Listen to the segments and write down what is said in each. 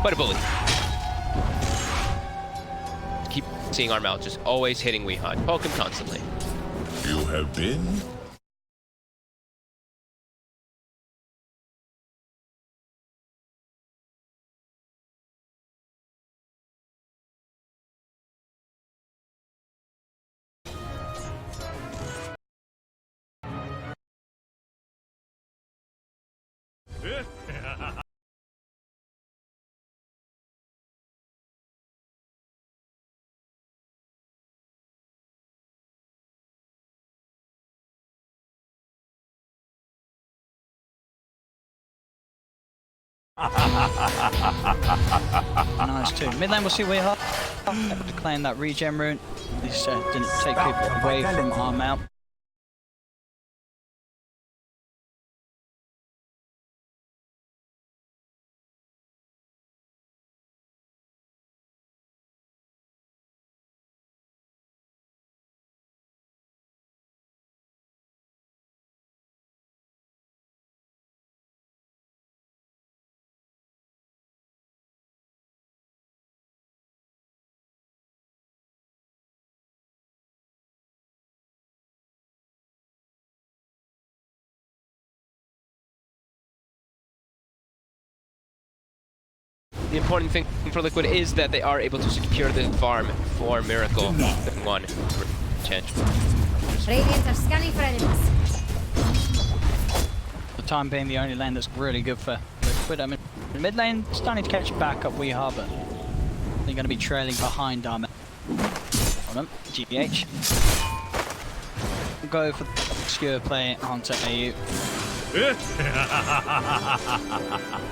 quite a bully. Keep seeing Armel just always hitting Weehawk. Poke him constantly. You have been... Nice too. Mid lane, we'll see where you're able to claim that regen rune. This didn't take people away from Armel. The important thing for Liquid is that they are able to secure the farm for Miracle. One change. Radiant are scanning for enemies. For the time being, the only lane that's really good for Liquid. I mean, the mid lane starting to catch back up Weehawk, but they're going to be trailing behind Armel. Hold on, GBH. Go for the obscure play onto AU.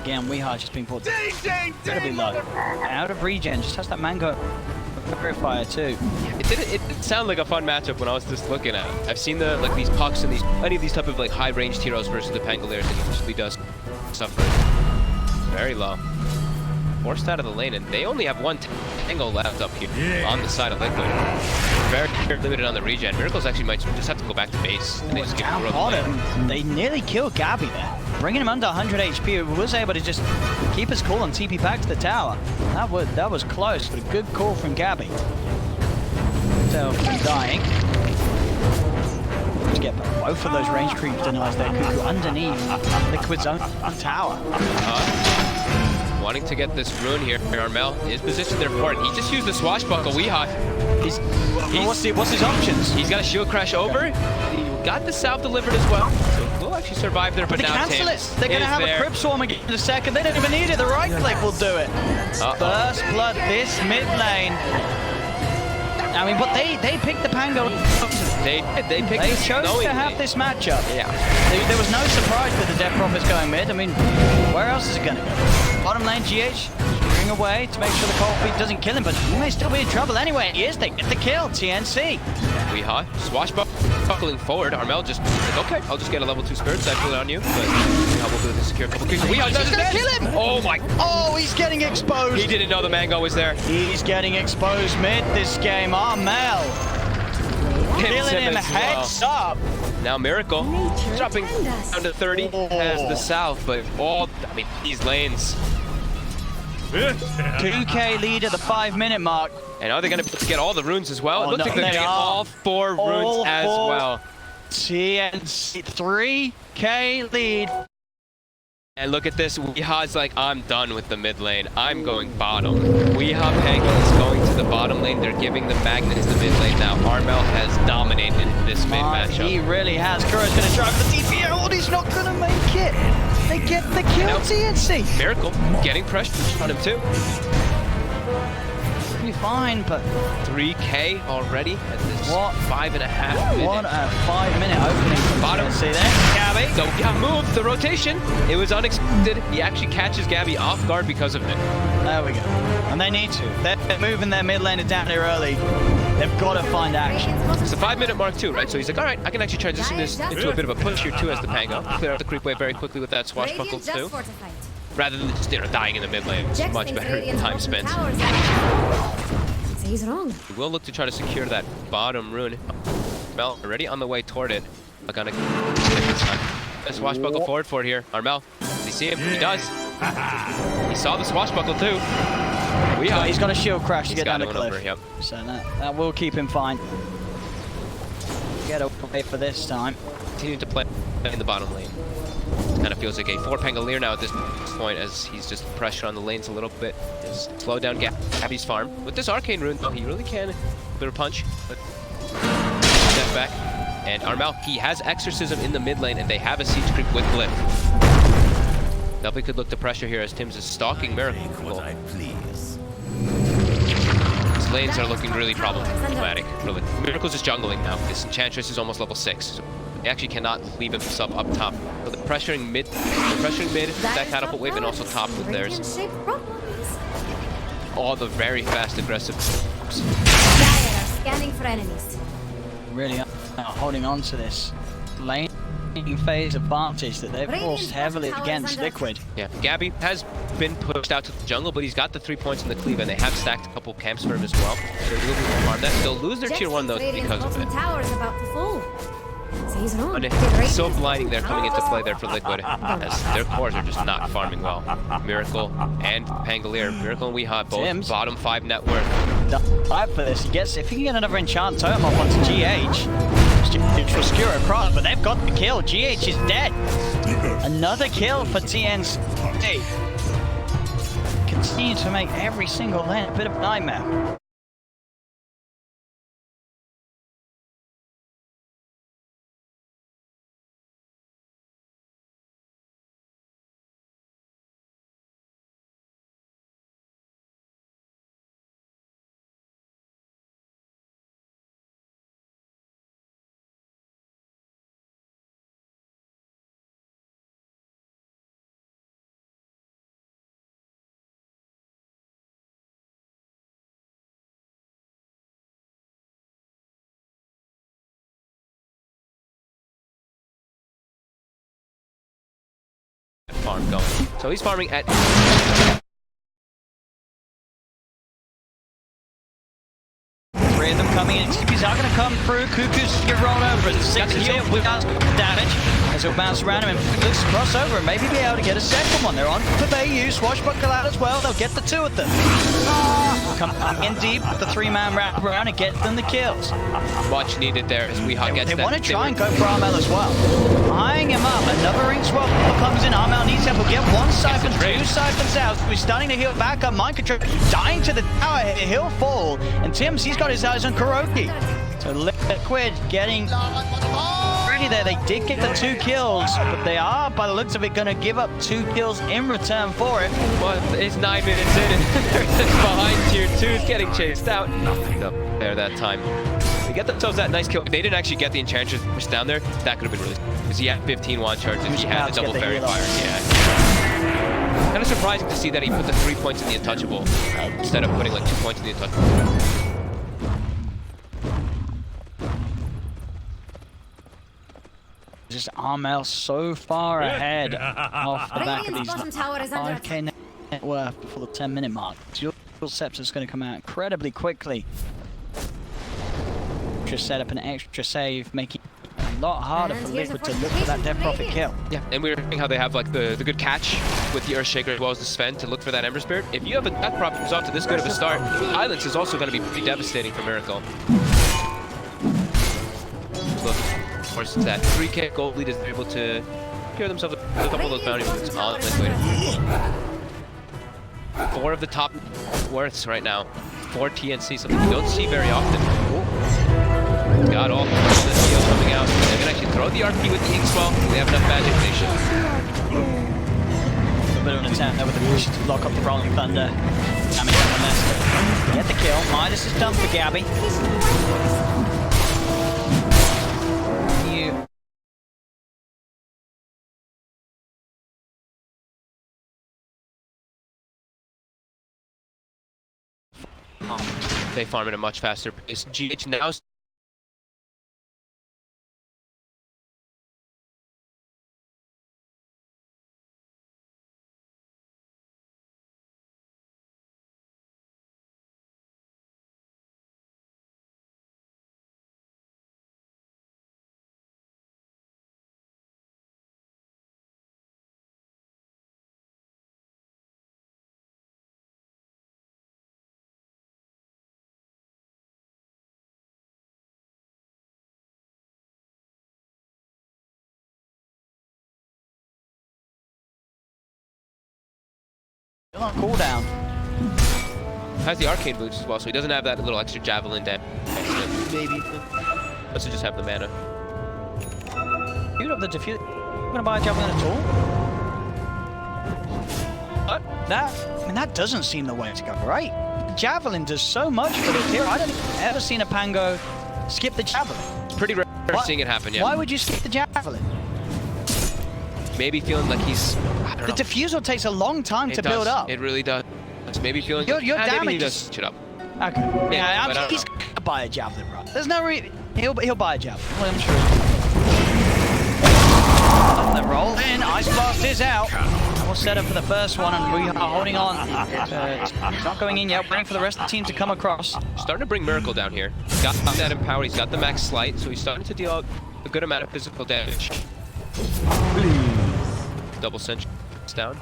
Again, Weehawk just being pulled incredibly low. Out of regen, just has that mango purifier too. It didn't sound like a fun matchup when I was just looking at it. I've seen the these pucks and any of these type of high ranged heroes versus the Pangoliers, and it usually does suffer. Very low. Forced out of the lane, and they only have one tangle left up here on the side of Liquid. Very limited on the regen. Miracles actually might just have to go back to base, and they just get down bottom. They nearly killed Gabby there, bringing him under 100 HP. Was able to just keep his cool and TP back to the tower. That was close, but a good call from Gabby. So dying. To get both of those range creeps denies there. Cuckoo underneath Liquid's own tower. Wanting to get this rune here. Armel is positioned there for it. He just used the swashbuckle. Weehawk. What's his options? He's got a shield crash over. He got the salve delivered as well. So he'll actually survive there. But they cancel it. They're going to have a Crypt Swarm again in a second. They don't even need it. The right click will do it. First blood this mid lane. I mean, but they picked the Pango. They chose to have this matchup. Yeah. There was no surprise that the Death Prophet's going mid. I mean, where else is it going to go? Bottom lane, GH moving away to make sure the cold feet doesn't kill him, but he may still be in trouble anyway. He is. They get the kill. TNC. Weehawk swashbuckling forward. Armel just like, okay, I'll just get a level 2 spirit cycle on you. But how will do to secure a couple creeps? Weehawk doesn't kill him. Oh my! Oh, he's getting exposed. He didn't know the mango was there. He's getting exposed mid this game. Armel killing him heads up. Now Miracle dropping down to 30 as the south, but I mean, these lanes. 2K lead at the 5-minute mark. And are they going to get all the runes as well? It looks like they're getting all 4 runes all as well. TNC 3K lead. And look at this. Weehawk's like, I'm done with the mid lane. I'm going bottom. Weehawk Pango is going to the bottom lane. They're giving the Magnets the mid lane now. Armel has dominated this mid matchup. He really has. Kuro's going to drive the TP. Oh, he's not going to make it. They get the kill, TNC. Miracle getting pressure on him too. Be fine, but 3K already at this 5.5 minutes. What a 5-minute opening from bottom. See there, Gabby. So yeah, move the rotation. It was unexpected. He actually catches Gabby off guard because of it. There we go. And they need to. They're moving their mid laner down here early. They've got to find action. It's the 5-minute mark too, right? So he's like, all right, I can actually transition this into a bit of a push here too as the Pango. Clear out the creep wave very quickly with that swashbuckle too. Rather than just dying in the mid lane. It's much better time spent. He's wrong. We will look to try to secure that bottom rune. Armel already on the way toward it. I'm gonna this time. Swashbuckle forward for it here. Armel, does he see him? He does. He saw the swashbuckle too. He's got a shield crash to get down the cliff. Over, yep. So that will keep him fine. Get away for this time. Continuing to play in the bottom lane. Kind of feels like a 4 Pangolier now at this point, as he's just pressure on the lanes a little bit. Just slow down Gabby's farm. With this Arcane Rune, though, he really can. A bit of punch, but step back. And Armel, he has Exorcism in the mid lane, and they have a siege creep with Glyph. Definitely could look to pressure here as Tim's is stalking Miracle. His lanes are looking really problematic. Really. Miracle's just jungling now. This Enchantress is almost level 6. So he actually cannot leave himself up top. So the pressuring mid, that catapult wave, and also top with theirs. All the very fast, aggressive. Scanning for enemies. Really holding on to this lane phase advantage that they've forced heavily against Liquid. Yeah, Gabby has been pushed out to the jungle, but he's got the 3 points in the cleave, and they have stacked a couple camps for him as well. So they'll farm that. They'll lose their tier 1 though because of it. Tower is about to fall. And it's so blinding there coming into play there for Liquid, as their cores are just not farming well. Miracle and Pangolier. Miracle and Weehaw both Tim's bottom 5 net worth. Five for this. If he can get another enchant totem up onto GH, which will skewer across, but they've got the kill. GH is dead. Another kill for TNC. Continue to make every single lane a bit of a nightmare. Farm going. So he's farming at three of them coming in. TPs are going to come through. Cuckoo's get rolled over. 6 here without damage. As he'll bounce around him and looks cross over and maybe be able to get a second one. They're on for Bayou. Swashbuckle out as well. They'll get the 2 of them. Come in deep with the 3-man wrap around and get them the kills. much needed there as Weehaw gets that. They want to try and go for Armel as well. Eyeing him up. Another ring swap comes in. Armel needs help. We'll get 1 siphon, 2 siphons out. We're starting to heal back up. Mind control dying to the tower here. He'll fall. And Tim's, he's got his eyes on Kuroki. So Liquid getting ready there. They did get the 2 kills, but they are, by the looks of it, going to give up 2 kills in return for it. Well, it's 9 minutes in, and they're just behind tier 2, getting chased out. Nothing up there that time. They get themselves that nice kill. If they didn't actually get the Enchantress pushed down there, that could have been really, because he had 15 wand charges. He had the double fairy fire. Yeah. Kind of surprising to see that he put the 3 points in the untouchable instead of putting like 2 points in the untouchable. Just Armel so far ahead off the back of these 5k net worth before the 10-minute mark. Dual Scepter's going to come out incredibly quickly. Just set up an extra save, making it a lot harder for Liquid to look for that Death Prophet kill. Yeah, and we were seeing how they have like the good catch with the Earthshaker as well as the Sven to look for that Ember Spirit. If you have a Death Prophet who's off to this good of a start, Islands is also going to be pretty devastating for Miracle. Look, of course, that 3k gold lead is able to secure themselves a couple of those bounty movements on Liquid. 4 of the top worths right now for TNC, something you don't see very often. Got all the deals coming out. They can actually throw the RP with the Inkswell. They have enough magic, they should. A bit of an attempt there with the push to block up the Rolling Thunder. Damage on this. Get the kill. Midas is done for Gabby. They farm at a much faster pace. GH now Still on cooldown. Has the arcane boots as well, so he doesn't have that little extra javelin damage. Maybe. Let's just have the mana. You have the defuse. You gonna buy a javelin at all? What? That doesn't seem the way to go, right? Javelin does so much for this hero. I don't think I've ever seen a Pango skip the javelin. It's pretty rare seeing it happen, yeah. Why would you skip the javelin? Maybe feeling like he's... I don't The know. diffusal takes a long time to build up. It really does. Maybe feeling... Your maybe damage he does is- switch it up. Okay. Yeah, but I don't he's know. gonna buy a javelin, bro. There's no reason. He'll buy a javelin. I'm sure. The roll in. Ice Blast is out. We'll set up for the first one, and we are holding on. It's not going in yet. Waiting for the rest of the team to come across. Starting to bring Miracle down here. He's got that empowered. He's got the max slight, so he's starting to deal out a good amount of physical damage. Double sentry down.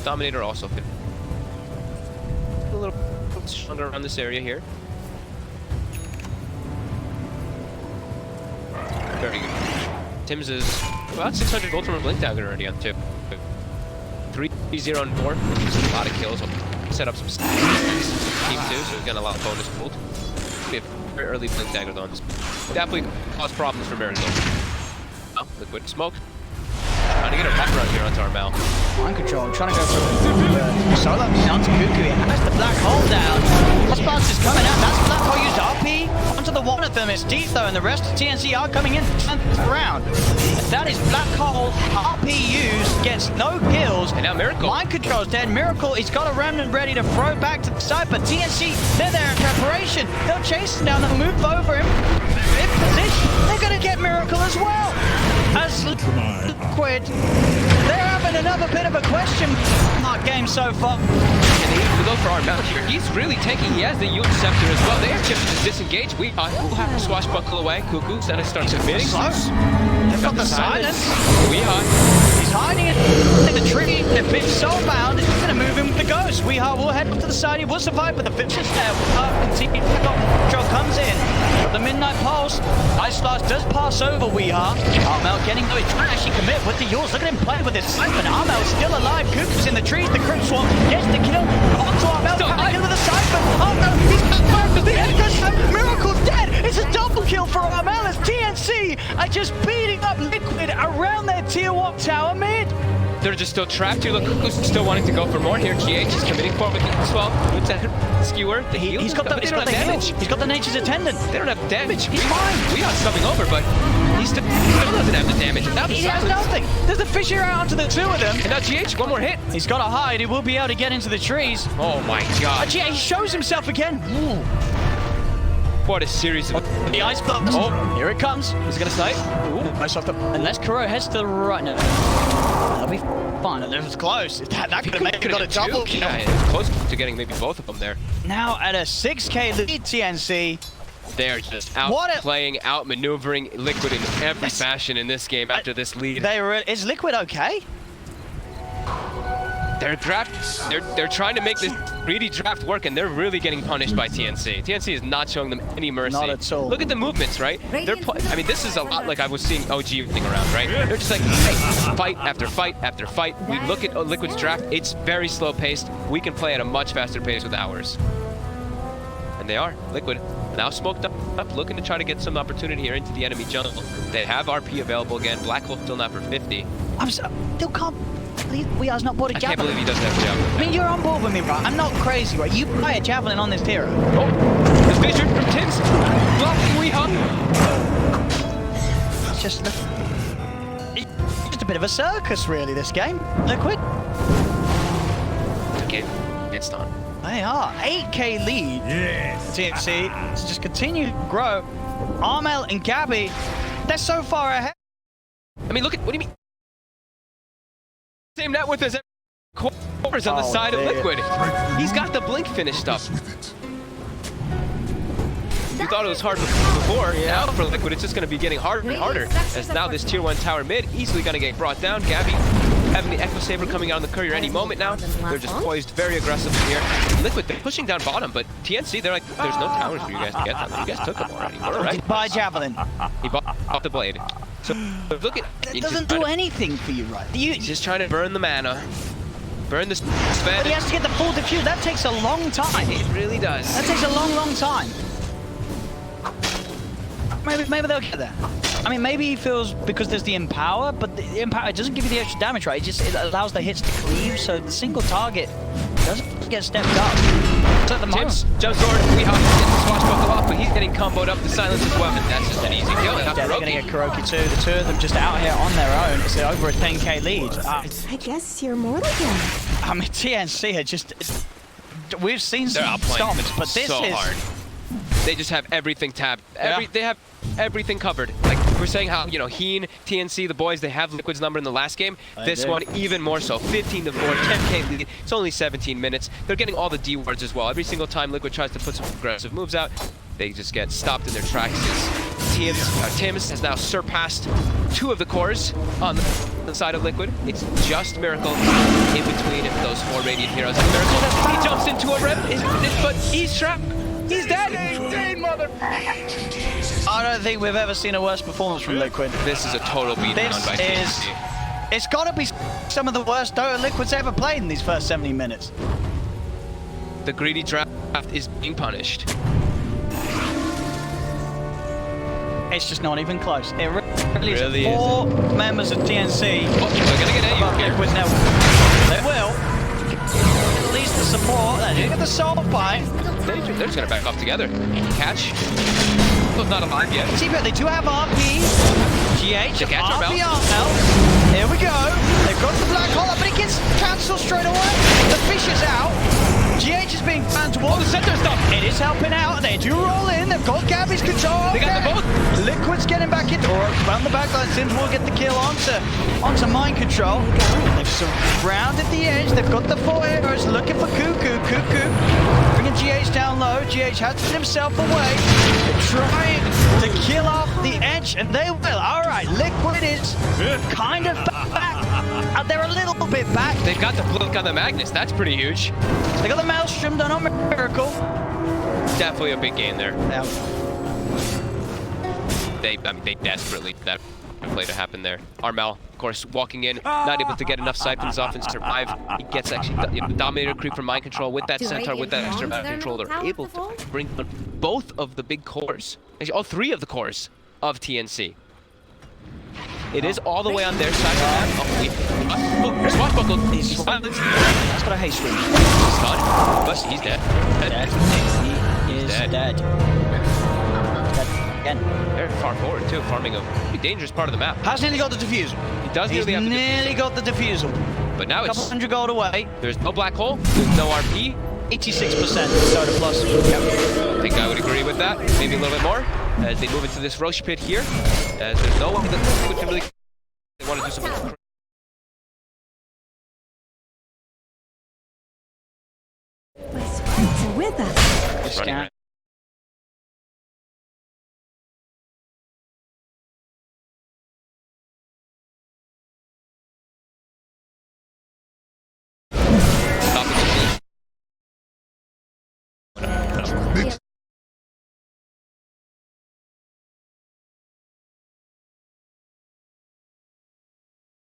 Dominator also fit. A little stronger around this area here. Very good. Tim's is about 600 gold from a Blink Dagger already on tip. 3-0 on 4. Just a lot of kills. Set up some team 2, so he's got a lot of bonus gold. We have very early Blink Dagger though on this. Definitely cause problems for Miracle. Oh, Liquid smoke. Trying to get a wraparound here onto our Mal. Mind control, trying to go for the solo onto Cuckoo. He has the black hole down. Response is coming out. That's black hole used RP onto the one of them. It's deep though, and the rest of TNC are coming in around. That is black hole RP used, gets no kills. And now Miracle. Mind control's dead. Miracle, he's got a remnant ready to throw back to the side, but TNC, they're there in preparation. They'll chase him down, they'll move over him. In position, they're gonna get Miracle as well. As Liquid, they're having another bit of a question mark game so far. And he will go for our mount here. He's really taking, he has the Yield Scepter as well. They are just disengaged. We'll have to swashbuckle away. Cuckoo, then it starts submitting. They've got the silence. He's hiding it in the tree. The fish soulbound. He's going to move in with the ghost. Weehaw will head to the side. He will survive, but the fish is there. Continue. Control comes in. The Midnight Pulse. Ice Blast does pass over Weehaw. Armel getting though. He's trying to actually commit with the Yules. Look at him play with his siphon. Armel's still alive. Cuckoo's in the trees. The Crypt Swarm gets the kill. Onto Armel. Trying to kill with the siphon. Armel, he's back. The Echo Miracle's dead. It's a double kill for Armel as TNC are just beating up Liquid around their tier 1 tower mid. They're just still trapped here. Look, Cuckoo's still wanting to go for more here. GH is committing for it with as well. With that skewer. The heal. He's got the damage. He's got the Nature's Attendant. They don't have damage. He's fine. We are coming over, but he still doesn't have the damage. And now the He has silence. nothing. There's a fish here out onto the two of them. And now GH, one more hit. He's got to hide. He will be able to get into the trees. Oh my god. GH, he shows himself again. Ooh. What a series of... The ice blocks. Oh, Here it comes. he's gonna snipe. Most of them. Unless Kuro heads to the right. No. That'll be fine. That was close. That could have maybe got a double kill. Yeah, it's close to getting maybe both of them there. Now at a 6k lead, TNC. They're just outplaying, outmaneuvering Liquid in every fashion in this game after this lead. Is Liquid okay? They're trying to make this greedy draft work, and they're really getting punished by TNC. TNC is not showing them any mercy. Not at all. Look at the movements, right? I mean, this is a lot like I was seeing OG thing around, right? They're just like, hey, fight after fight after fight. We look at Liquid's draft; it's very slow paced. We can play at a much faster pace with ours. And they are. Liquid now smoked up, looking to try to get some opportunity here into the enemy jungle. They have RP available again. Black Hole still not for 50. Still can't believe Weehar's not bought a I can't javelin. believe he doesn't have a javelin. I mean, you're on board with me, bro. I'm not crazy, right? You buy a javelin on this hero. Oh, this vision from Tim's blocking Weehaw. It's just a bit of a circus, really, this game. Liquid. Okay, it's done. They are 8k lead. Yes. TNC to just continue to grow. Armel and Gabby, they're so far ahead. I mean, look at, what do you mean? Same net with his cores on the side of Liquid. He's got the blink finished up. We thought it was hard before. Now for Liquid, it's just going to be getting harder and harder. As now this tier 1 tower mid easily going to get brought down. Gabby having the Echo Saber coming out on the courier any moment now. They're just poised very aggressively here. Liquid, they're pushing down bottom, but TNC, they're like, there's no towers for you guys to get them. You guys took them already. We're all right. Buy a javelin. He bought off the blade. So look at It doesn't do anything for you, right? He's just trying to burn the mana, burn the But he has to get the full diffuse. That takes a long time. It really does. That takes a long, long time. Maybe they'll get there. I mean, maybe he feels because there's the empower, but the empower, it doesn't give you the extra damage, right? It allows the hits to cleave, so the single target doesn't get stepped up. So at the moment, jump sword, we have to get the swashbuckle off, but he's getting comboed up the silence as well, and that's just an easy kill. yeah, they're going to get Kuroki too. The two of them just out here on their own. It's over a 10k lead. I guess you're mortal then. I mean, TNC are just... We've seen They're some outplaying stomps, but this so is... hard. They just have everything tabbed. Yeah. They have everything covered. Like we're saying how, you know, Heen, TNC, the boys, they have Liquid's number in the last game. This one even more so. 15-4, 10k lead. It's only 17 minutes. They're getting all the D wards as well. Every single time Liquid tries to put some aggressive moves out, they just get stopped in their tracks. Tims has now surpassed 2 of the cores on the side of Liquid. It's just Miracle in between those 4 Radiant heroes. And Miracle, he jumps into a rip, but he's trapped. He's dead! I don't think we've ever seen a worse performance from Liquid. This is a total beatdown by TNC. It's got to be some of the worst Dota Liquid's ever played in these first 70 minutes. The greedy draft is being punished. It's just not even close. It really is. Really 4 members of TNC. Oh, they're gonna get AU here. Liquid now. They will. At least the support. They're gonna get the soul bite. They're just gonna back off together. Catch. Well, not alive yet. See, but they do have RP. GH, The catch are RP belt. now. Here we go. They've got the black hole, but it gets cancelled straight away. The fish is out. GH is being fanned towards the center stuff. It is helping out. They do roll in. They've got Gabby's control. They got them both. Liquid's getting back in. Or around the back line. Sims will get the kill onto mind control. They've surrounded the edge. They've got the 4 heroes looking for Cuckoo. Bringing GH down low. GH has to put himself away. They're trying to kill off the edge, and they will. All right, Liquid is kind of back. They're a little bit back. They've got the blink on the Magnus. That's pretty huge. They got the Maelstrom done on Miracle. Definitely a big gain there. Yeah. They desperately need that play to happen there. Armel, of course, walking in, not able to get enough siphons off and survive. He gets actually the Dominator creep from mind control with that centaur, with that extra mind control. They're able to bring both of the big cores, actually all 3 of the cores of TNC. It is all the way on their side of the map. Oh, swashbuckle. He's silenced. That's got a haste ring. He's gone, but he's dead. He is dead. Dead again. They're far forward too, farming a pretty dangerous part of the map. Has nearly got the defusal. He does He's nearly have the nearly got the defusal. but now A couple it's 100 gold away. there's no black hole, there's no RP. 86% Dota plus. Yep. I think I would agree with that. Maybe a little bit more as they move into this Roche pit here. As there's no one that can really. They want to do something. My sprites are with us. Running around.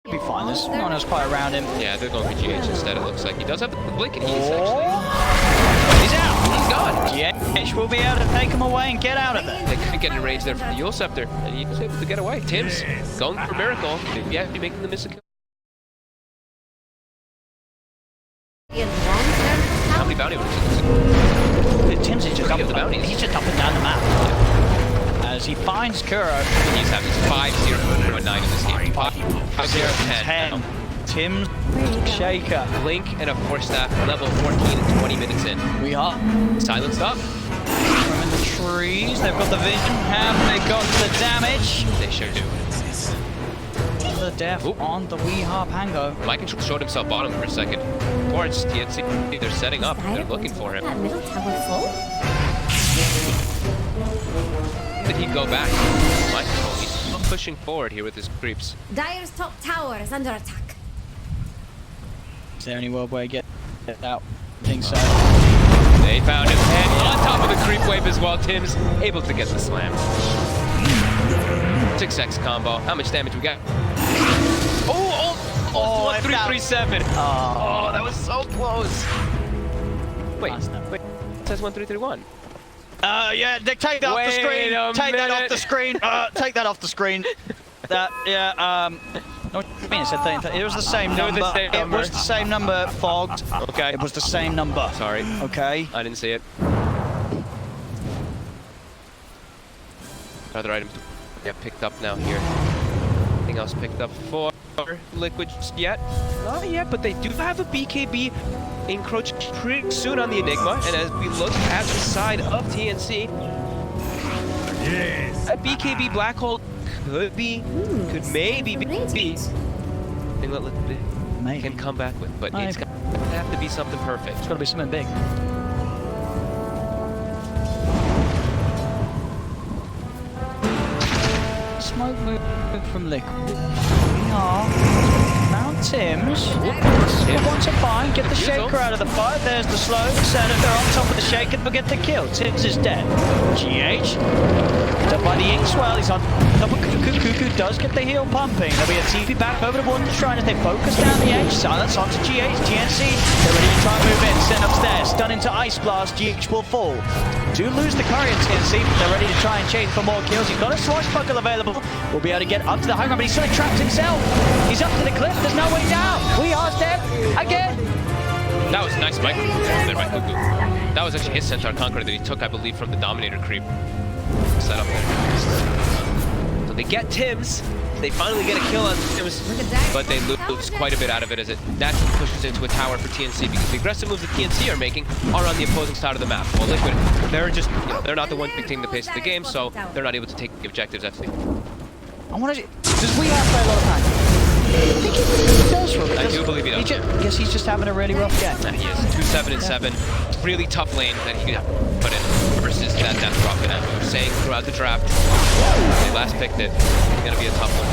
Be fine. There's no one else quite around him. Yeah, they're going for GH instead. It looks like he does have the blink, and he's actually He's out. he's gone. GH will be able to take him away and get out of there. They couldn't get in range there from the Yule Scepter, and he was able to get away. Tim's going for Miracle. Yeah, making the miss a kill. How many bounty was Tim's is just up, the bounties. he's just up and down the map. As he finds Kuro. He's having 5-0-9 in this game. 5-0-10. Tim's Shaker. Blink and a Force Staff level 14 and 20 minutes in. We are Silenced up. from in the trees. They've got the vision. Have they got the damage? They sure do. The death on the wee Harpango. Mind Control showed himself bottom for a second. Towards TNC, they're setting up. They're looking for him. That middle tower full? Did he go back? Mind Control, he's still pushing forward here with his creeps. Dire's top tower is under attack. Is there any world where he get out? I think so. They found him. And on top of the creep wave as well, Tim's able to get the slam. 6x combo. How much damage we got? Oh, 1337. Oh, that was so close. Wait, wait. It says 1331. Yeah, take that off the screen. Take that off the screen. Take that off the screen. That, yeah, no, it was the same number. It was the same number, Fogged. Okay. It was the same number. Sorry. Okay. I didn't see it. Other items get picked up now here. Anything else picked up for Liquid just yet? Not yet, but they do have a BKB encroach pretty soon on the Enigma. And as we look at the side of TNC, a BKB black hole could maybe be thing that Maybe. can come back with, but it's gonna have to be something perfect. It's gotta be something big. Smoke move from Liquid. We are Mount Tim's. Good one to find. Get the shaker out of the fight. There's the slow. Senator on top of the shaker. They'll get the kill. Tim's is dead. GH. Done by the Inkswell. He's on top of Cuckoo. Cuckoo does get the heal pumping. There'll be a TP back over to Wooden Shrine as they focus down the edge. Silence onto GH. GNC. They're ready to try and move in. Send upstairs. Stun into Ice Blast. GH will fall. Do lose the curry in TNC, but they're ready to try and chase for more kills. He's got a swashbuckle available. Will be able to get up to the high ground, but he's sort of trapped himself. He's up to the cliff. There's no way down. We are dead again. That was a nice micro there by Cuckoo. That was actually his Centaur Conqueror that he took, I believe, from the Dominator creep set up there. So they get Tim's. They finally get a kill on Tim's, but they lose quite a bit out of it as it naturally pushes into a tower for TNC because the aggressive moves that TNC are making are on the opposing side of the map. While Liquid, they're just, they're not the ones dictating the pace of the game, so they're not able to take the objectives. FC. I want to. Does we have play a lot of time? I think he does. I do believe he does. I guess he's just having a really rough game. He is 2-7-7. Really tough lane that he could put in versus that death drop. And as we were saying throughout the draft, they last picked it. It's gonna be a tough one.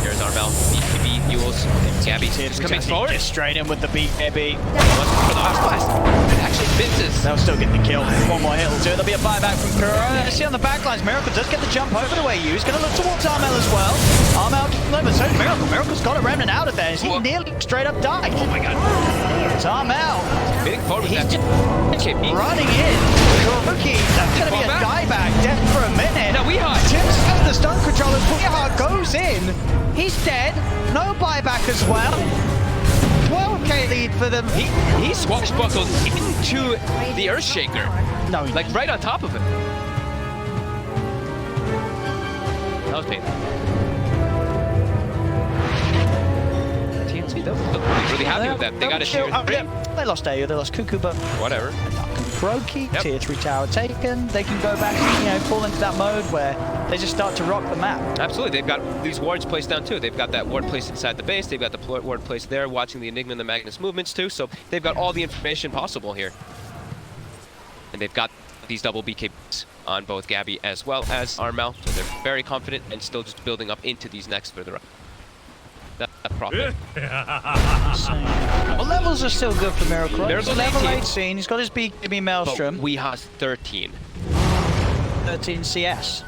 Here's Armel, BKB, Yules, Gabby just coming forward. Just straight in with the BKB. For the last blast. It actually misses. They'll still get the kill. One more hit will do it. There'll be a buyback from Kuro. You see on the backlines, Miracle does get the jump over the way you. He's going to look towards Armel as well. Armel delivers. So Miracle. Miracle's got a remnant out of there. He nearly straight up died. Oh my god. It's Armel. Getting forward with He's that. just running in. Kuroki, that's going to be a dieback. Dead for a minute. Now Weehawk. Tim's has the stun controllers. Weehawk goes in. He's dead. No buyback as well. 12k lead for them. He swashbuckled into the Earthshaker. No, Like right on top of him. That was painful. TNC though, look really happy with that. They got a tier 3. They lost AU, they lost Cuckoo, but Whatever. Kuroki, Yep. tier 3 tower taken. They can go back, fall into that mode where they just start to rock the map. Absolutely, they've got these wards placed down too. They've got that ward placed inside the base. They've got the ward placed there, watching the Enigma and the Magnus movements too. So they've got all the information possible here. And they've got these double BKBs on both Gabby as well as Armel. So they're very confident and still just building up into these next further up. That profit. Well, levels are still good for Miracle. Miracle's Level 18. 18, he's got his BKB But Maelstrom. we has 13. 13 CS.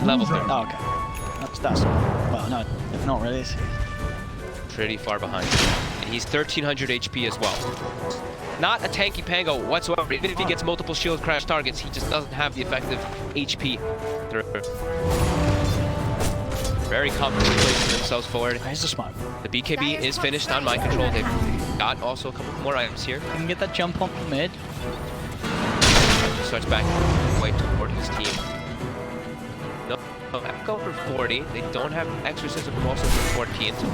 Level 13. Oh, okay. That's well, no, not really. Pretty far behind. And he's 1300 HP as well. Not a tanky Pango whatsoever. Even if he gets multiple shield crash targets, he just doesn't have the effective HP. They're very confidently placing themselves forward. Where's the smoke? The BKB is finished on mind control. They've got also a couple more items here. Can get that jump on from mid. Starts back way toward his team. No, go for 40. They don't have exorcism also for 14. So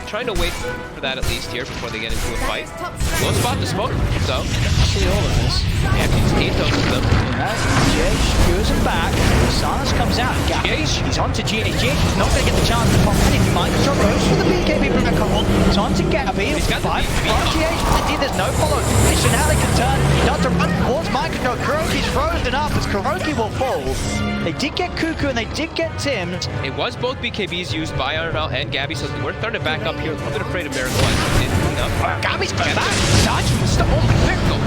trying to wait for that at least here before they get into a fight. We'll spot the smoke, so. See all of this. Yeah, he's doses them. GH goes him back. Silence comes out. GH, he's on to GH. GH is not going to get the chance to pop anything. Mind control goes for the BKB black hole. It's on to Gabby. He's got the BKB. GH, there's no follow. So now they can turn. Not to run towards mind control. Kuroki's frozen up as Kuroki will fall. They did get Cuckoo and they did get Tim. It was both BKBs used by Armel and Gabby, so we're starting to back up here. A little bit afraid of Miracle. Gabby's coming back. Dodge. Stop. Oh, Miracle.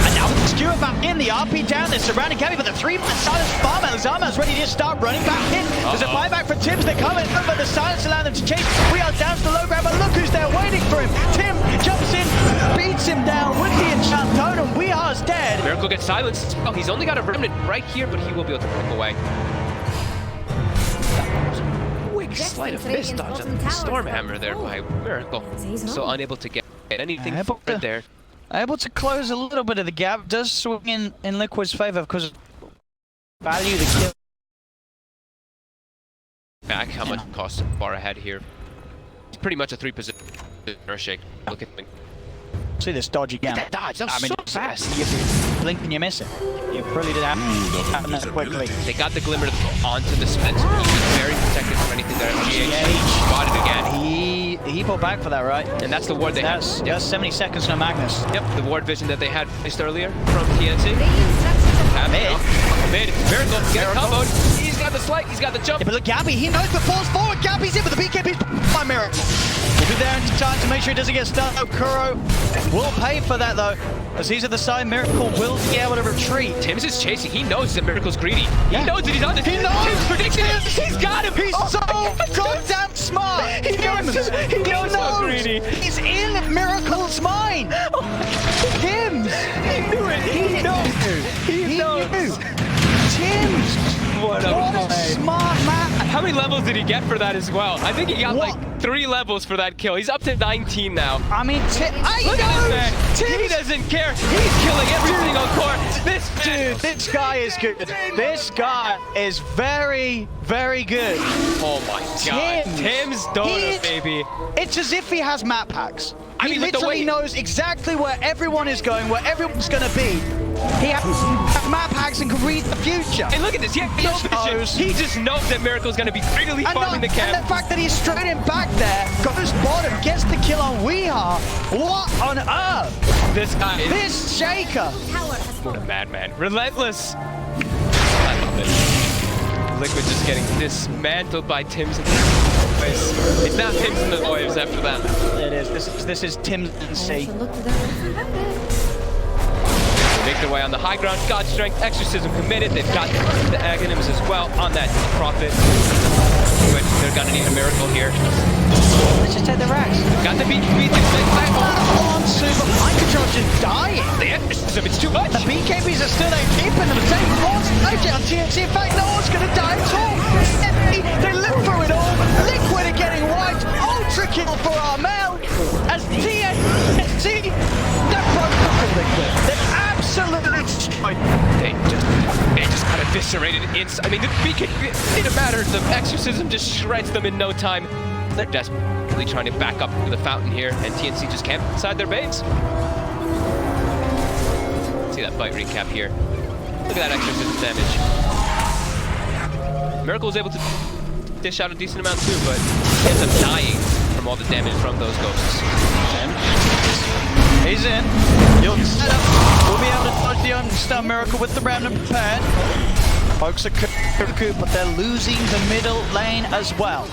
And now the skewer back in. The the RP down, they're surrounding Gabby, but the 3-man silence farmer. Zama's ready to start running back in. There's a buyback for Tims, they're coming, but the silence allow them to chase. We are down to the low ground, but look who's there waiting for him. Tim jumps in, beats him down with the enchant totem. We Are's dead. Miracle gets silenced. Oh, he's only got a remnant right here, but he will be able to pick away. Quick sleight of fist dodge on the Stormhammer there by Miracle. So unable to get anything forward there. Able to close a little bit of the gap. Does swing in Liquid's favor because value the kill. Back, how much cost far ahead here. It's pretty much a 3-position Earthshake. Look at me. See this dodge again. That dodge, that was so fast. You blink and you miss it. You really did happen that quickly. They got the glimmer onto the Spence. He was very protected from anything there. GH got it again. He pulled back for that, right? And that's the ward they had. That's 70 seconds on Magnus. Yep, the ward vision that they had placed earlier from TNC. Mid. Miracle, get comboed. He's got the slight, he's got the jump. Yeah, but look, Gabby, he knows the falls forward. Gabby's in, but the BKB's by Miracle. We'll be there in time to make sure he doesn't get stuck. Kuro will pay for that, though. As he's at the side, Miracle will be able to retreat. Tims is chasing. He knows that Miracle's greedy. Yeah. He knows that he's on this. He knows. Tims predicted it. He's got him. He's so goddamn smart. He knows so greedy. He's in Miracle's mind. Tims. He knew it. He knows. He knows. Tims. What a smart man. How many levels did he get for that as well? I think he got like 3 levels for that kill. He's up to 19 now. I mean, look at this man. He doesn't care. He's killing every single core. This guy is good. This guy is very, very good. Oh my god. Tim's Dota, baby. It's as if he has map hacks. He mean, literally knows exactly where everyone is going, where everyone's going to be. He has map hacks and can read the future. And look at this. He just knows that Miracle's going to be greedily farming the camp. And the fact that he's straight in back there, goes bottom, gets the kill on Weeha. What on earth? This guy is... This Shaker. What a madman. Relentless. I love it. Liquid just getting dismantled by Tims in the place. It's now Tims in the waves after that. It is. This is Tims and C. Make their way on the high ground. God Strength, Exorcism committed. They've got the Aghanims as well on that Prophet. But they're gonna need a miracle here. Let's just take the racks. Got the beat. On super mind control just dying. The Exorcism, it's too much. The BKBs are still there keeping them. Same one's on TNC. In fact, no one's gonna die at all. They live through it all. Liquid are getting wiped. Ultra kill for Armel. As TNC, they're broken for Liquid. They're absolutely destroyed. They just got eviscerated. I mean, the BKB, it didn't matter. The Exorcism just shreds them in no time. They're desperately trying to back up to the fountain here, and TNC just camped inside their base. See that fight recap here. Look at that Exorcism damage. Miracle was able to dish out a decent amount too, but he ends up dying from all the damage from those ghosts. He's in. You'll set up. We'll be able to dodge the unstun Miracle with the remnant prepared. Folks are cuckoo, but they're losing the middle lane as well.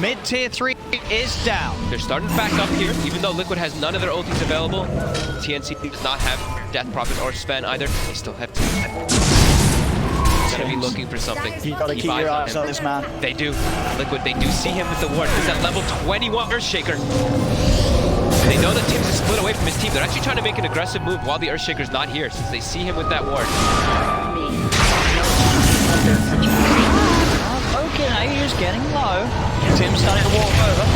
Mid tier 3 is down. They're starting to back up here, even though Liquid has none of their ultis available. TNC does not have Death Prophet or Sven either. They still have two. Gonna be looking for something. You gotta keep your eyes on this man. They do. Liquid, they do see him with the ward. He's at level 21 Earthshaker. They know that Tims is split away from his team. They're actually trying to make an aggressive move while the Earthshaker's not here, since they see him with that ward. Okay, now he's getting low. Tim's starting to walk over.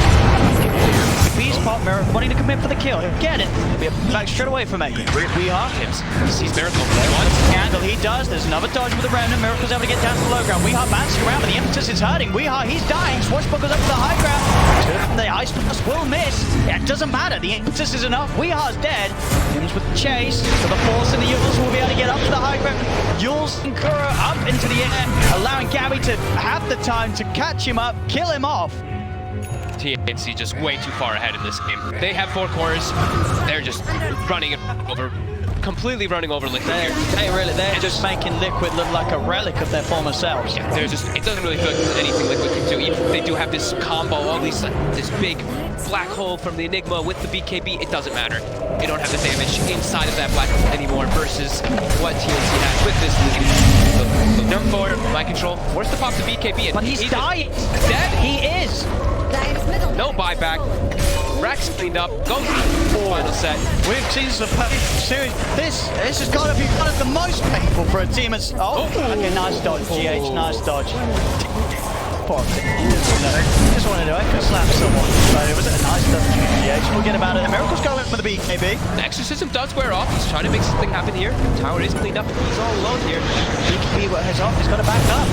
Beast Pop Miracle wanting to commit for the kill. He'll get it. He'll be back straight away from it. We are. Tims sees Miracle. Candle, he does. There's another dodge with the remnant. Miracle's able to get down to the low ground. Weeha bouncing around, but the impetus is hurting. Weeha, he's dying. Swashbuckles up to the high ground. The ice blast will miss. It doesn't matter. The impetus is enough. Weeha's dead. Tims with the chase. So the Force and the Yules will be able to get up to the high ground. Yules and Kuro up into the air, allowing Gabby to have the time to catch him up, kill him off. TNC just way too far ahead in this game. They have 4 cores. They're just running it over, completely running over Liquid here. They're just making Liquid look like a relic of their former selves. Yeah, it doesn't really feel like there's anything Liquid can do. Even they do have this combo, all these, this big black hole from the Enigma with the BKB. It doesn't matter. They don't have the damage inside of that black hole anymore versus what TNC with this lead. So jump forward, mind control. Where's the pop to BKB? But he's dying. Dead? He is. Dire's middle No tower is buyback. full. Rack's cleaned up. Goes final set. We've seen some series. This has got to be one of the most painful for a team as. Oh, okay, nice dodge, GH, nice dodge. Poor team. Just wanted to echo slap someone, but it was a nice dodge, GH. We'll get him out of the Miracle's going for the BKB. The exorcism does wear off. He's trying to make something happen here. Tower is cleaned up. He's all alone here. BKB heads off. He's got to back up.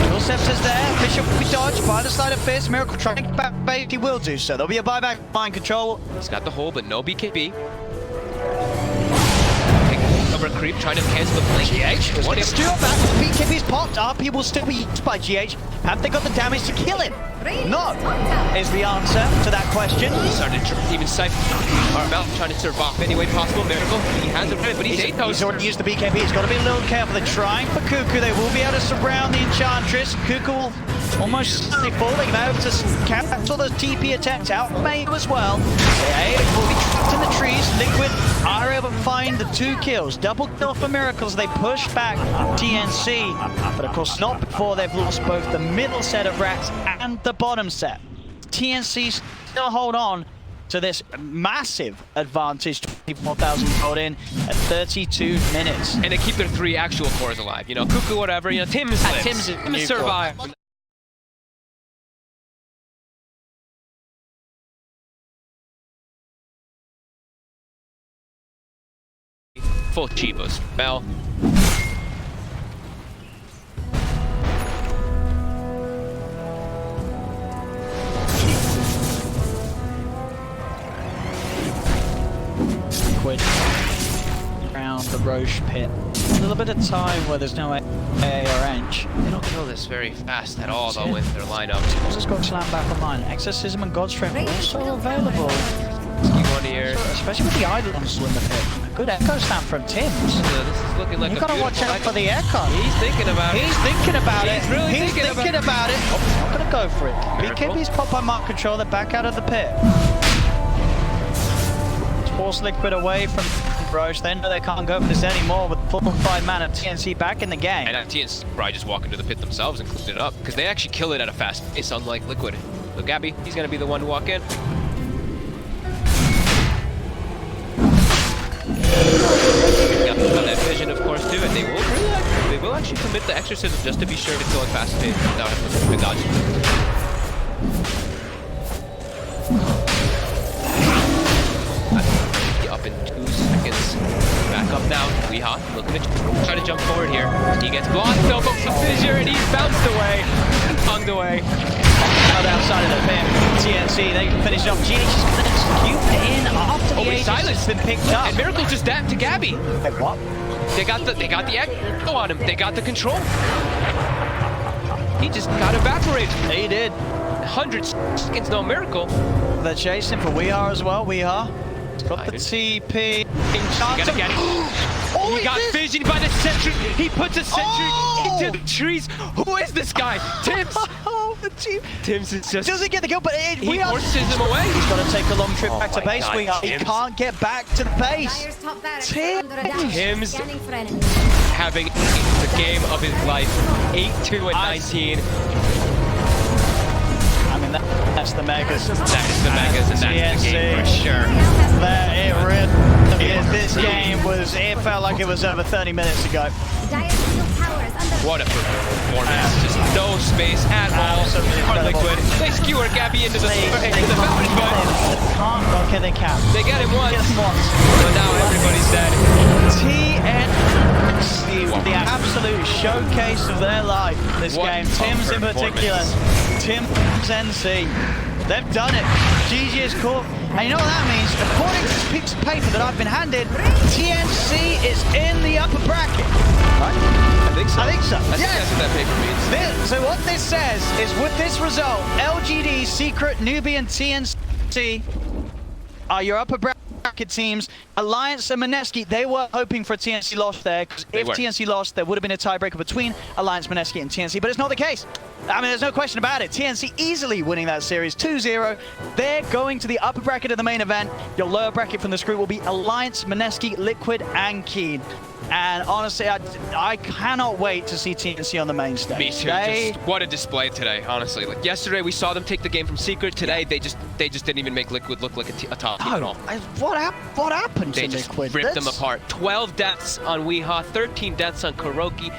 Dual Scepter's there. Bishop will be dodged by the side of Fist. Miracle trying to get back bait. He will do so. There'll be a buyback. Mind control. He's got the hole, but no BKB. Over creep, trying to cancel the blink. GH. What is still back? The BKB's popped up. He will still be used by GH. Have they got the damage to kill him? No, is the answer to that question. He started to even siphon Armel, trying to survive any way possible. Miracle, he has it, but he's 8 He's already used the BKB. He's got to be a little careful. They're trying for Cuckoo. They will be able to surround the Enchantress. Cuckoo will almost certainly fall. They're able to cancel the TP attempt out. May as well. They will be trapped in the trees. Liquid are able to find the 2 kills. Double kill for Miracles. They push back TNC, but of course not before they've lost both the middle set of racks and the bottom set. TNC still hold on to this massive advantage, 24,000 gold in at 32 minutes. And they keep their 3 actual cores alive. You know, Cuckoo, whatever. You know, Tim's survived. Full cheapos. Bell. Liquid around the Roche pit. A little bit of time where there's no A or Ench. They don't kill this very fast at all, though, with their lineup. Just got slammed back online. Exorcism and God's Strength also available. One here. Especially with the Eidolons in the pit. A good echo stamp from Tims. This is looking like You gotta watch out for the echo. He's thinking about it. He's thinking about it. He's really He's thinking about it. Oh, he's not gonna go for it. Miracle. BKB's pop by mark control. They're back out of the pit. Force Liquid away from Roche. They know they can't go for this anymore with full 5 man of TNC back in the game. And TNC probably just walk into the pit themselves and clean it up because they actually kill it at a fast pace, unlike Liquid. So Gabby, he's gonna be the one to walk in. Got that vision, of course, too, and they will actually commit the exorcism just to be sure to kill it fast pace without having to dodge. Up in 2 seconds. Back up now. Weeha looking to try to jump forward here. He gets blocked, elbow to fissure, and he's bounced away, tongued away. Out outside of the pit, TNC, they can finish off. GH is going to execute in after the Aegis has been picked up. And Miracle just dabbed to Gabby. Hey, what? They got the echo on him. They got the control. He just got evaporated. He did. 100 seconds, no Miracle. They're chasing for Weeha as well. Weeha got the TP. You gotta get it. Oh, he got vision by the sentry. He puts a sentry into the trees. Who is this guy? Tims. Oh, the team. Tims is just. Doesn't get the kill, but He forces him away. He's got to take a long trip back to my base. God, Weeha. He Tims. can't get back to the base. Dire's top barracks Tims. under attack. Tims. Scanning for enemies. Having the game of his life. 8-2 and 19. I mean, that's the Megas. That is the Megas, and that's the game for sure. That it really is. This game it felt like it was over 30 minutes ago. Dire's middle tower is under What a performance. Just no space at all Absolutely for incredible. Liquid. They skewer Gabby into the fountain, but Okay, they can. they get him once. Get him once. But now everybody's dead. TNC, the absolute showcase of their life this What game. a Tims in particular. Tims NC. They've done it. GG is caught. And you know what that means? According to this piece of paper that I've been handed, TNC is in the upper bracket. Right? I think so. I think so. I think Yes. that's what that paper means. So what this says is with this result, LGD, Secret, Newbie, and TNC are your upper bracket teams. Alliance and Mineski, they were hoping for a TNC loss there, because if were. TNC lost, there would have been a tiebreaker between Alliance, Mineski, and TNC, but it's not the case. I mean, there's no question about it. TNC easily winning that series 2-0. They're going to the upper bracket of the main event. Your lower bracket from this group will be Alliance, Mineski, Liquid, and Keen. And honestly, I cannot wait to see TNC on the main stage. Me too. Just, what a display today, honestly. Like yesterday, we saw them take the game from Secret. Today, they just didn't even make Liquid look like a top team at all. What happened They to just Liquid? ripped them apart. 12 deaths on Weehaw, 13 deaths on Kuroki.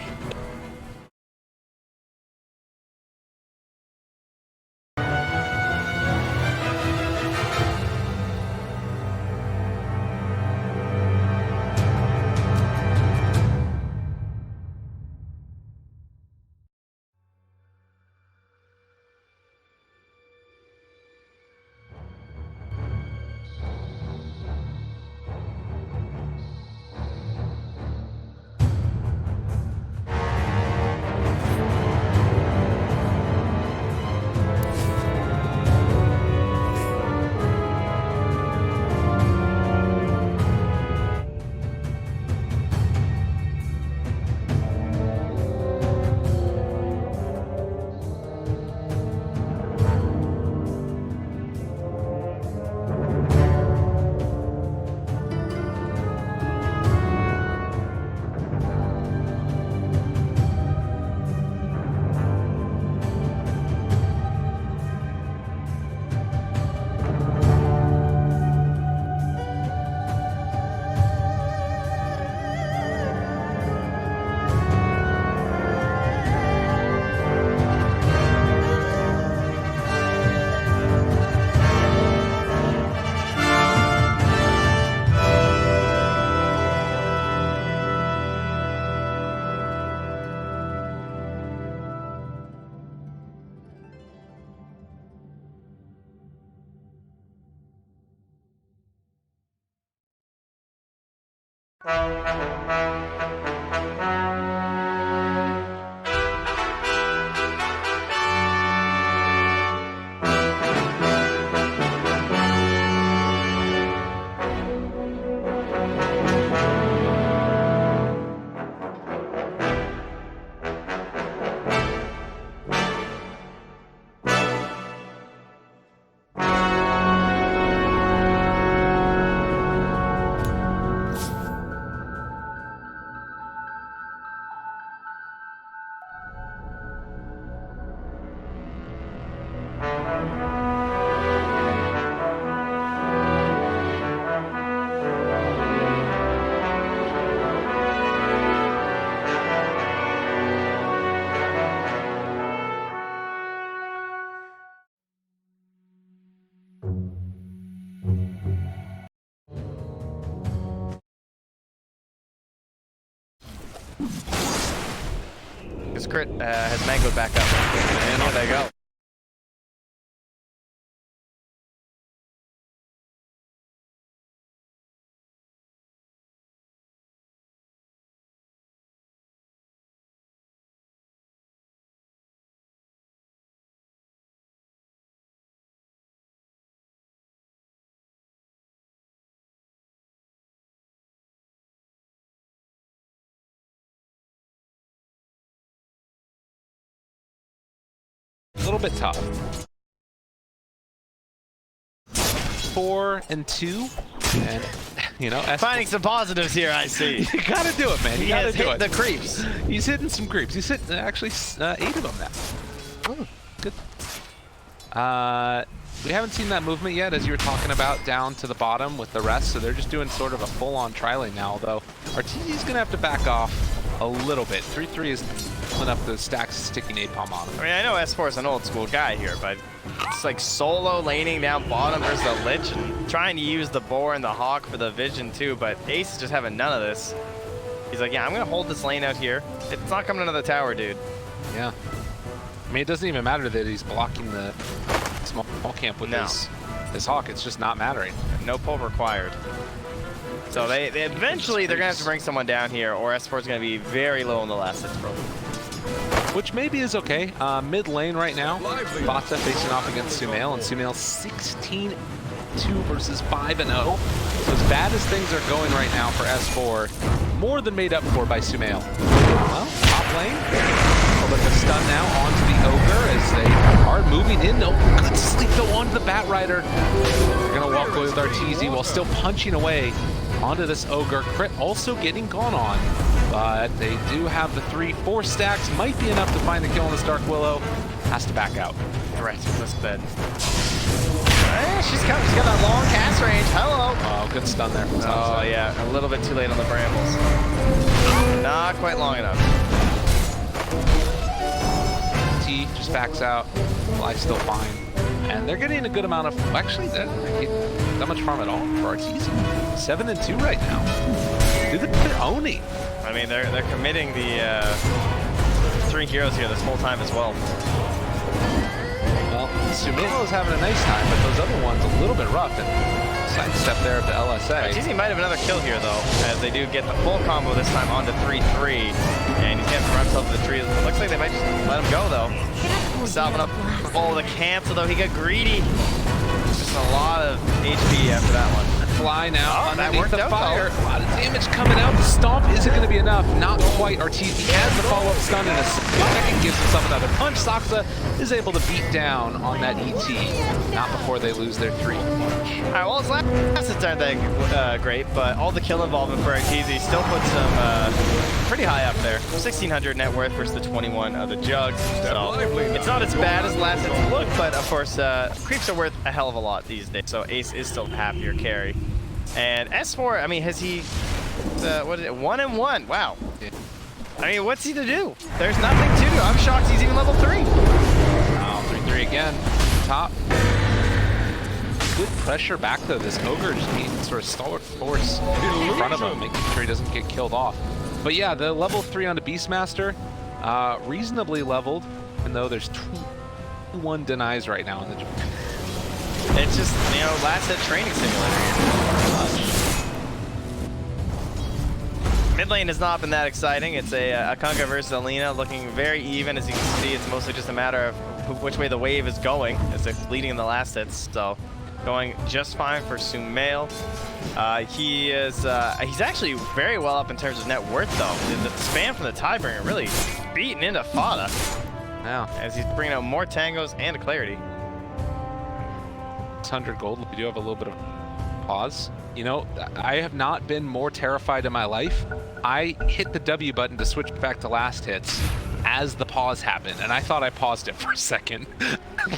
This crit has mangoed back up. And here they go. A little bit tough. 4 and 2, and you know, Finding some positives here, I see. you gotta do it, man. You gotta do it. The creeps. He's hitting some creeps. He's hitting actually 8 of them now. Oh, good. We haven't seen that movement yet, as you were talking about, down to the bottom with the rest. So they're just doing sort of a full-on trialing now. Although RTZ's gonna have to back off a little bit. 3-3 is pulling up the stacks of sticky napalm on him. I mean, I know S4 is an old school guy here, but it's like solo laning down bottom versus the Lich and trying to use the Boar and the Hawk for the vision too, but Ace is just having none of this. He's like, yeah, I'm gonna hold this lane out here. It's not coming into the tower, dude. Yeah. I mean, it doesn't even matter that he's blocking the small camp with his Hawk. It's just not mattering. No pull required. So they eventually they're gonna have to bring someone down here, or S4 is gonna be very low in the last hits probably. Which maybe is okay. Mid lane right now, Bata facing off against Sumail, and Sumail 16-2 versus 5-0. So as bad as things are going right now for S4, more than made up for by Sumail. Well, top lane, but the stun now onto the Ogre as they are moving in. No good sleep though onto the Bat Rider. They're gonna walk away with Arteezy while still punching away onto this Ogre. Crit also getting gone on, but they do have the 3-4 stacks. Might be enough to find the kill on this Dark Willow. Has to back out. Threat with this bed. She's coming. She's got that long cast range. Hello. Oh, good stun there. Oh, yeah. A little bit too late on the brambles. Not quite long enough. T just backs out. Life still fine. And they're getting a good amount of... Actually, that much farm at all for Arteezy. 7-2 right now. They're owning. I mean, they're committing the 3 heroes here this whole time as well. Well, Sumilo's having a nice time, but those other ones a little bit rough. And sidestep there at the LSA. Arteezy might have another kill here, though, as they do get the full combo this time onto 3-3. And he's getting run himself to the tree. It looks like they might just let him go, though. Salving up all the cancel, though. He got greedy. Just a lot of HP after that one. Fly now underneath the out, fire. though. A lot of damage coming out. The stomp isn't going to be enough. Not quite. Arteezy has the follow-up stun in a second. Gives himself another punch. Saksa is able to beat down on that ET. Not before they lose their 3. All right, well, his last hits aren't that great, but all the kill involvement for Arteezy still puts him pretty high up there. 1,600 net worth versus the 21 of the Jugs. So it's not as bad as last hits look, but of course, creeps are worth a hell of a lot these days. So Ace is still the happier carry. And S4, I mean, has he, what is it, 1-1? Wow. I mean, what's he to do? There's nothing to do. I'm shocked he's even level 3. Oh, 3-3 again. Top. Good pressure back though. This Ogre just being sort of stalwart force in front of him, making sure he doesn't get killed off. But yeah, the level 3 onto Beastmaster, reasonably leveled, even though there's 2-1 denies right now in the. It's just, you know, last hit training simulator. Mid lane has not been that exciting. It's a Akanka versus Alina, looking very even. As you can see, it's mostly just a matter of which way the wave is going, as they're leading in the last hits. So, going just fine for Sumail. He's actually very well up in terms of net worth, though. The spam from the Tidebringer really beating into Fada. Wow. As he's bringing out more tangos and a clarity. 600 gold. We do have a little bit of pause. You know, I have not been more terrified in my life. I hit the W button to switch back to last hits as the pause happened, and I thought I paused it for a second.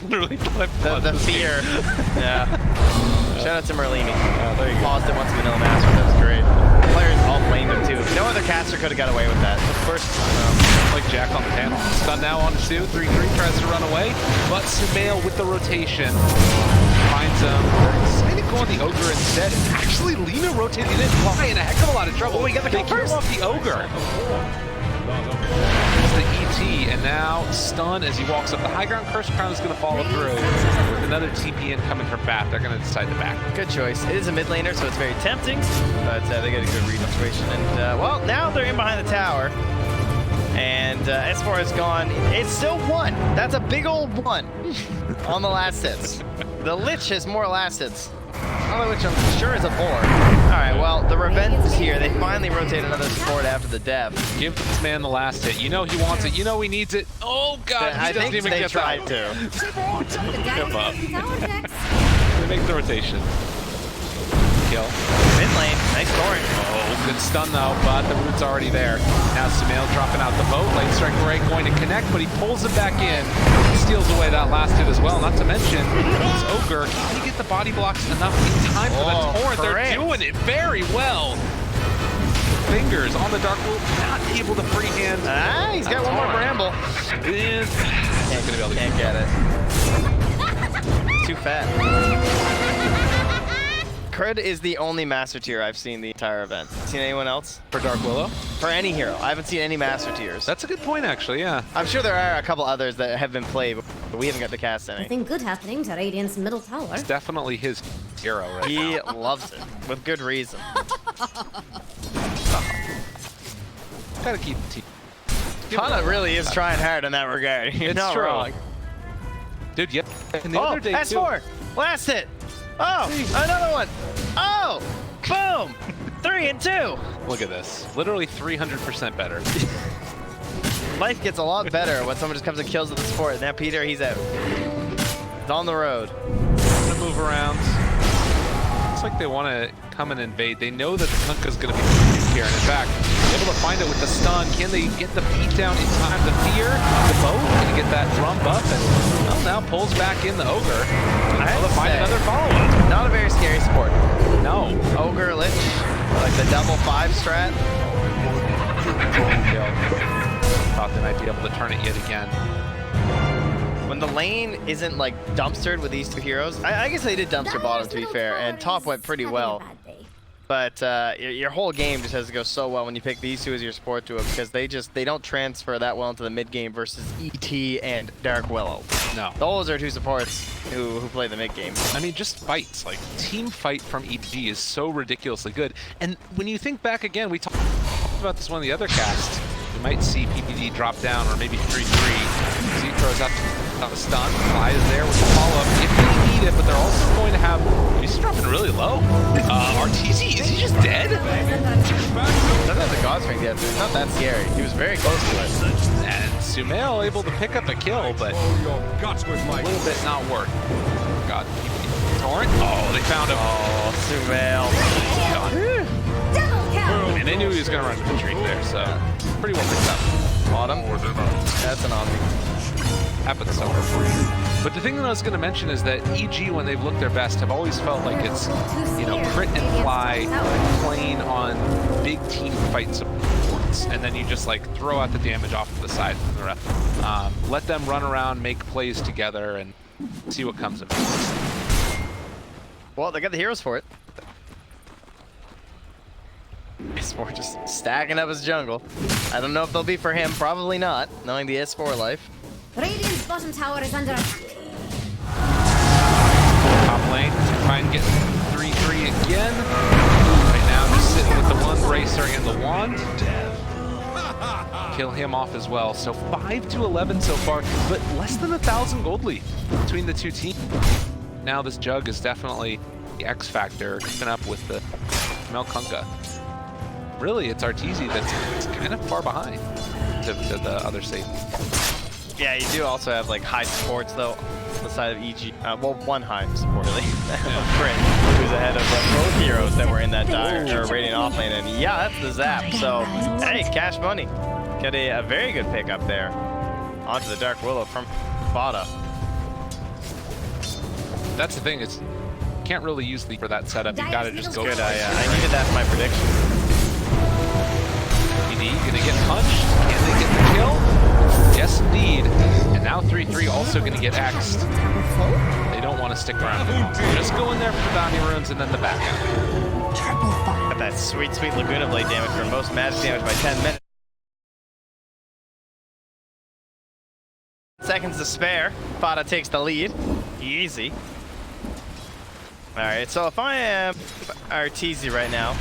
Literally the fear. Yeah. Shout out to Merlini. There you paused it once in Vanilla Master. That was great. Players all blamed him too. No other caster could have got away with that. Of course, like Jack on the panel. Stun now on Sue. 3-3 tries to run away, but Sumail with the rotation finds him. Decided to go on the Ogre instead. Actually, Lina rotated in fly in a heck of a lot of trouble. Oh, he got the kill first. Off the Ogre. It's the ET, and now stun as he walks up. The high ground curse crown is going to follow through with another TP in coming from Bat. They're going to decide to back. Good choice. It is a mid laner, so it's very tempting, but they get a good read situation. And well, now they're in behind the tower, and S4 is gone. It's still 1. That's a big old 1 on the last hits. The Lich has more last hits, all of which I'm sure is a 4. All right, well, the revenge is here. They finally rotate another support after the dev. Give this man the last hit. You know he wants it. You know he needs it. Oh, God. I think even they get tried that. to. Give up. They make the rotation. Kill. Mid lane, nice scoring. Oh, good stun though, but the root's already there. Now Sumail dropping out the boat. Lane strike Ray going to connect, but he pulls it back in. Steals away that last hit as well. Not to mention, this Ogre, can you get the body blocks enough in time for the torrent? They're doing it very well. Fingers on the Dark Wolf, not able to freehand. Ah, he's got one more bramble. Can't get it. Too fat. Cred is the only Master Tier I've seen the entire event. Seen anyone else? For Dark Willow? For any hero. I haven't seen any Master Tiers. That's a good point, actually, yeah. I'm sure there are a couple others that have been played, but we haven't got to cast any. Nothing good happening to Radiant's middle tower. It's definitely his hero right now. He loves it, with good reason. Gotta keep the team. Kana really is trying hard in that regard. You're not wrong. Dude, yep. And the other day S4! too. Last hit! Oh, another one! Oh! Boom! 3 and 2! Look at this. Literally 300% better. Life gets a lot better when someone just comes and kills at the sport. Now Peter, he's out. He's on the road. Gonna move around. like they want to come and invade. They know that the Kunkka's going to be here, and in fact, able to find it with the stun. Can they get the beat down in time? The fear, the bow, can get that drum buff, and well, now pulls back in the ogre. I have Able to to find say, another follow-up. Not a very scary sport. No. Ogre Lich, like the double 5 strat. Thought they might be able to turn it yet again. When the lane isn't like dumpstered with these two heroes, I guess they did dumpster bottom to be fair, and top went pretty well. But your whole game just has to go so well when you pick these two as your support duo, because they don't transfer that well into the mid game versus ET and Dark Willow. No. Those are two supports who play the mid game. I mean, just fights. Like, team fight from EG is so ridiculously good. And when you think back again, we talked about this one of the other casts. You might see PPD drop down, or maybe 3-3. Z throws out the stun. Fly is there with the follow-up if they need it, but they're also going to have... He's dropping really low. RTZ, is he just dead? Doesn't have the God's Ring yet, so it's not that scary. He was very close to it. And Sumail able to pick up a kill, but a little bit not worth. God, Torrent. Oh, they found him. Oh, Sumail. And they knew he was going to run to the tree there, so pretty well picked up. Bottom. That's an Omni. Happens so But the thing that I was going to mention is that EG, when they've looked their best, have always felt like it's, you know, crit and fly, playing on big team fight supports, and then you just like throw out the damage off to the side from the rest. Let them run around, make plays together, and see what comes of it. Well, they got the heroes for it. S4 just stacking up his jungle. I don't know if they'll be for him, probably not, knowing the S4 life. Radiant's bottom tower is under attack. Top lane, try and get 3-3 again. Right now, just sitting with the one bracer and the wand. Kill him off as well. So 5-11 so far, but less than 1,000 gold lead between the two teams. Now this Jug is definitely the X factor, keeping up with the Kunkka. Really, it's Arteezy that's kind of far behind to the other safety. Yeah, you do also have like high supports though on the side of EG. Well, one high support really. Crit, who's ahead of both heroes that were in that dire or Radiant off lane, and yeah, that's the zap. So hey, cash money. Get a very good pick up there onto the Dark Willow from Fada. That's the thing, is can't really use the for that setup. You gotta just go. Good, I needed that for my prediction. PD gonna get punched. Can they get the kill? Yes, indeed. And now 3-3 also gonna get X'd. They don't want to stick around. Just go in there for the bounty runes and then the back. Got that sweet, sweet Laguna Blade damage for most magic damage by 10 minutes. Seconds to spare. Fada takes the lead. Easy. Alright, so if I am Arteezy right now,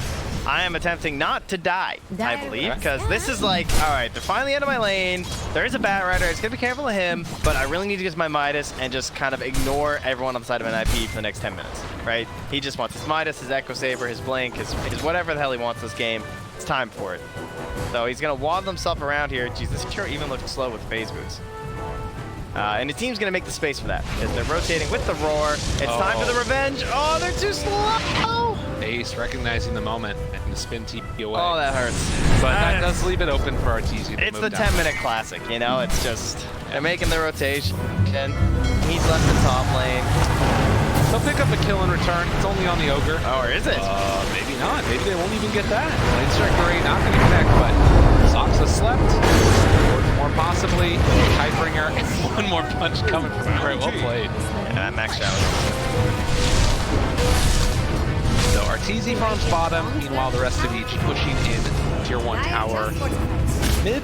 I am attempting not to die, I believe, because this is like, alright, they're finally out of my lane, there is a Bat Rider, it's gonna be careful of him, but I really need to get my Midas and just kind of ignore everyone on the side of an IP for the next 10 minutes, right? He just wants his Midas, his Echo Saber, his Blink, his whatever the hell he wants this game. It's time for it. So he's gonna waddle himself around here. Jeez, this hero even looks slow with phase boots. And the team's gonna make the space for that because they're rotating with the roar. It's time for the revenge. Oh, they're too slow. Ace recognizing the moment and the spin TP away. Oh, that hurts. But that does leave it open for Arteezy to It's move the down. 10-minute classic, you know? It's just, they're making the rotation. And he's left the top lane. They'll pick up a kill in return. It's only on the Ogre. Oh, or is it? Maybe not. Maybe they won't even get that. Blade Striker Ray not going to connect, but Soxa slept. Or more possibly, Tidebringer, and one more punch coming from him. Very well played. Yeah, max shout. So Arteezy farms bottom, meanwhile the rest of EG pushing in tier 1 tower mid.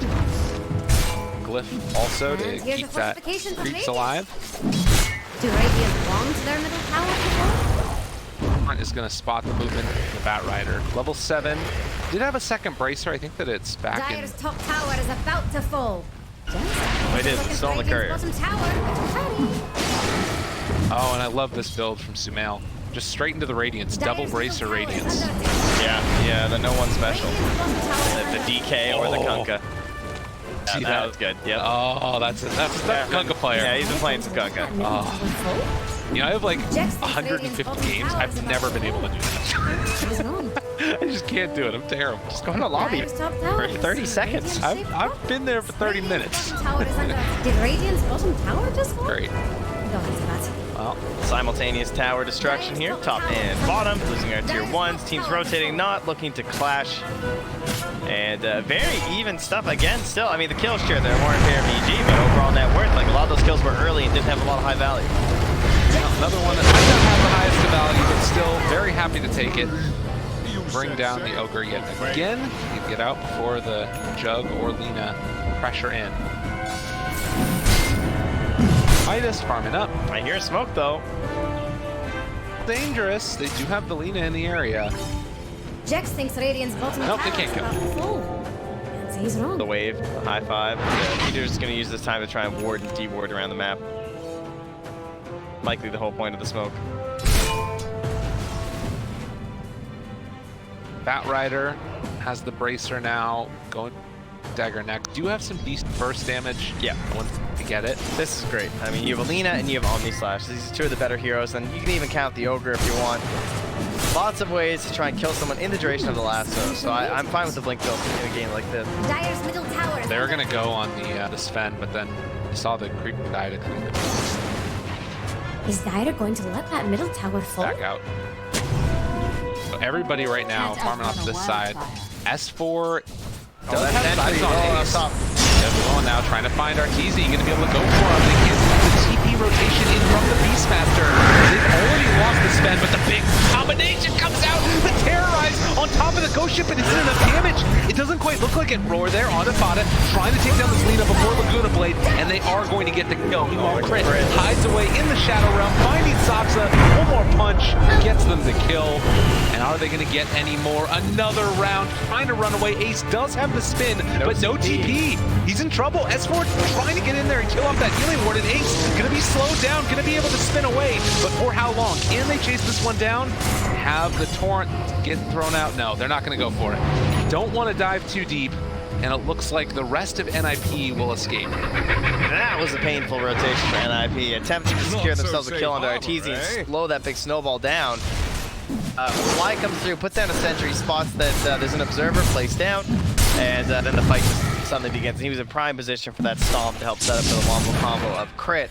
Glyph also to keep that creeps alive. Do Radiant belong to their middle tower before? Is going to spot the movement of the Bat Rider. Level 7. Did have a second bracer. I think that it's back in. Dire's top tower is about to fall. It is. It's still on the courier. Bottom tower. Oh, and I love this build from Sumail. Just straight into the Radiance. Double bracer Radiance. Yeah, the no one special. The DK or the Kunkka. See that was good. Yep. Oh, that's a Kunkka player. Yeah, he's been playing some Kunkka. Oh. You know, I have like Jack's 150 Radiant's games. bottom I've tower never is been able to do that. What is wrong? I just can't do it. I'm terrible. Just go in the lobby Dire's top tower for is 30 seconds. Radiant's I've been there for 30 minutes. bottom tower is under. Did Radiant's bottom tower just fall? Great. Go into that. Well, simultaneous tower destruction here. Top and bottom, losing our tier 1s. Teams rotating, not looking to clash. And very even stuff again still. I mean, the kill share there more in favor of EG, but overall net worth, like a lot of those kills were early and didn't have a lot of high value. Another one that might not have the highest value, but still very happy to take it. Bring down the Ogre yet again. You get out before the Jug or Lina pressure in. Midas farming up. I hear smoke though. Dangerous. They do have the Lina in the area. Jax thinks Radiant's bottom Nope, tower they can't is go. about to fall. And he's wrong. The wave, the high five. Yeah, Peter's gonna use this time to try and ward and de-ward around the map. Likely the whole point of the smoke. Batrider has the bracer now. Going dagger neck. Do you have some decent burst damage? Yeah. Once to get it. This is great. I mean, you have Alina and you have Omni Slash. These are two of the better heroes, and you can even count the Ogre if you want. Lots of ways to try and kill someone in the duration of the lasso, so I'm fine with the blink build in a game like this. Dire's middle tower is They were under. gonna go on the Sven, but then you saw the creep die to clean it Is Dire going to let that middle tower fall? back out. So everybody right now farming off this side. S4 does have sides on Ace. Going now, trying to find Arteezy. Gonna be able to go for him. They can't get the TP rotation in from the Beastmaster. They've already lost the Sven, but the big combination comes out. The Terrorize on top of the Ghost Ship, and it's enough damage. It doesn't quite look like it. Roar there on Fada, trying to take down this Lina before Laguna Blade, and they are going to get the kill. Meanwhile, Crit hides away in the Shadow Realm, finding Saksa. One more punch gets them the kill. And are they going to get any more? Another round, trying to run away. Ace does have the spin, but no TP. He's in trouble. S4 trying to get in there and kill off that healing ward, and Ace going to be slowed down, going to be able to spin away, but for how long? Can they chase this one down? Have the Torrent get thrown out? No, they're not going to go for it. Don't want to dive too deep, and it looks like the rest of NIP will escape. That was a painful rotation for NIP, attempting to secure themselves a kill onto Arteezy and slow that big snowball down. Fly comes through, puts down a sentry, spots that there's an observer placed down, and then the fight just suddenly begins. And he was in prime position for that stomp to help set up the wombo combo of Crit.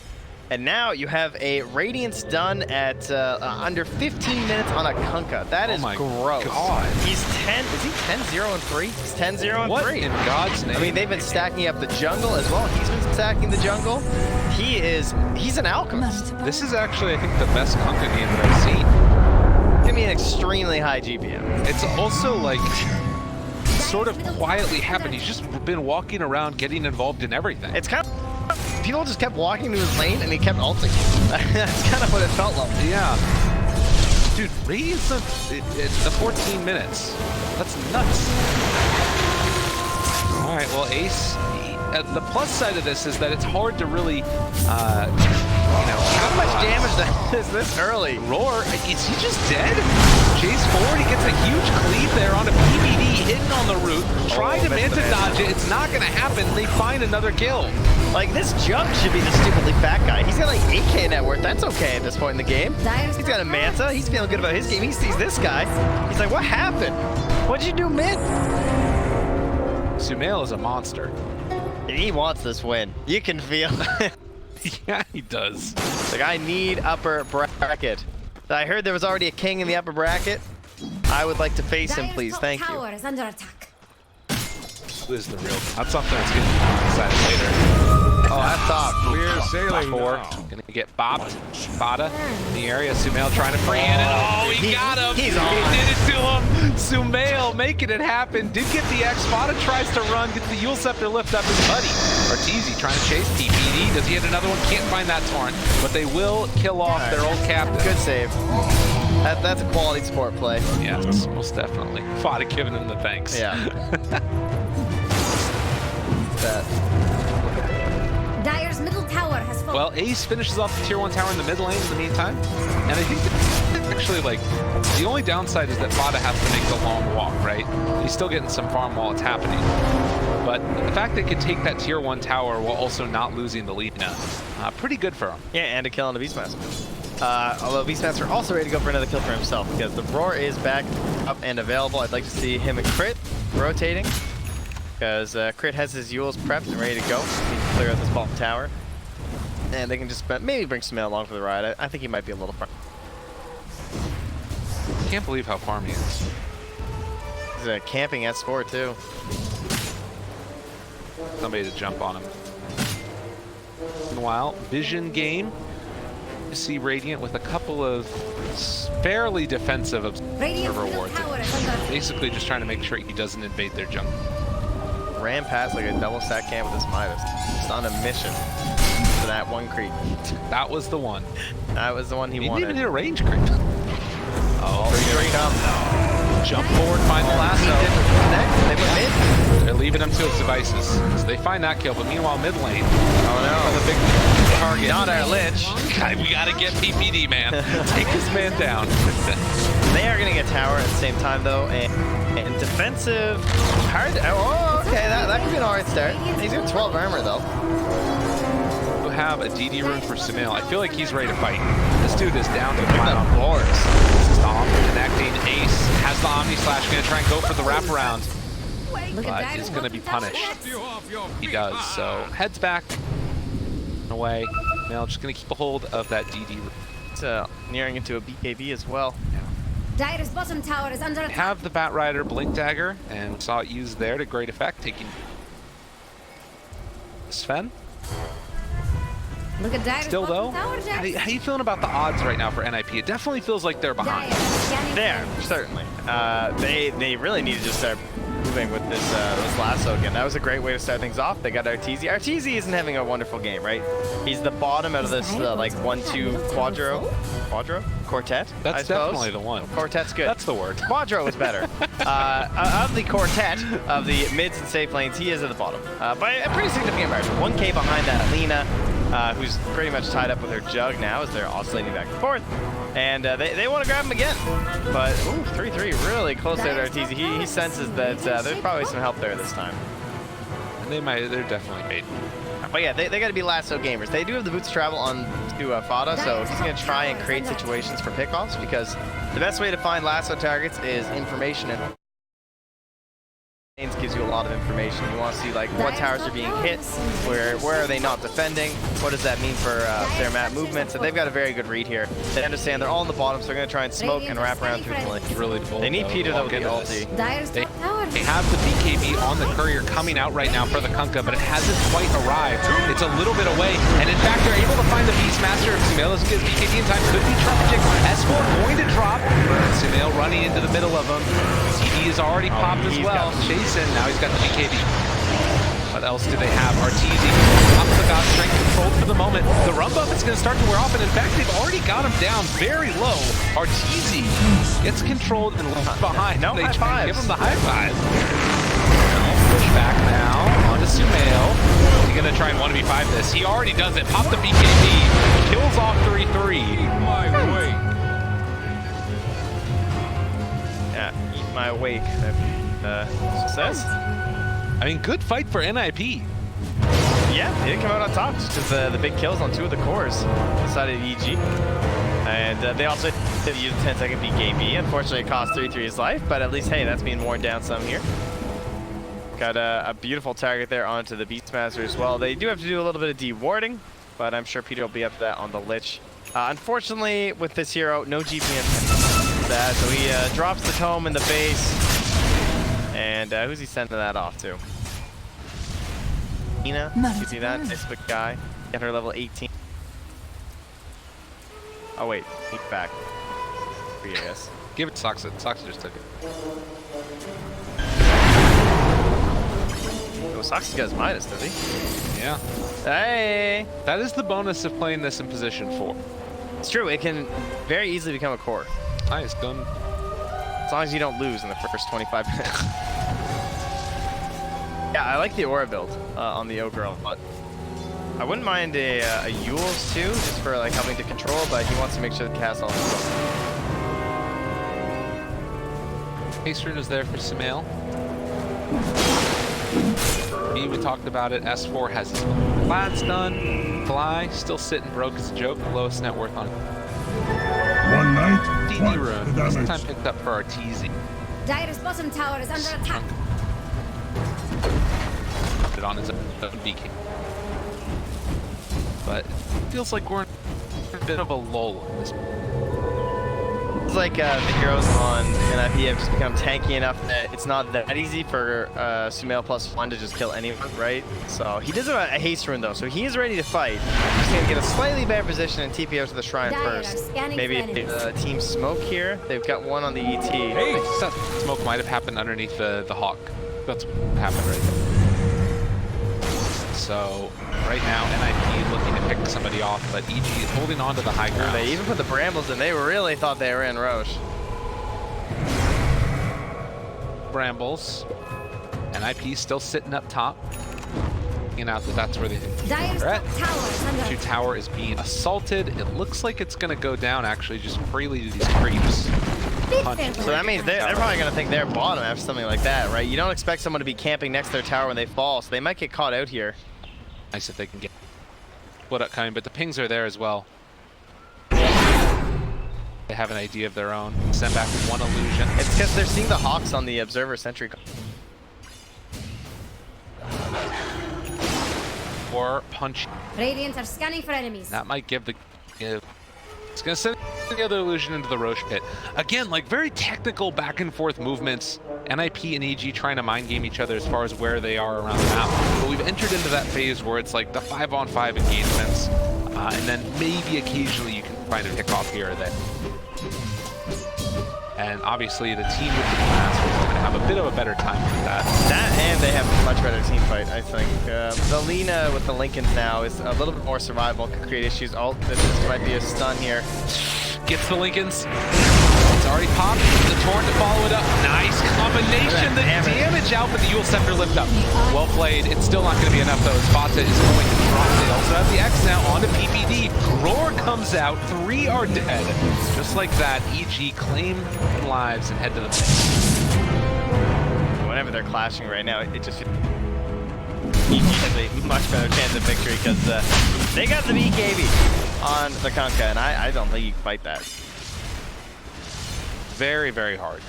And now you have a Radiance done at under 15 minutes on a Kunkka. That is gross. God. He's 10, is he 10-0 and 3? He's 10-0 and 3. What in God's name? I mean, they've been stacking up the jungle as well. He's been stacking the jungle. He's an alchemist. This is actually, I think, the best Kunkka game that I've seen. Give me an extremely high GPM. It's also like sort of quietly happened. He's just been walking around, getting involved in everything. It's kind of, people just kept walking to his lane and he kept ulting. That's kind of what it felt like. Yeah. Dude, Radiance, it's the 14 minutes. That's nuts. All right, well, Ace, the plus side of this is that it's hard to really, how much damage is this early? Roar, is he just dead? Chase forward, he gets a huge cleave there on a PBD hidden on the root. Try to Manta dodge it, it's not gonna happen. They find another kill. Like, this Jug should be the stupidly fat guy. He's got like 8K net worth. That's okay at this point in the game. He's got a Manta. He's feeling good about his game. He sees this guy. He's like, what happened? What'd you do mid? Sumail is a monster. He wants this win. You can feel it. Yeah, he does. Like, I need upper bracket. I heard there was already a king in the upper bracket. I would like to face him, please. Thank you. Tower is under attack. Who is the real? That's something that's getting decided later. Oh, that's top. We're sailing Four. now. Gonna get bopped. Fada in the area. Sumail trying to free in it. Oh, he got him. He's on. He did it to him. Sumail making it happen. Did get the X. Fada tries to run. Gets the Yule Scepter lift up his buddy. Arteezy trying to chase TPD. Does he hit another one? Can't find that Torrent. But they will kill off their old captain. Good save. That's a quality support play. Yes, most definitely. Fada giving him the thanks. Yeah. That. Dire's middle tower has fallen. Well, Ace finishes off the tier 1 tower in the mid lane in the meantime. And I think that actually, like, the only downside is that Fada has to make the long walk, right? He's still getting some farm while it's happening. But the fact they could take that tier 1 tower while also not losing the lead now, pretty good for him. Yeah, and a kill on the Beastmaster. Although Beastmaster also ready to go for another kill for himself because the Roar is back up and available. I'd like to see him and Crit rotating because Crit has his Yules prepped and ready to go. He can clear out this bottom tower. And they can just maybe bring Sumail along for the ride. I think he might be a little far. Can't believe how farm he is. He's camping S4 too. Somebody to jump on him. Meanwhile, Vision Game. You see Radiant with a couple of fairly defensive observer wards. Basically just trying to make sure he doesn't invade their jungle. Ran past like a double stack camp with his Midas. Just on a mission for that one creep. That was the one. That was the one he He wanted. didn't even need a range creep. Oh, here he comes. Jump forward, find the lasso. They went mid. They're leaving him to his devices. So they find that kill, but meanwhile mid lane. Oh no. The big target. Not our Lich. We gotta get PPD, man. Take this man down. They are gonna get tower at the same time though, and defensive. Hard. Oh, okay, that could be an alright start. He's got 12 armor though. We have a DD rune for Sumail. I feel like he's ready to fight. This dude is down to Look climb at on the boards. This is Dom connecting. Ace has the Omni Slash. Gonna try and go for the wraparound, but is gonna be punished. He does. So heads back, away. Sumail just gonna keep a hold of that DD rune. It's nearing into a BKB as well. Dire's bottom tower is under attack. Have the Bat Rider Blink Dagger, and we saw it used there to great effect, taking Sven. Look at Dire's Still though, bottom tower, Jax. how you feeling about the odds right now for NIP? It definitely feels like they're behind. Dire scanning There, certainly. They really need to just start moving with this lasso again. That was a great way to start things off. They got Arteezy. Arteezy isn't having a wonderful game, right? He's the bottom out of this like 1-2 quartet. That's I suppose. definitely the one. Quartet's good. That's the word. Quadro is better. Of the quartet of the mids and safe lanes, he is at the bottom by a pretty significant margin. 1K behind that Alina, who's pretty much tied up with her Jug now as they're oscillating back and forth. And they want to grab him again. But, ooh, 3-3 really close there to Arteezy. He senses that there's probably some help there this time. And they're definitely baiting. But yeah, they got to be lasso gamers. They do have the boots to travel on to Fada, so he's going to try and create situations for pickoffs because the best way to find lasso targets is information and gives you a lot of information. You want to see like what towers are being hit, where are they not defending, what does that mean for their map movements, and they've got a very good read here. They understand they're all on the bottom, so they're going to try and smoke and wrap around through the lane. It's really bold. They need though. Peter though with the Look at this. ulti. Dire's top tower. They have the BKB on the courier coming out right now for the Kunkka, but it hasn't quite arrived. It's a little bit away, and in fact, they're able to find the Beastmaster. If Sumail doesn't get BKB in time, could be tragic. S4 going to drop. Sumail running into the middle of him. CD is already popped as well. Chasing, now he's got the BKB. What else do they have? Arteezy pops the God Strength controlled for the moment. The run buff is going to start to wear off, and in fact, they've already got him down very low. Arteezy gets controlled and left behind. No they high try and give fives. him the high five. Push back now onto Sumail. He's going to try and 1v5 this. He already does it. Pop the BKB. Kills off 3-3. Yeah, eat my wake. Success. I mean, good fight for NIP. Yeah, they did come out on top just because the big kills on 2 of the cores decided EG. And they also did use a 10-second BKB. Unfortunately, it cost 3-3 his life, but at least, hey, that's being worn down some here. Got a beautiful target there onto the Beastmaster as well. They do have to do a little bit of de-warding, but I'm sure Peter will be up to that on the Lich. Unfortunately, with this hero, no GPM. So he drops the tome in the base. And who's he sending that off to? Ina, you see that? Nice big guy. Get her level 18. Oh wait, he's back. Free, I guess. Give it to Soxa. Soxa just took it. Oh, Soxa's got his Midas, does he? Yeah. Hey! That is the bonus of playing this in position 4. It's true, it can very easily become a core. Nice, done. As long as you don't lose in the first 25 minutes. Yeah, I like the aura build on the Ogre a lot. I wouldn't mind a Yules too, just for like helping to control, but he wants to make sure the cast all his Haste Rune is there for Sumail. We talked about it. S4 has his plans done. Fly still sitting broke as a joke. Lowest net worth on PPD rune. This time picked up for our TZ. Dire's bottom tower is under attack. It on his own BK. But it feels like we're in a bit of a lull in this. It's like the heroes on NIP have just become tanky enough that it's not that easy for Sumail +1 to just kill anyone, right? So he does have a haste rune though, so he is ready to fight. He's gonna get a slightly better position and TP out to the shrine first. Maybe team smoke here. They've got one on the ET. Hey, that smoke might have happened underneath the Hawk. That's what happened right there. So right now NIP looking to pick somebody off, but EG is holding on to the high ground. They even put the brambles in. They really thought they were in Roche. Brambles. NIP still sitting up top. Looking out that's where they think Dire's they're at. tower M.2 tower is being assaulted. It looks like it's going to go down actually just freely to these creeps. So that means they're probably going to think they're bottom after something like that, right? You don't expect someone to be camping next to their tower when they fall, so they might get caught out here. Nice if they can get split up coming, but the pings are there as well. They have an idea of their own. Send back one illusion. It's because they're seeing the Hawks on the observer sentry. Or punch. Radiant are scanning for enemies. That might give the... It's going to send the other illusion into the Roche pit. Again, like very technical back and forth movements. NIP and EG trying to mind game each other as far as where they are around the map. But we've entered into that phase where it's like the 5-on-5 engagements. And then maybe occasionally you can find a pick off here or there. And obviously the team with the Masters is going to have a bit of a better time with that. That and they have a much better team fight, I think. The Lina with the Lincolns now is a little bit more survivable, could create issues. Oh, this might be a stun here. Gets the Lincolns. It's already popped. The Torrent to follow it up. Nice combination. The damage out, but the Yule Scepter lift up. Well played. It's still not going to be enough though. SATA is going to drop. They also have the X now onto PPD. Roar comes out. 3 are dead. Just like that, EG claim lives and head to the pit. Whenever they're clashing right now, it just EG has a much better chance of victory because they got the BKB on the Kunkka, and I don't think you can fight that. Very, very hard.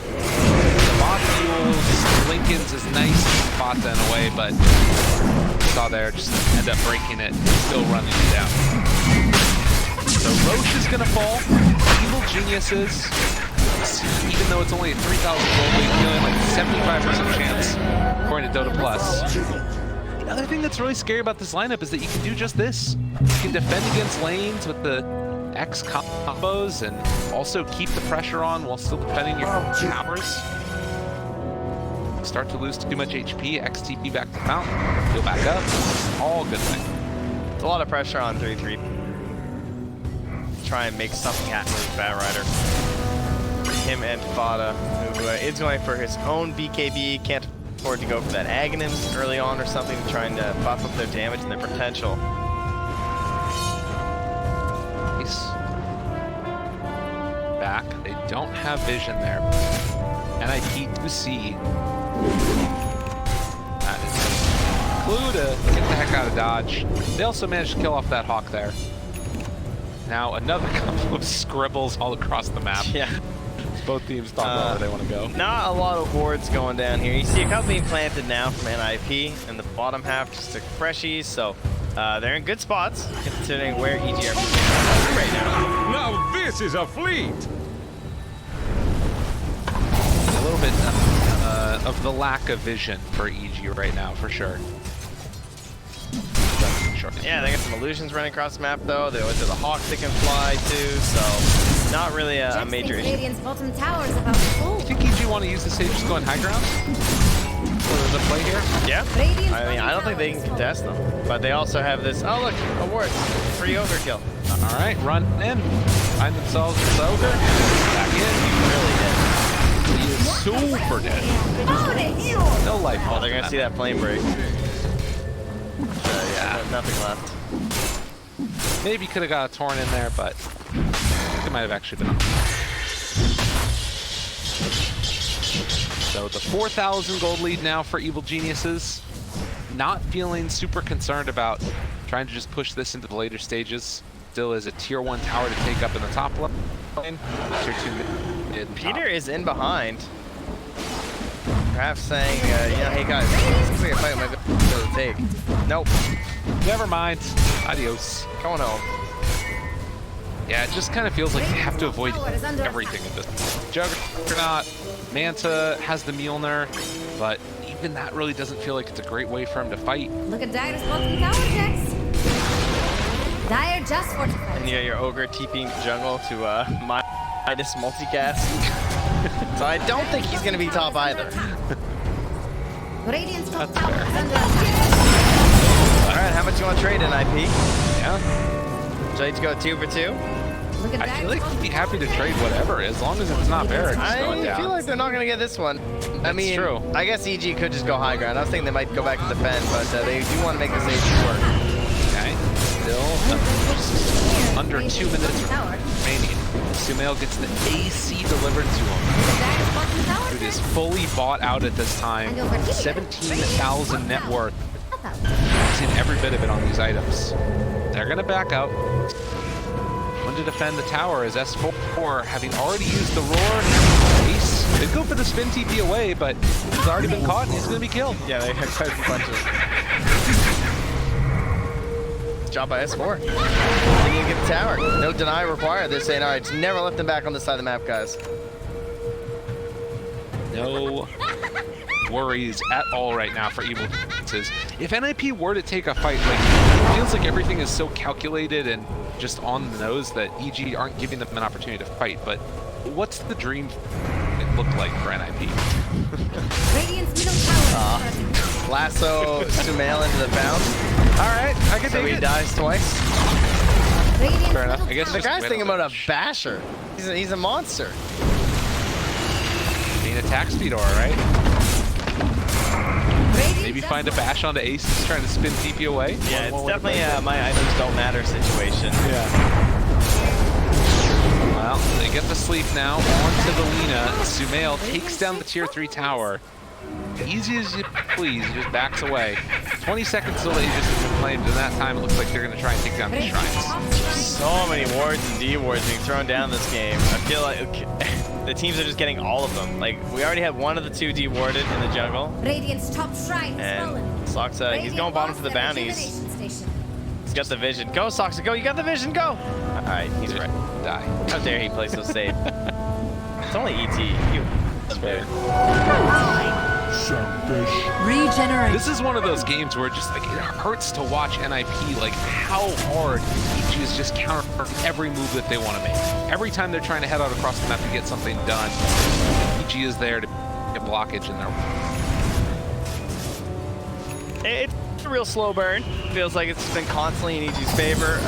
The modules, Lincoln's is nice, Fata in a way, but saw there just end up breaking it, still running it down. So Roche is gonna fall. Evil Geniuses, even though it's only a 3,000 gold lead, feeling like 75% chance according to Dota Plus. The other thing that's really scary about this lineup is that you can do just this. You can defend against lanes with the X combos and also keep the pressure on while still defending your towers. Start to lose too much HP, XTP back to fountain, go back up, all good thing. It's a lot of pressure on 3-3. Try and make something happen with Bat Rider. Him and Fata, who is going for his own BKB, can't afford to go for that Aghanims early on or something, trying to buff up their damage and their potential. Back. They don't have vision there. NIP to see. That is a clue to get the heck out of dodge. They also managed to kill off that Hawk there. Now another couple of scribbles all across the map. Yeah. Both teams talk about where they want to go. Not a lot of wards going down here. You see a couple being planted now from NIP in the bottom half, just took freshies, so they're in good spots considering where EG are right now. Now this is a fleet! A little bit of the lack of vision for EG right now, for sure. Yeah, they got some illusions running across the map though. They always have the Hawks they can fly too, so not really a major issue. Radiant's bottom tower is about to fall. Do you think EG want to use the stage just going high ground? For the play here? Yeah. I mean, I don't think they can contest them. But they also have this, oh look, award, free overkill. All right, run in. Find themselves this ogre. Back in. Really dead. He is super dead. No life. Oh, they're gonna see that flame break. Yeah, nothing left. Maybe could have got a Torn in there, but it might have actually been. So the 4,000 gold lead now for Evil Geniuses. Not feeling super concerned about trying to just push this into the later stages. Still is a tier 1 tower to take up in the top level. lane. Tier 2 mid. Peter is in behind. Perhaps saying, you know, hey guys, seems like a fight might be able to take. Nope. Never mind. Adios. Going home. Yeah, it just kind of feels like they have to avoid everything in this. Juggernaut, Manta has the Mjolnir, but even that really doesn't feel like it's a great way for him to fight. Look at Dire's blocking tower checks. Dire just fortified. And yeah, your ogre TPing jungle to minus multicast. So I don't think he's gonna be top either. Radiant's top tower is under attack. Alright, how much you want to trade in IP? Yeah. Should I go 2 for 2? Look at I feel Dire's like he'd be happy to trade whatever, as long as it's not Barracks going I down. feel like they're not gonna get this one. I mean, true. I guess EG could just go high ground. I was thinking they might go back and defend, but they do want to make this AG work. Okay. Still under 2 minutes remaining. Sumail gets the AC delivered to him. Dude is fully bought out at this time. 17,000 net worth. He's seen every bit of it on these items. They're gonna back out. One to defend the tower is S4, having already used the roar. Ace did go for the spin TP away, but he's already been caught and he's gonna be killed. Yeah, they had quite a few punches. Job by S4. They need to get the tower. No deny required. They're saying, all right, just never let them back on this side of the map, guys. No worries at all right now for Evil. If NIP were to take a fight, like, it feels like everything is so calculated and just on the nose that EG aren't giving them an opportunity to fight. But what's the dream look like for NIP? Radiant's middle tower. Lasso Sumail into the bounce. All right, I can So take he it. dies twice. Radiant's Fair enough. middle I guess The just guy's wait thinking a about little a basher. He's a monster. Main attack speed aura, right? Radiant Maybe just find a bash onto Ace who's trying to spin TP away. Yeah, it's definitely my items don't matter situation. Yeah. Well, they get the sleep now onto the Lina. Sumail takes down the tier 3 tower. Easy as you please, he just backs away. 20 seconds till they just claimed, and that time it looks like they're going to try and take down the shrines. So many wards and D wards being thrown down this game. I feel like the teams are just getting all of them. Like, we already had one of the 2 D-warded in the jungle. Radiant's top shrine is And fallen. Soxa, he's going bottom for the bounties. He's got the vision. Go, Soxa, go. You got the vision. Go. All right, he's right. Die. How dare he play so safe? It's only ET. You. Fair. Regenerate. This is one of those games where just like it hurts to watch NIP, like how hard EG is just countering every move that they want to make. Every time they're trying to head out across the map to get something done, EG is there to get blockage in there. It's a real slow burn. Feels like it's been constantly in EG's favor.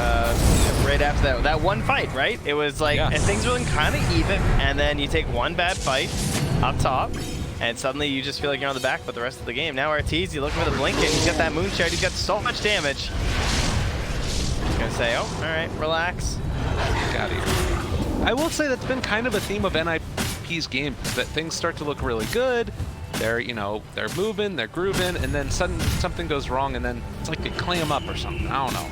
Right after that one fight, right? It was like, and things were kind of even, and then you take one bad fight up top, and suddenly you just feel like you're on the back for the rest of the game. Now Arteezy looking for the blinking. He's got that moon shard. He's got so much damage. He's gonna say, oh, all right, relax. Get out of here. I will say that's been kind of a theme of NIP's game, that things start to look really good. They're, you know, they're moving, they're grooving, and then suddenly something goes wrong, and then it's like they clam up or something. I don't know.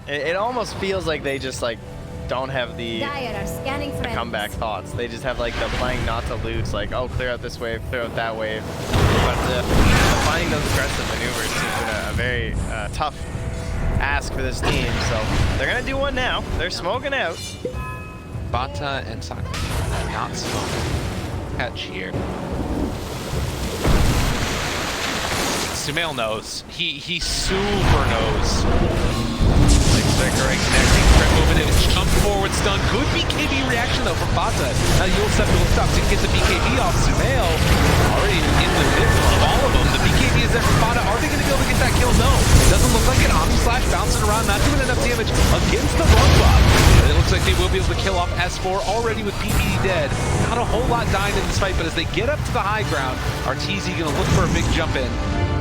It almost feels like they just like don't have the Dire are scanning friends. comeback thoughts. They just have like the playing not to lose, like, oh, clear out this wave, clear out that wave. But finding those aggressive maneuvers has been a very tough ask for this team. So they're gonna do one now. They're smoking out. Bata and Saka not smoking. Catch here. Sumail knows. He super knows. Like striker right connecting, Trent moving in, jump forward stun. Good BKB reaction though from Bata. Now you'll step to stop to get the BKB off Sumail. Already in the midst of all of them. The BKB is there for Bata. Are they going to be able to get that kill? No. Doesn't look like it. Omni Slash bouncing around, not doing enough damage against the run buff. But it looks like they will be able to kill off S4 already with PPE dead. Not a whole lot dying in this fight, but as they get up to the high ground, Arteezy going to look for a big jump in.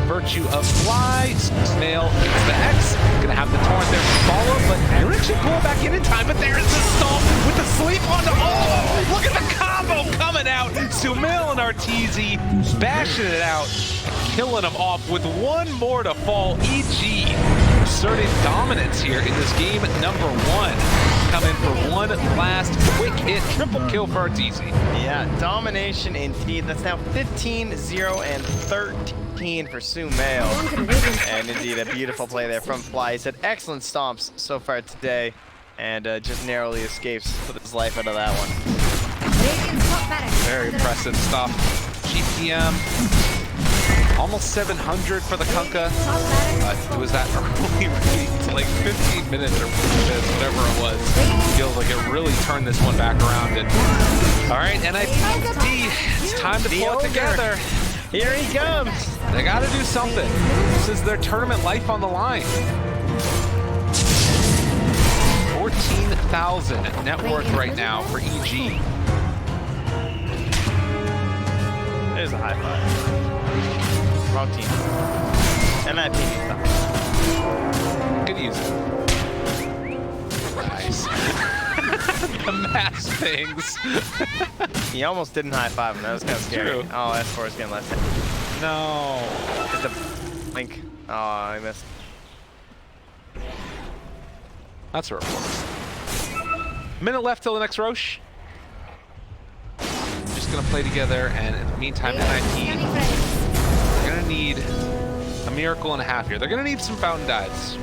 Virtue of fly. Sumail gets the X. Gonna have the torrent there to follow, but they're actually pulling back in time. But there's the stomp with the sleep onto. Oh, look at the combo coming out. Sumail and Arteezy bashing it out, killing them off with one more to fall. EG asserting dominance here in this game number 1. come in for one last quick hit, triple kill for Arteezy. Yeah, domination indeed. That's now 15, 0, and 13 for Sumail. And indeed, a beautiful play there from Fly. He said excellent stomps so far today, and just narrowly escapes with his life out of that one. Very impressive stuff. GPM, almost 700 for the Kunkka. Was that early read? Like 15 minutes or 15 minutes, whatever it was. Feels like it really turned this one back around. And all right, NIPD, it's time to pull it together. Here he comes. They got to do something. This is their tournament life on the line. 14,000 net worth right now for EG. There's a high five. Wrong team. NIPD stuff. Could use it. Nice. The mass things. He almost didn't high five him. That was kind of scary. True. Oh, S4 is getting left. No. Hit the blink. Oh, I missed. That's a report. Minute left till the next Roche. Just gonna play together, and in the meantime, NIP, they're gonna need a miracle and a half here. They're gonna need some fountain dives.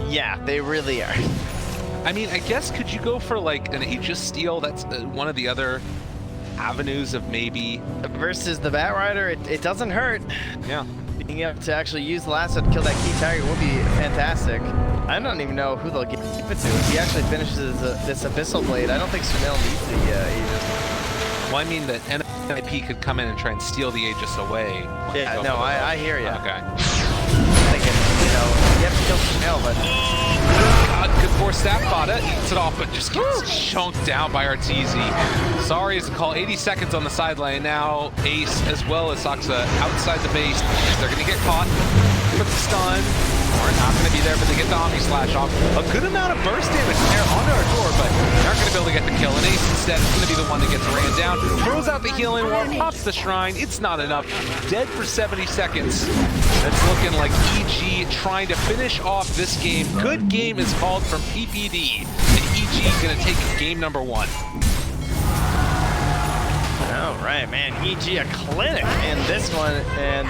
Yeah, they really are. I mean, I guess could you go for like an Aegis steal? That's one of the other avenues of maybe. Versus the Bat Rider, it doesn't hurt. Yeah. Being able to actually use the lasso to kill that key target would be fantastic. I don't even know who they'll give it to. If he actually finishes this Abyssal Blade, I don't think Sumail needs the Aegis. Well, I mean that NIP could come in and try and steal the Aegis away. Yeah, no, I hear you. Okay. Thinking, you know, you have to kill Sumail, but... God, good force that Fada. Eats it off, but just gets chunked down by Arteezy. Sorry is the call. 80 seconds on the sideline now. Ace as well as Saksa outside the base. They're going to get caught with the stun. Or not going to be there, but they get the Omni Slash off. A good amount of burst damage there onto Artur, but they're not going to be able to get the kill. And Ace instead is going to be the one that gets ran down. Throws out the healing ward, pops the shrine. It's not enough. Dead for 70 seconds. That's looking like EG trying to finish off this game. Good game is called from PPD. And EG going to take game number 1. All right, man. EG a clinic in this one, and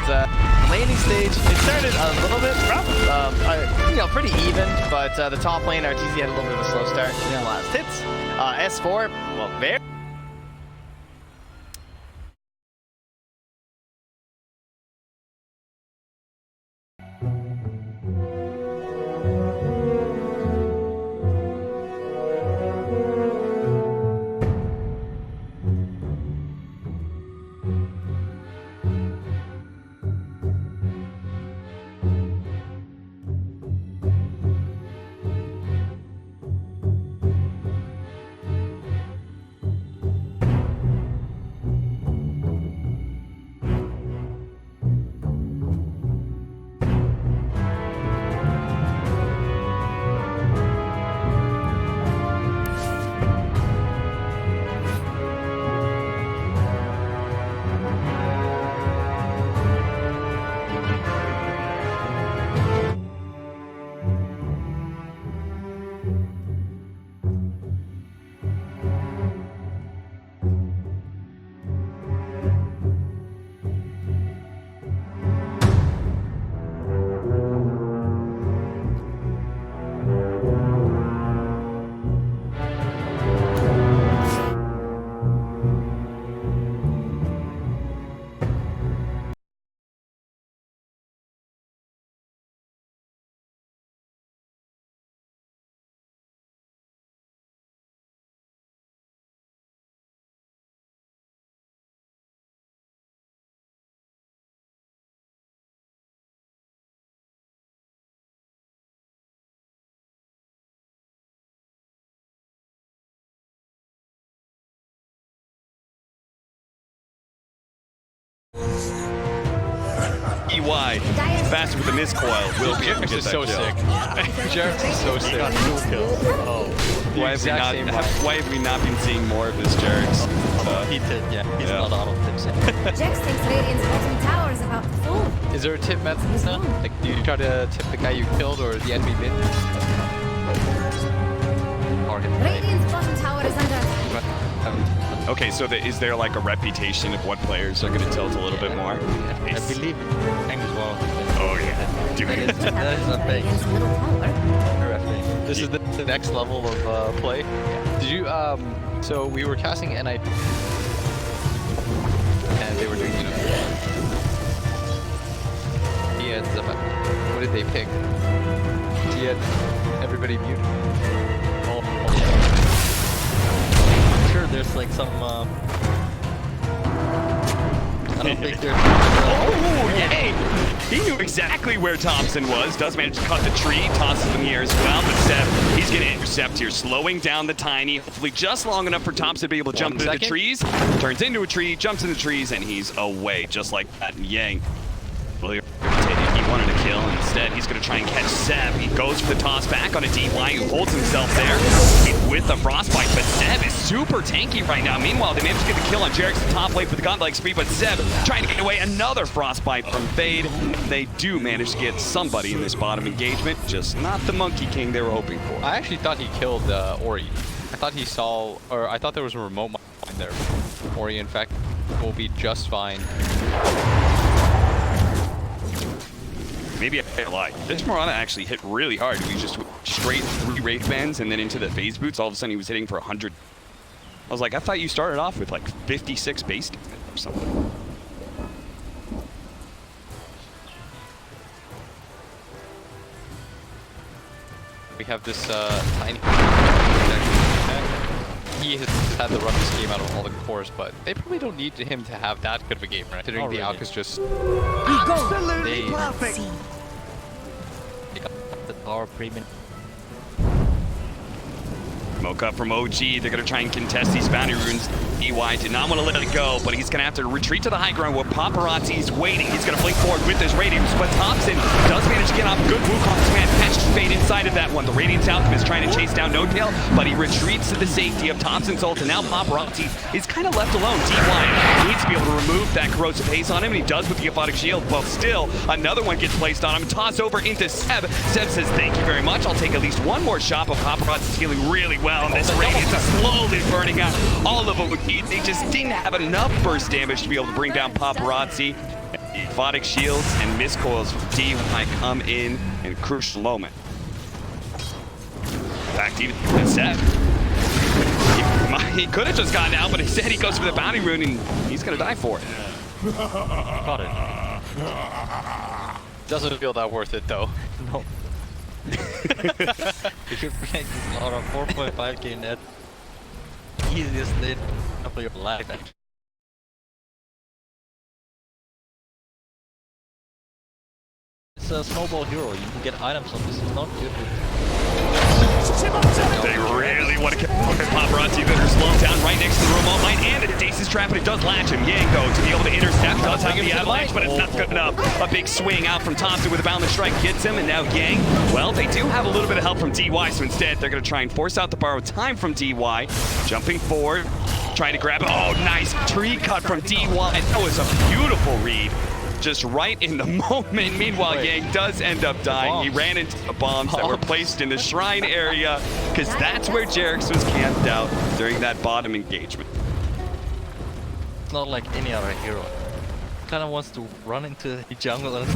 laning stage. It started a little bit rough, you know, pretty even, but the top lane Arteezy had a little bit of a slow start in the last hits. S4, well, very. EY, faster with the miscoil, will be able to get that kill. Jerks is so sick. Why have we not been seeing more of this Jerks? He did, yeah. He's not auto tips yet. Jax thinks Radiant's bottom tower is about to fall. Is there a tip method now? Like, do you try to tip the guy you killed or the enemy mid? target. Radiant's bottom tower is under attack. Okay, so is there like a reputation of what players are going to tilt a little bit more? I believe Tank as well. Oh yeah, dude. That is a big. Radiant's middle tower. This is the next level of play. Did you, so we were casting NI, and they were doing, you know, what did they pick? He had everybody muted. Oh, yeah. I'm sure there's like some, I don't think there's... Oh, yay! He knew exactly where Thompson was. Does manage to cut the tree, tosses it in the air as well, but Seb, he's going to intercept here, slowing down the Tiny, hopefully just long enough for Thompson to be able to jump into the trees. Turns into a tree, jumps in the trees, and he's away, just like that. And Yang, well, he wanted to kill. Instead, he's going to try and catch Seb. He goes for the toss back on a DY who holds himself there with the frostbite, but Seb is super tanky right now. Meanwhile, they managed to get the kill on Jerix, the top lane for the godlike speed, but Seb trying to get away. Another frostbite from Fade. They do manage to get somebody in this bottom engagement, just not the Monkey King they were hoping for. I actually thought he killed Ori. I thought he saw, or I thought there was a remote mine there. Ori, in fact, will be just fine. Maybe I can't lie. This Mirana actually hit really hard. He just straight through Wraith Bands and then into the phase boots. All of a sudden he was hitting for 100. I was like, I thought you started off with like 56 base damage or something. We have this Tiny. He has had the roughest game out of all the cores, but they probably don't need him to have that good of a game, right? Considering the Alk is just... They got the power premium. Smoke up from OG. They're going to try and contest these bounty runes. EY did not want to let it go, but he's going to have to retreat to the high ground where Paparazzi's waiting. He's going to blink forward with his Radiance, but Thompson does manage to get off good move on his man. Patched Fade inside of that one. The Radiance Alchemist trying to chase down No Tail, but he retreats to the safety of Thompson's ult, and now Paparazzi is kind of left alone. DY needs to be able to remove that corrosive haze on him, and he does with the Aphotic Shield, but still, another one gets placed on him. Tossed over into Seb. Seb says, thank you very much. I'll take at least one more shot, but Paparazzi's healing really well, and this Radiance is slowly burning out all of what they just didn't have enough burst damage to be able to bring down Paparazzi. Aphotic Shields and Miscoils from DY come in a crucial moment. In fact, even Seb, he could have just gotten out, but instead he goes for the bounty rune and he's going to die for it. Got it. Doesn't feel that worth it though. No. If you're playing on a 4.5k net, easiest net of your life. It's a snowball hero. You can get items on this. It's not good. They really want to get Paparazzi that are slowed down right next to the remote mine and a Dace's trap, and it does latch him. Yang, though, to be able to intercept, does have the avalanche, but it's not good enough. A big swing out from Thompson with a boundless strike gets him, and now Yang, well, they do have a little bit of help from DY, so instead they're going to try and force out the borrowed time from DY. Jumping forward, trying to grab it. Oh, nice tree cut from DY. That was a beautiful read. Just right in the moment. Meanwhile, Yang does end up dying. He ran into the bombs that were placed in the shrine area, because that's where Jerix was camped out during that bottom engagement. It's not like any other hero. He kind of wants to run into the jungle and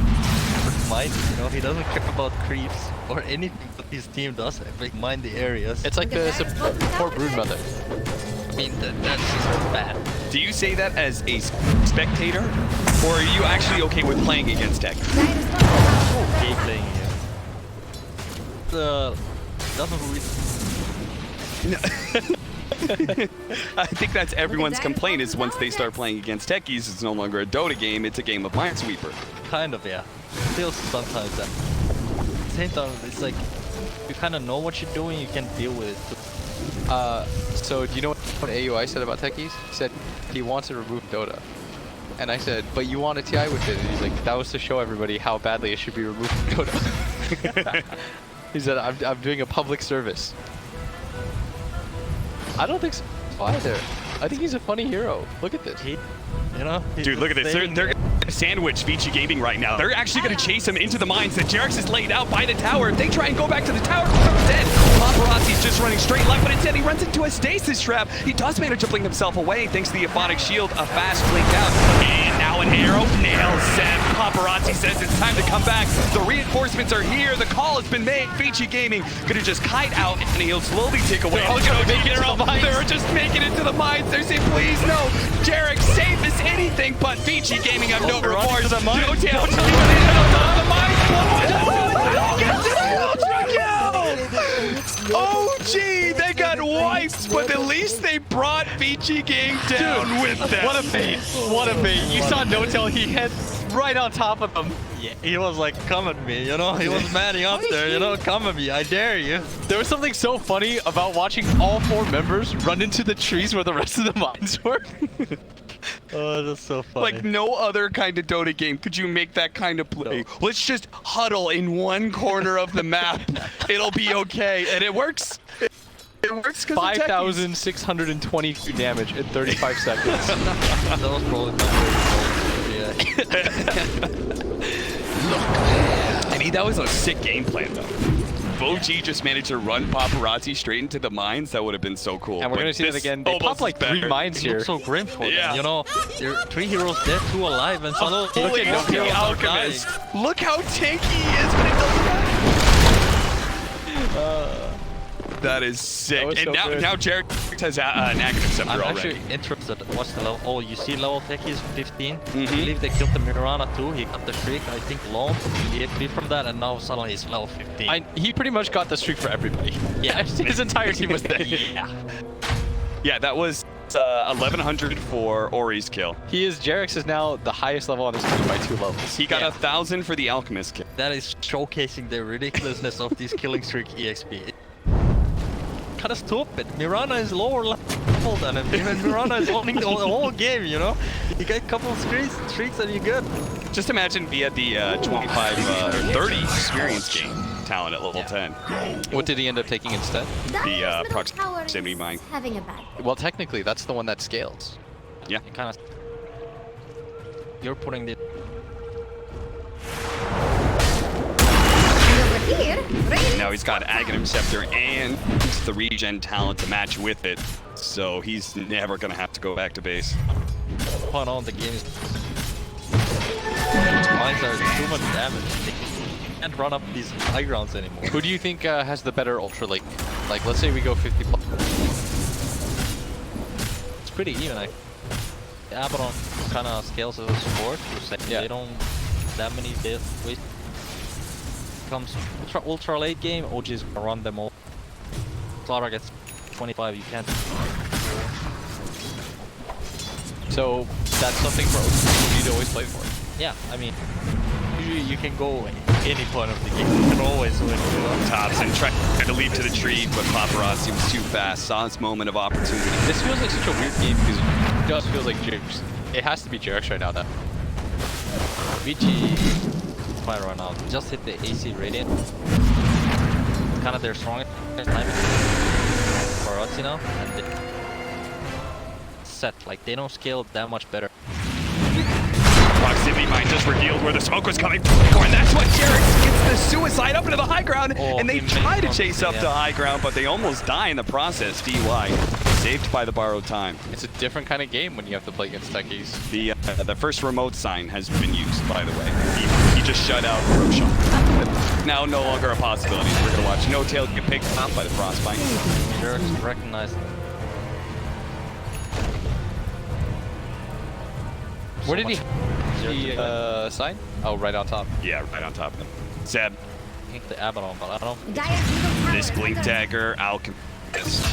mine, you know, he doesn't care about creeps or anything that his team does, like mine the areas. It's like the support brood method. I mean, that's just bad. Do you say that as a spectator, or are you actually okay with playing against tech? Okay playing here. Doesn't really... I think that's everyone's complaint is once they start playing against techies, it's no longer a Dota game, it's a game of Minesweeper. Kind of, yeah. Still sometimes that. At the same time, it's like, you kind of know what you're doing, you can deal with it. So do you know what AUI said about techies? He said he wants to remove Dota. And I said, but you want a TI with it. And he's like, that was to show everybody how badly it should be removed from Dota. He said, I'm doing a public service. I don't think so either. I think he's a funny hero. Look at this. You know? Dude, look at this. They're gonna sandwich Vici Gaming right now. They're actually gonna chase him into the mines that Jerix is laid out by the tower. If they try and go back to the tower, instead, Paparazzi's just running straight left, but instead he runs into a stasis trap. He does manage to blink himself away thanks to the Aphotic Shield, a fast blink out. And now an arrow nails Zeb. Paparazzi says it's time to come back. The reinforcements are here. The call has been made. Vici Gaming gonna just kite out and he'll slowly take away. They're just making it to the mines. They're saying, please, no. Jarek, save as anything, but Vici Gaming have no remorse. No tail. The mines. OG, they got wiped, but at least they brought Vici Gang down with them. What a bait. What a bait. You saw No-Tail, he hit right on top of him. Yeah, he was like, come at me, you know? He was manning up there, you know? Come at me, I dare you. There was something so funny about watching all 4 members run into the trees where the rest of the mines were. Oh, that's so funny. Like no other kind of Dota game could you make that kind of play. No. Let's just huddle in one corner of the map. It'll be okay. And it works. It works because 5,622 damage in 35 seconds. That was probably my favorite. And that was a sick game plan though. If OG just managed to run Paparazzi straight into the mines, that would have been so cool. And we're going to see that again. They popped like 3 mines here. It looks so grim for them, you know? There are 3 heroes dead, 2 alive, and suddenly look at No-Tail Alchemist. Look how tanky he is, but it doesn't matter. That is sick. That and so now Jarek has an active scepter I'm already. actually interested. What's the level? Oh, you see level tech is 15. I believe they killed the Mirana too. He got the streak, I think, long. He XP from that, and now suddenly he's level 15. He pretty much got the streak for everybody. Yeah, his entire team was there. Yeah, that was 1100 for Ori's kill. Jarek's is now the highest level on his team by 2 levels. He got 1,000 for the Alchemist kill. That is showcasing the ridiculousness of these killing streak EXP. Kind of stupid. Mirana is lower level than him. Even Mirana is owning the whole game, you know? You get a couple of streaks and you're good. Just imagine via the 25 or 30 experience game talent at level 10. What did he end up taking instead? The proximity mine. Having a bad. Well, technically, that's the one that scales. Yeah. You kind of... You're putting the... Here, now he's got Aghanim Scepter and the regen talent to match with it, so he's never gonna have to go back to base. Point on the game is... Mines are too much damage. They can't run up these high grounds anymore. Who do you think has the better Ultra Link? Like, let's say we go 50 plus. It's pretty even. Like, the Abaddon kind of scales as a support. Yeah. They don't that many death waste. Comes ultra late game, OG's gonna run them all. Clara gets 25, you can't. So that's something for OG to always play for. Yeah, I mean, usually you can go any point of the game. You can always win. Tops and tried to leap to the tree, but Paparazzi was too fast. Saw his moment of opportunity. This feels like such a weird game because it just feels like Jarek's. It has to be Jarek's right now. That Vici fine right now. Just hit the AC Radiant. Kind of their strongest time for us, you know, and they set like they don't scale that much better. Proximity mine just revealed where the smoke was coming from, and that's what Jarek gets the suicide up into the high ground, and they try to chase up to high ground, but they almost die in the process. DY saved by the borrowed time. It's a different kind of game when you have to play against techies. The first remote sign has been used, by the way. He just shut out Roshan. Now no longer a possibility. We're gonna watch No-Tail get picked up by the Frostbite. Jarek's recognized. Where did he the sign? Oh, right on top. Yeah, right on top of him. Zeb. I think the Abaddon, but I don't. This Blink Dagger, Alchemist.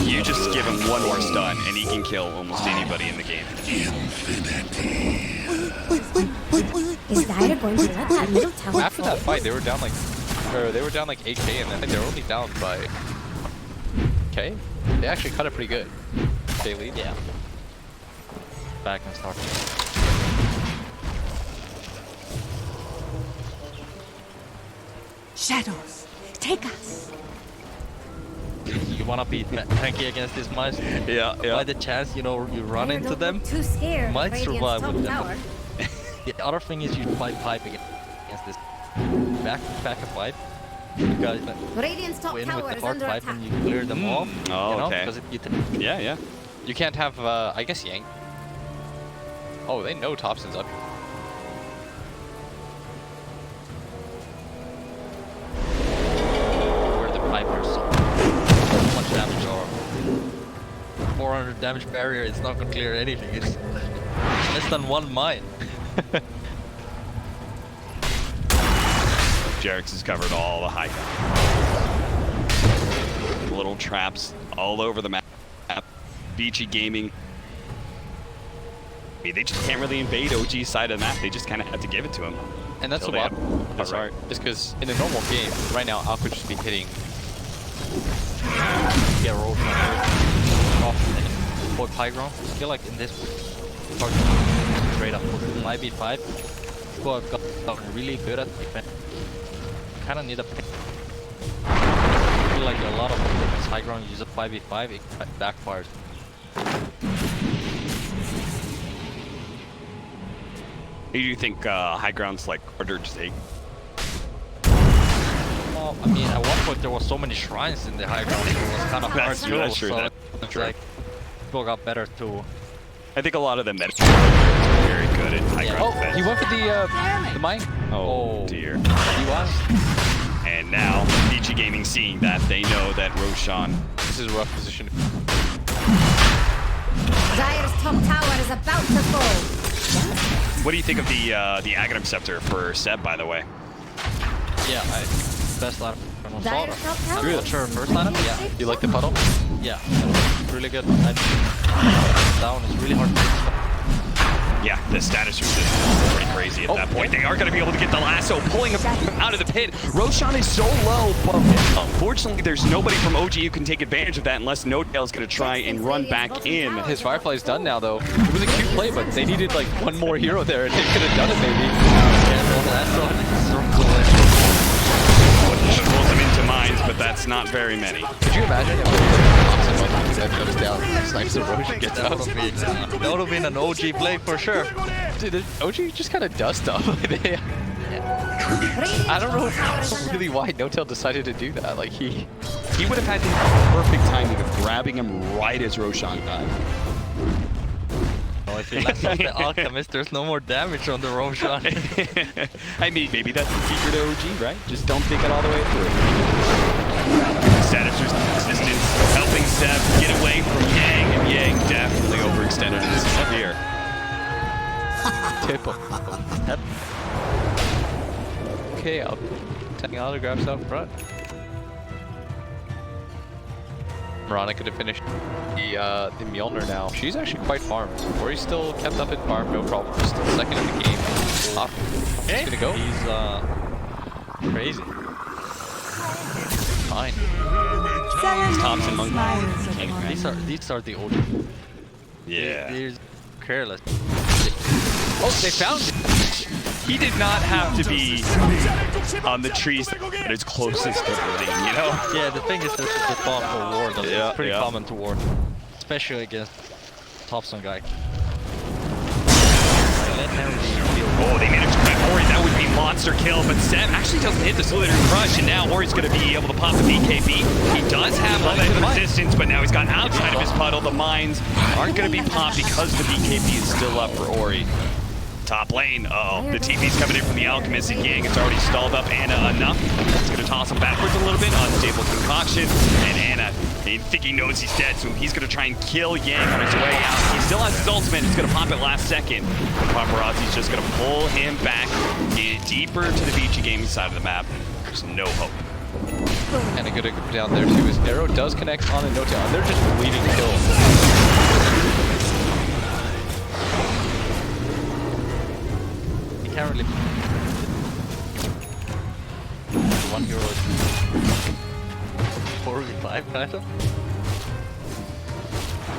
You just give him one more stun, and he can kill almost anybody in the game. Is Dire going to let that middle tower After that fight, they were down like 8k, and then they were only down by K. They actually cut it pretty good. They lead. Yeah. Back and start. Shadows, take us. You wanna be tanky against these mines? Yeah. By the chance, you know, you run into them, too scared. might survive with them. Tower. The other thing is you fight pipe against this. Back a pipe. You guys Radiant's top win tower with the is hard under fight attack. when you clear them all. Oh, you know? okay. Because Yeah, yeah. You can't have, I guess, Yang. Oh, they know Thompson's up. Where the Pipers. So much damage or 400 damage barrier, it's not gonna clear anything. It's less than 1 mine. Jerix has covered all the high ground. Little traps all over the map. Beachy Gaming. I mean, they just can't really invade OG's side of the map. They just kind of had to give it to him. And that's Until a they lot. have- That's right. Just because in a normal game, right now, Al could just be hitting. Get rolled off and avoid high ground. I feel like in this part, straight up for my B5, people have gotten really good at defense. Kind of need a. I feel like a lot of this high ground use a 5v5, it backfires. Do you think high ground's like harder to take? Well, I mean, at one point there was so many shrines in the high ground, it was kind of hard That's to true, do. that's true, So that's it's true. like people got better too. I think a lot of them are very good at high Yeah. ground Oh, defense. he went for the mine. Oh dear. He was. And now, Beachy Gaming seeing that, they know that Roshan. This is a rough position. Dire's top tower is about to fall. What do you think of the Aghanim Scepter for Seb, by the way? Yeah, best lineup on Dire's SATA. top tower. I'm not sure first lineup, yeah. You like the puddle? Yeah, really good. Down is really hard to hit. Yeah, the status resistance is pretty crazy at that point. They are going to be able to get the lasso, pulling him out of the pit. Roshan is so low, but unfortunately, there's nobody from OG who can take advantage of that unless No-Tail is going to try and run back in. His Firefly's done now, though. It was a cute play, but they needed like one more hero there, and they could have done it maybe. Pulls him into mines, but that's not very many. Could you imagine if that comes down, snipes the roach and gets out? That would have been an OG play for sure. Dude, OG just kind of does stuff. I don't know really why No-Tail decided to do that. Like he would have had the perfect timing of grabbing him right as Roshan died. Oh, if you lasso the Alchemist, there's no more damage on the Roshan. I mean, maybe that's the secret of OG, right? Just don't think it all the way through. Status resistance helping Seb get away from Yang, and Yang definitely overextended in this here. tip him. Okay, I'll taking autographs out front. Veronica to finish the Mjolnir now. She's actually quite farmed. Ori's still kept up in farm, no problem. Still second in the game. Top. He's gonna go. He's crazy. Fine. Thompson Monk. These are the old. Yeah. They're careless. Oh, they found it. He did not have to be on the trees that is closest to the lane, you know? Yeah, the thing is that the thought for ward is Yeah, pretty yeah. common to ward, especially against Thompson guy. Let him be. Oh, they managed to grab Ori. That would be monster kill, but Seb actually doesn't hit the Slither Crush, and now Ori's going to be able to pop the BKB. He does have all that resistance, but now he's gone outside of his puddle. The mines aren't going to be popped because the BKB is still up for Ori. Top lane, the TP's coming in from the Alchemist, and Yang it's already stalled up Anna enough. He's gonna toss him backwards a little bit, unstable concoction, and Anna, I think he knows he's dead, so he's gonna try and kill Yang on his way out. He still has his ultimate, he's gonna pop it last second. Paparazzi's just gonna pull him back, get deeper to the Beachy Gaming side of the map. There's no hope. And a good down there too. His arrow does connect on a No-Tail, and they're just bleeding kills. Can't really. One hero is 4v5 kind of.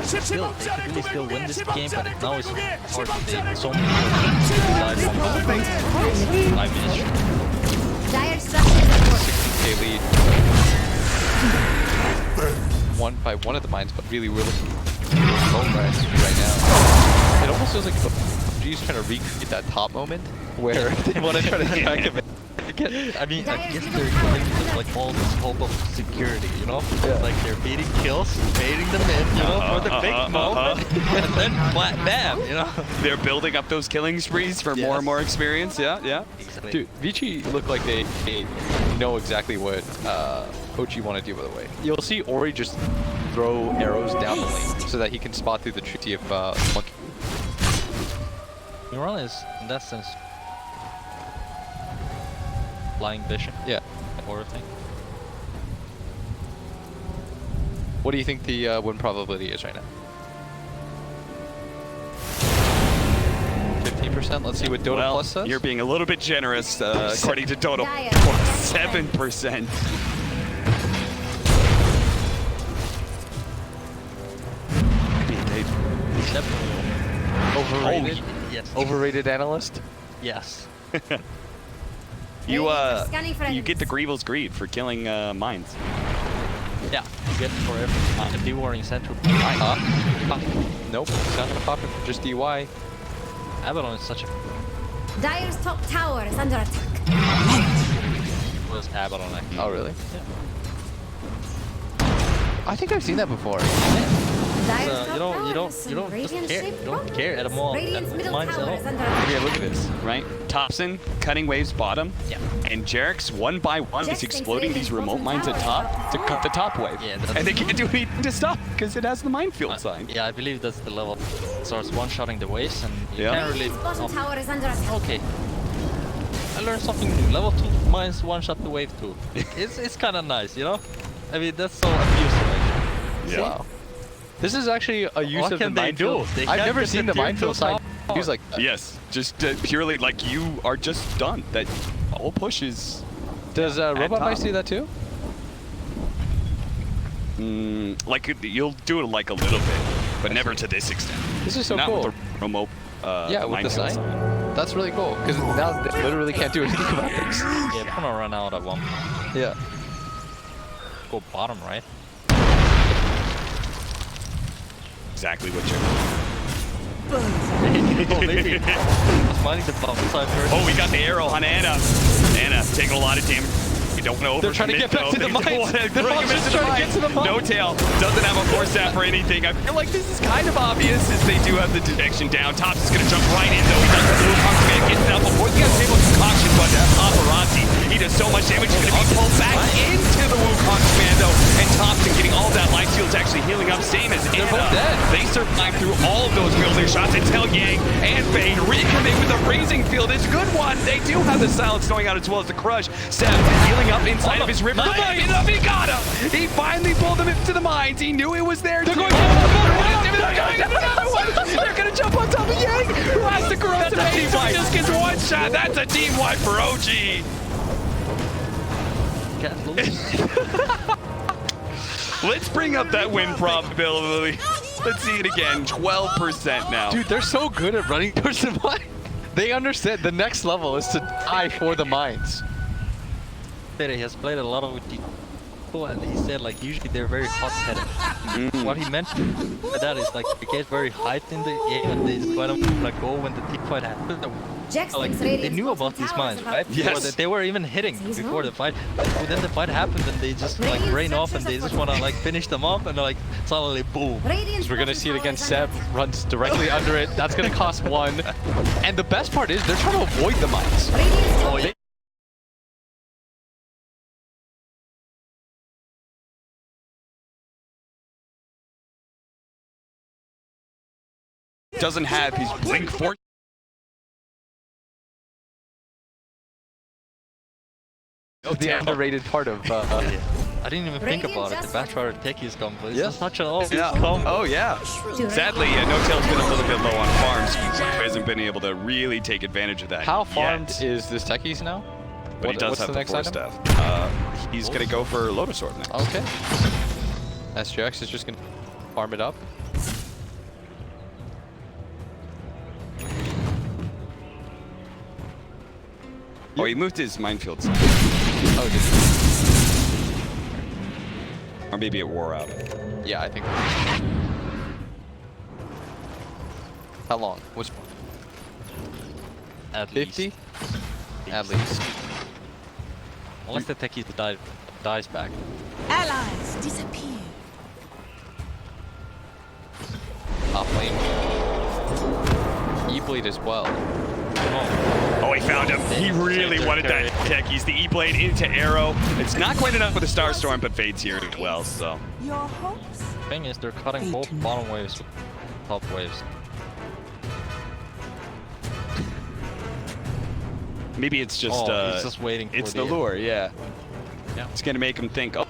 Still, they could really still win this game, but now it's hard to take so many heroes inside 5 minutes. Dire structures at work. 60k lead. Won by one of the mines, but really low res right now. It almost feels like he's trying to recreate that top moment where they want to try to track him. I mean, I guess they're going with like all this hope of security, you know? Like they're beating kills, baiting them in, you know, for the big moment, and then bam, you know? They're building up those killing sprees for more and more experience. Yeah, yeah. Exactly. Dude, Vici look like they know exactly what OG want to do, by the way. You'll see Ori just throw arrows down the lane so that he can spot through the tree of Monkey. Neuron is, in that sense, flying vision. Yeah. Or thing. What do you think the win probability is right now? 15%. Let's see what Dota Plus says. You're being a little bit generous, according to Dota. 7%. Overrated. Yes. Overrated analyst. Yes. You Scanning friends. you get the Greevil's Greed for killing mines. Yeah. You get for every dewarring center. Nope. It's not gonna pop it for just DY. Abaddon is such a Dire's top tower is under attack. was Abaddon actually. Oh really? Yeah. I think I've seen that before. Dire's top You tower don't has you some don't just radiant care. shaped You don't rockets. care at all. Radiant's middle Mine's tower at is all. under attack. Yeah, look at this, right? Thompson cutting waves bottom, Yeah. and Jarek's one by one is Jax exploding these thinks remote Radiant's mines at bottom top to tower. cut the top wave. Yeah, that's- And they can't do anything to stop because it has the minefield sign. Yeah, I believe that's the level. Starts one-shotting the waves, and you Yeah. can't really. Radiant's bottom Oh, tower is under attack. okay. I learned something new. Level 2 mines one-shot the wave too. It's kind of nice, you know. I mean, that's so abusive. Actually. Yeah. Wow. This is actually a use What of the can they do? minefield. They I've can't never get seen the the minefield tier two sign top. used like that. Yes, just purely like you are just done. That whole push is. Does Robot top. Mice do that too? Like you'll do it like a little bit, but never to this extent. This is so Not cool. with the remote. Yeah, with the minefield sign. That's really cool because now they literally can't do anything about this. Yeah, we're gonna run out at one. Yeah. Go bottom, right? Exactly what you're. Oh, maybe. I was mining the bottom side first. Oh, we got the arrow on Anna. Anna taking a lot of damage. You don't know. They're trying to get back to the mines. They're just trying to get to the mines. No tail. Doesn't have a force staff or anything. I feel like this is kind of obvious as they do have the detection down. Tops is going to jump right in though. He does the move. Command gets it out before he got a table concoction, but paparazzi. He does so much damage. He's going to be pulled back into the Wukong commando. And Thompson getting all that life shield's actually healing up. Same as Anna. both dead. They survive through all of those building shots until Yang and Bane recommit with a raising field. It's a good one. They do have the silence going out as well as the crush. Seth healing up inside of his river. He got him. He finally pulled him into the mines. He knew it was there. They're going another one. They're going to jump on top of Yang, who has the corrosive haze. He just gets one shot. That's a team wipe for OG. Can't lose. Let's bring up that win probability. Let's see it again. 12% now. Dude, they're so good at running towards the mine. They understand the next level is to die for the mines. He has played a lot of with people, and he said like usually they're very hot-headed. What he meant by that is like they get very hyped in the game and they just let them like go when the team fight happens. Like they knew about these mines, right? Yes. Or they were even hitting before the fight. But then the fight happened and they just like rain off and they just want to like finish them off and like suddenly boom. So we're gonna see it again. Seb runs directly under it. That's gonna cost one. And the best part is they're trying to avoid the mines. Oh yeah. Doesn't have his blink force. The underrated part of. I didn't even think about it. The Batrider techies combo. This is such an obvious Yeah. combo. Oh yeah. Sadly, No Tail's been a little bit low on farms. He hasn't been able to really take advantage of that. How farmed yet. is this techies now? But he does what's have the the next force item? staff. He's gonna go for Lotus Orb next. Okay. SGX is just gonna farm it up. Oh, he moved his minefield. Oh, did Or maybe it wore out. he? Yeah, I think. How long? What's At 50? least. At least. Unless the techies dies back. Allies disappear. Top lane. E-Blade as well. Oh, he found him. He really wanted that techies. The E-Blade into Arrow. It's not quite enough with the Star Storm, but Fade's here as well, so. Your hopes? Thing is, they're cutting both bottom waves with top waves. Maybe it's just, he's just waiting for it's the lure, yeah. Yeah. It's gonna make him think, oh,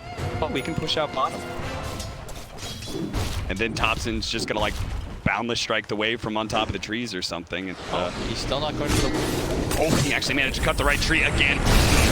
we can push out bottom. And then Thompson's just gonna like boundless strike the wave from on top of the trees or something. And, He's still not going to the... oh, he actually managed to cut the right tree again.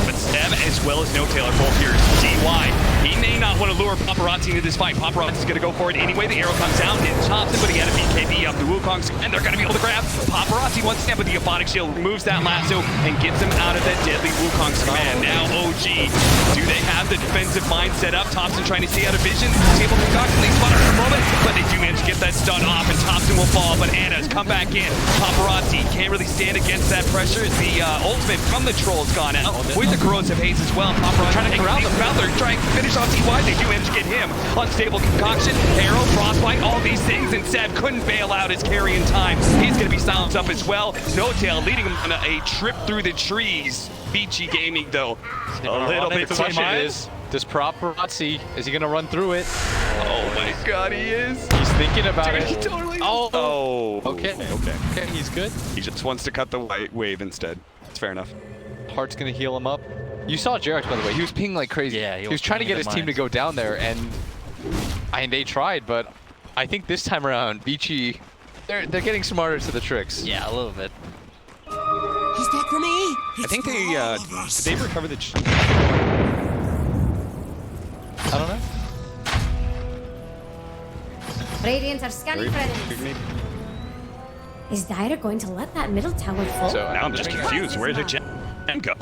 But Seb as well as No Tail are both here. DY, he may not want to lure Paparazzi into this fight. Paparazzi's going to go for it anyway. The arrow comes down, hits Thompson, but he had a BKB up the Wukong's, and they're going to be able to grab Paparazzi once again, but the Aphotic Shield removes that lasso and gets him out of that deadly Wukong's command. Now OG, do they have the defensive mind set up? Thompson trying to stay out of vision. Table concoction, they spot her for a moment, but they do manage to get that stun off, and Thompson will fall, but Anna's come back in. Paparazzi can't really stand against that pressure. The ultimate from the Troll's gone out with the corrosive haze as well. Paparazzi trying to corral them. Fowler trying to finish off TY. They do manage to get him. Unstable concoction, arrow, frostbite, all these things, and Seb couldn't bail out his carry in time. He's going to be silenced up as well. No Tail leading him on a trip through the trees. Beachy Gaming though, a little bit The question behind. is, does Paparazzi, is he going to run through it? Oh my god, he is. He's thinking about Dude, it. he totally is. Oh. Okay. Okay, he's good. He just wants to cut the white wave instead. It's fair enough. Heart's going to heal him up. You saw Jarex, by the way. He was pinging like crazy. Yeah, he was trying to get his team to go down there, and they tried, but I think this time around, Beachy, they're getting smarter to the tricks. Yeah, a little bit. He's back for me. I think they recovered the. I don't know. Radiants are scanning for enemies. Is Dire going to let that middle tower fall? So Now I'm just confused. Where did Jen go?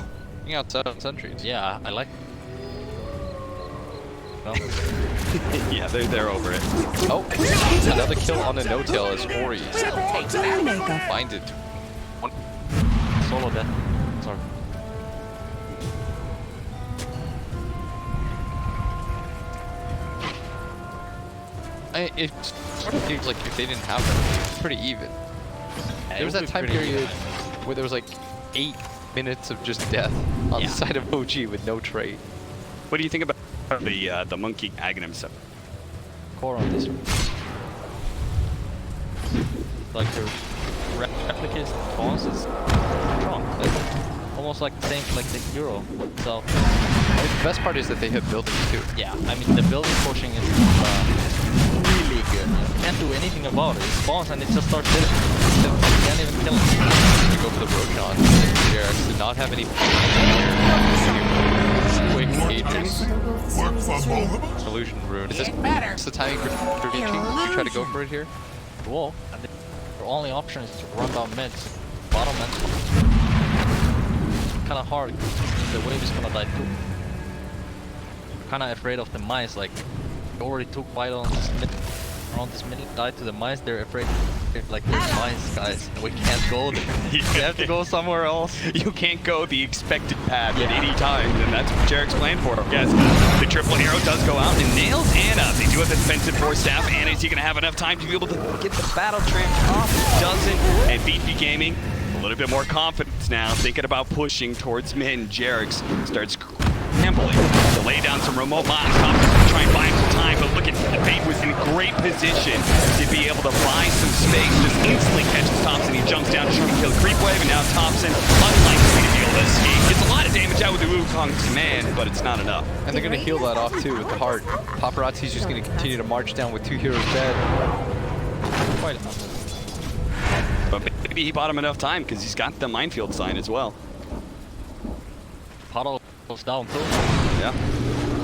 Hang outside on sentries. Yeah, I like... No. Yeah, they're over it. Oh, another kill on the No Tail as Ori. Playmaker. Find it. Solo death. Sorry. It sort of feels like if they didn't have them, it's pretty even. There was that time period where there was like 8 minutes of just death on the side of OG with no trade. What do you think about the monkey Aghanim stuff? Core on this one. Like the replica's response is strong. Like, almost like the same like the Euro itself. The best part is that they have buildings too. Yeah, I mean the building pushing is really good. You can't do anything about it. It spawns and it just starts hitting. You can't even kill it. You go for the Roshan. Jarex did not have any quick cages. Illusion rune. Is this the timing for Beachy? You try to go for it here? Wall. And the only option is to run down mids. Bottom mids. Kinda hard. The wave is gonna die too. Kinda afraid of the mines, like they already took vital on this mid. Around this mid died to the mines, they're afraid like there's mines, guys. We can't go there. We have to go somewhere else. You can't go the expected path at any time, and that's what Jarek's planned for. Yes, the triple arrow does go out and nails Anna. They do have the defensive force staff. Anna, is he going to have enough time to be able to get the battle trip off? Doesn't. And BP Gaming, a little bit more confidence now, thinking about pushing towards mid. Jarek's starts scrambling to lay down some remote mines. Thompson's try and buy him some time, but look at Fate was in great position to be able to buy some space. Just instantly catches Thompson. He jumps down to try to kill the creep wave, and now Thompson, unlikely to be able to escape. Gets a lot of damage out with the Wukong's command, but it's not enough. And they're going to heal that off too with the heart. Paparazzi's just going to continue to march down with 2 heroes dead. Quite But maybe he bought him enough time because he's got the minefield sign as well. Puddle goes down too. Yeah.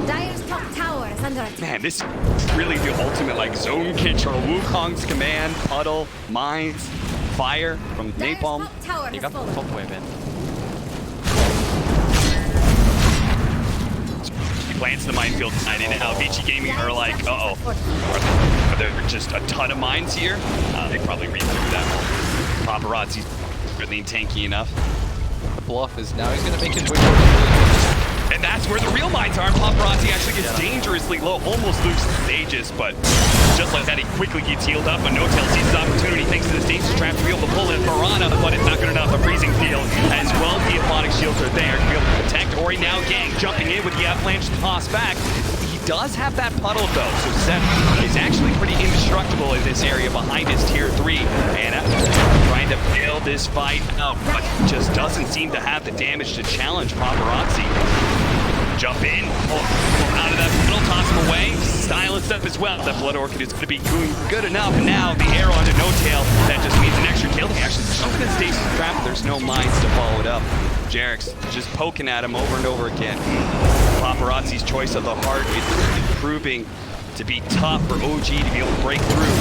Dire's top tower is under attack. Man, this is really the ultimate like zone control. Wukong's command, puddle, mines, fire from Dire's napalm. top tower You has got the fallen. top wave in. He plants the minefield sign in, and now Beachy Gaming are like, are there just a ton of mines here? They probably read through that. Paparazzi's really tanky enough. The bluff is now he's going to make his way towards the And that's where the real mines are. Paparazzi actually gets dangerously low, almost loses stages, but just like that, he quickly gets healed up. And No-Tail sees his opportunity thanks to the stages trap to be able to pull in Piranha, but it's not good enough. A freezing field as well. The Aponic shields are there to be able to protect. Ori now gang jumping in with the avalanche toss back. He does have that puddle though, so Seth is actually pretty indestructible in this area behind his tier 3. And trying to build this fight out, but just doesn't seem to have the damage to challenge Paparazzi. Jump in, pull out of that middle, toss him away, silence up as well. That Blood Orchid is going to be doing good enough, and now the arrow onto No-Tail, that just means an extra kill. He actually jumping in stasis trap, but there's no mines to follow it up. Jarek's just poking at him over and over again. Paparazzi's choice of the heart is proving to be tough for OG to be able to break through.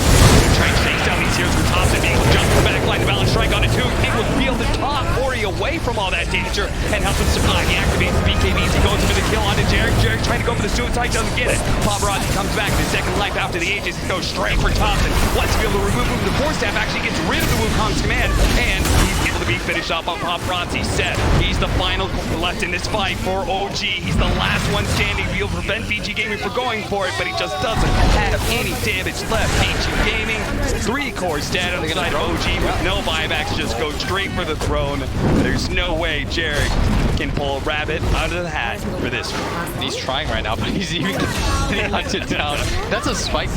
Trying to chase down these heroes from top and being able to jump to the back line. The balance strike on it too. It will be able to top Ori away from all that danger and help him survive. He activates the BKBs. He goes for the kill onto Jarek. Jarek trying to go for the suicide, doesn't get it. Paparazzi comes back with his second life after the Aegis. He goes straight for Thompson. Wants to be able to remove him. The Force Staff actually gets rid of the Wukong's command, and he's able to be finished off on Paparazzi. Set. He's the final left in this fight for OG. He's the last one standing to be able to prevent BG Gaming from going for it, but he just doesn't have any damage left. BG Gaming, 3 cores dead on the side of OG with no buybacks, just go straight for the throne. There's no way Jarek can pull a rabbit out of the hat for this one. He's trying right now, but he's even getting hunted down. That's a spike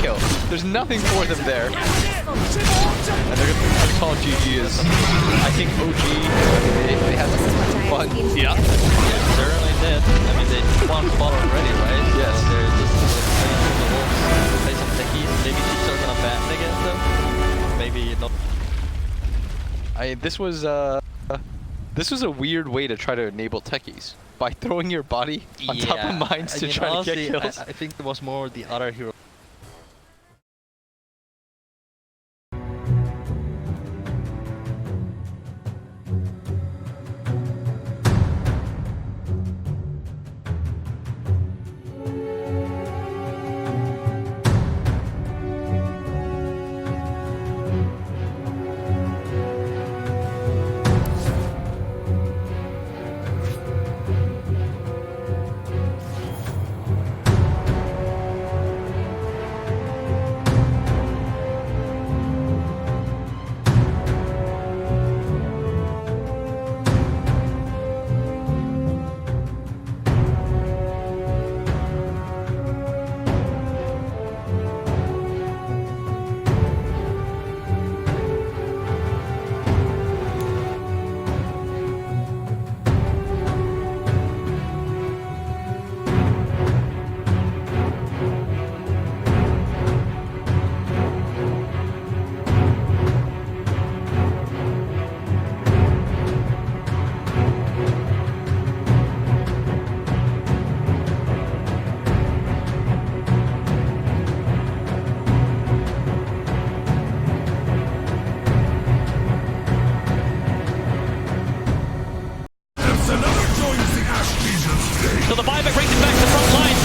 kill. There's nothing for them there. And they're gonna call GG is, I think OG, they had some fun. Yeah. Yeah, certainly did. I mean, they won spot already, right? Yes. So they're just playing through the wolves, play some techies. Maybe she's still gonna ban against them. Maybe not. This was a weird way to try to enable techies by throwing your body on top of mines to try honestly, to get kills. I think it was more the other hero. So the buyback racing back to the front line.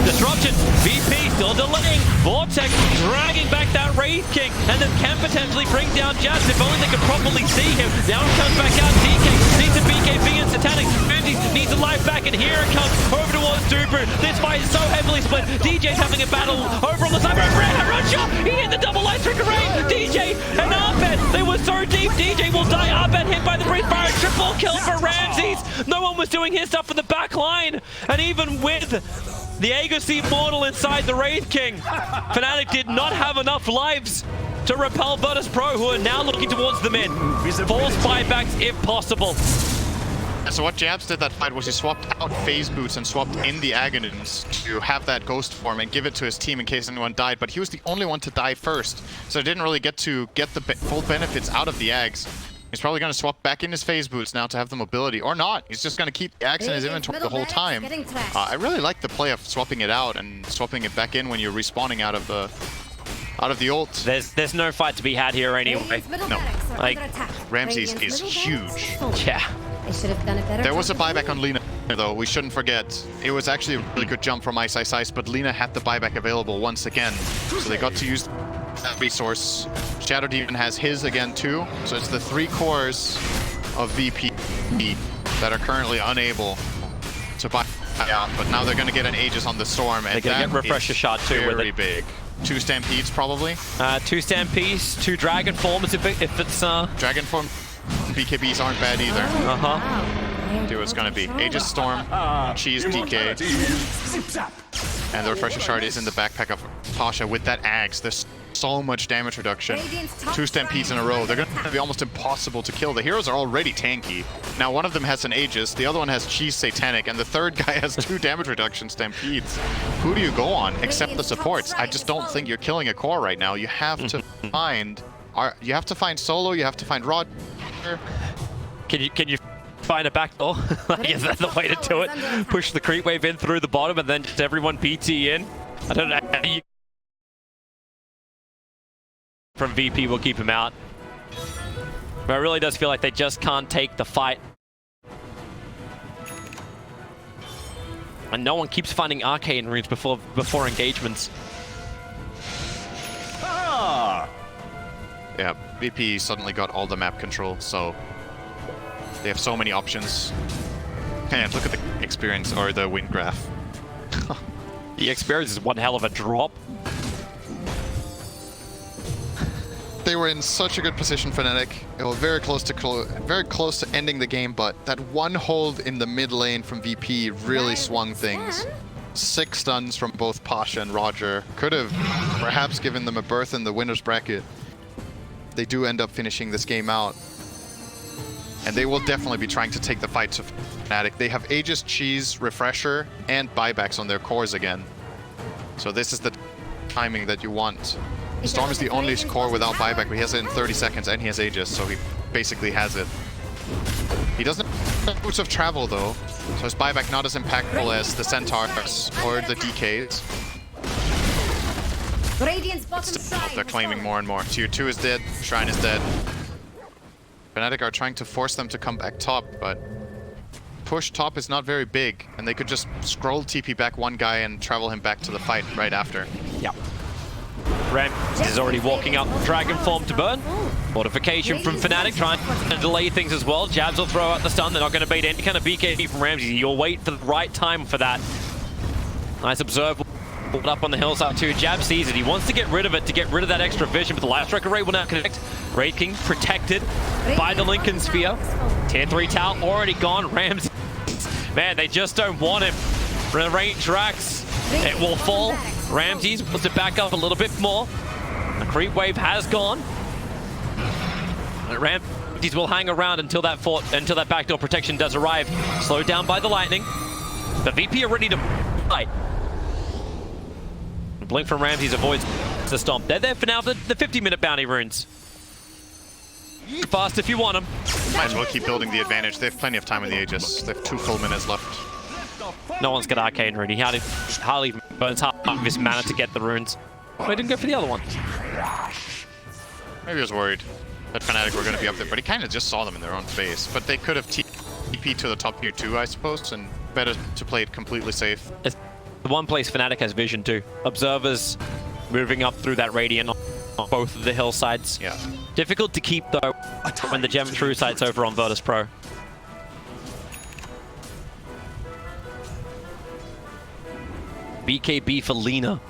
Disruption, VP still delaying. Vortex dragging back that Wraith King, and then can potentially bring down Jazz if only they could properly see him. Now it comes back out. DK needs a BKB and Satanic. Mandy needs a life back, and here it comes over towards Duper. This fight is so heavily split. DJ's having a battle over on the side. Run shot. He hit the double light trigger rain. DJ and Arbet, they were so deep. DJ will die. Arbet hit by the breeze fire. Triple kill for Ramses. No one was doing his stuff for the back line. And even with the Aegis Immortal inside the Wraith King, Fnatic did not have enough lives to repel Virtus Pro, who are now looking towards the mid. Force buybacks if possible. So what Jabs did that fight was he swapped out phase boots and swapped in the Aghanim's to have that ghost form and give it to his team in case anyone died, but he was the only one to die first, so he didn't really get to get the full benefits out of the Ags. He's probably going to swap back in his phase boots now to have the mobility, or not. He's just going to keep the Ags in his inventory the whole time. I really like the play of swapping it out and swapping it back in when you're respawning out of the ult. There's no fight to be had here anyway. No. Like, Ramses is huge. Yeah. They should have done a better There was a job. buyback on Lina, though. We shouldn't forget. It was actually a really good jump from Ice, but Lina had the buyback available once again. So they got to use that resource. Shadow Demon has his again, too. So it's the 3 cores of VP that are currently unable to buy out, but now they're going to get an Aegis on the Storm, and They're going to get Refresher Shard too with very it. big. 2 Stampedes probably. 2 Stampedes, 2 Dragon Forms if it's... Dragon Form BKBs aren't bad either. Do what it's going to be. Aegis Storm, Cheese DK. And the Refresher Shard is in the backpack of Pasha with that Axe. There's so much damage reduction. 2 Stampedes in a row. They're going to be almost impossible to kill. The heroes are already tanky. Now one of them has an Aegis, the other one has Cheese Satanic, and the third guy has 2 damage reduction Stampedes. Who do you go on except the supports? I just don't think you're killing a core right now. You have to find... You have to find Solo, you have to find Rod. Can you find a backdoor? I guess that's the way to do it. Push the creep wave in through the bottom and then just everyone PT in. I don't know how you... From VP will keep him out. But it really does feel like they just can't take the fight. And no one keeps finding arcane runes before engagements. Yeah, VP suddenly got all the map control, so they have so many options. And look at the experience, or the win graph. The experience is one hell of a drop. They were in such a good position, Fnatic. They were very close to ending the game, but that one hold in the mid lane from VP really swung things. 6 stuns from both Pasha and Roger could have perhaps given them a berth in the winner's bracket. They do end up finishing this game out. And they will definitely be trying to take the fight to Fnatic. They have Aegis, Cheese, Refresher, and buybacks on their cores again. So this is the timing that you want. Storm is the only core without buyback, but he has it in 30 seconds, and he has Aegis, so he basically has it. He doesn't have boots of travel, though, so his buyback not as impactful as the Centaurs or the DKs. They're claiming more and more. Tier 2 is dead, Shrine is dead. Fnatic are trying to force them to come back top, but push top is not very big, and they could just scroll TP back one guy and travel him back to the fight right after. Yeah. Ram is already walking up Dragon Form to burn. Mortification from Fnatic trying to delay things as well. Jabs will throw out the stun. They're not going to beat any kind of BKB from Ramsey. You'll wait for the right time for that. Nice observe. Up on the hillside too. Jab sees it. He wants to get rid of it to get rid of that extra vision, but the Light Striker Ray will now connect. Raid King protected by the Lincoln Sphere. Tier 3 tower already gone. Ramsey, man, they just don't want him. Range racks. It will fall. Ramses wants to back up a little bit more. The creep wave has gone. Ramses will hang around until that backdoor protection does arrive. Slowed down by the lightning. The VP are ready to fight. Blink from Ramses avoids the stomp. They're there for now for the 50-minute bounty runes. Fast if you want them. Might as well keep building the advantage. They have plenty of time in the Aegis. They have 2 full minutes left. No one's got arcane rune. He hardly burns half of his mana to get the runes. Oh, he didn't go for the other one. Maybe he was worried that Fnatic were going to be up there, but he kind of just saw them in their own face. But they could have TP to the top tier 2, I suppose, and better to play it completely safe. It's the one place Fnatic has vision too. Observers moving up through that radiant on both of the hillsides. Yeah. Difficult to keep though when the Gem True Sight's over on Virtus Pro. BKB for Lina.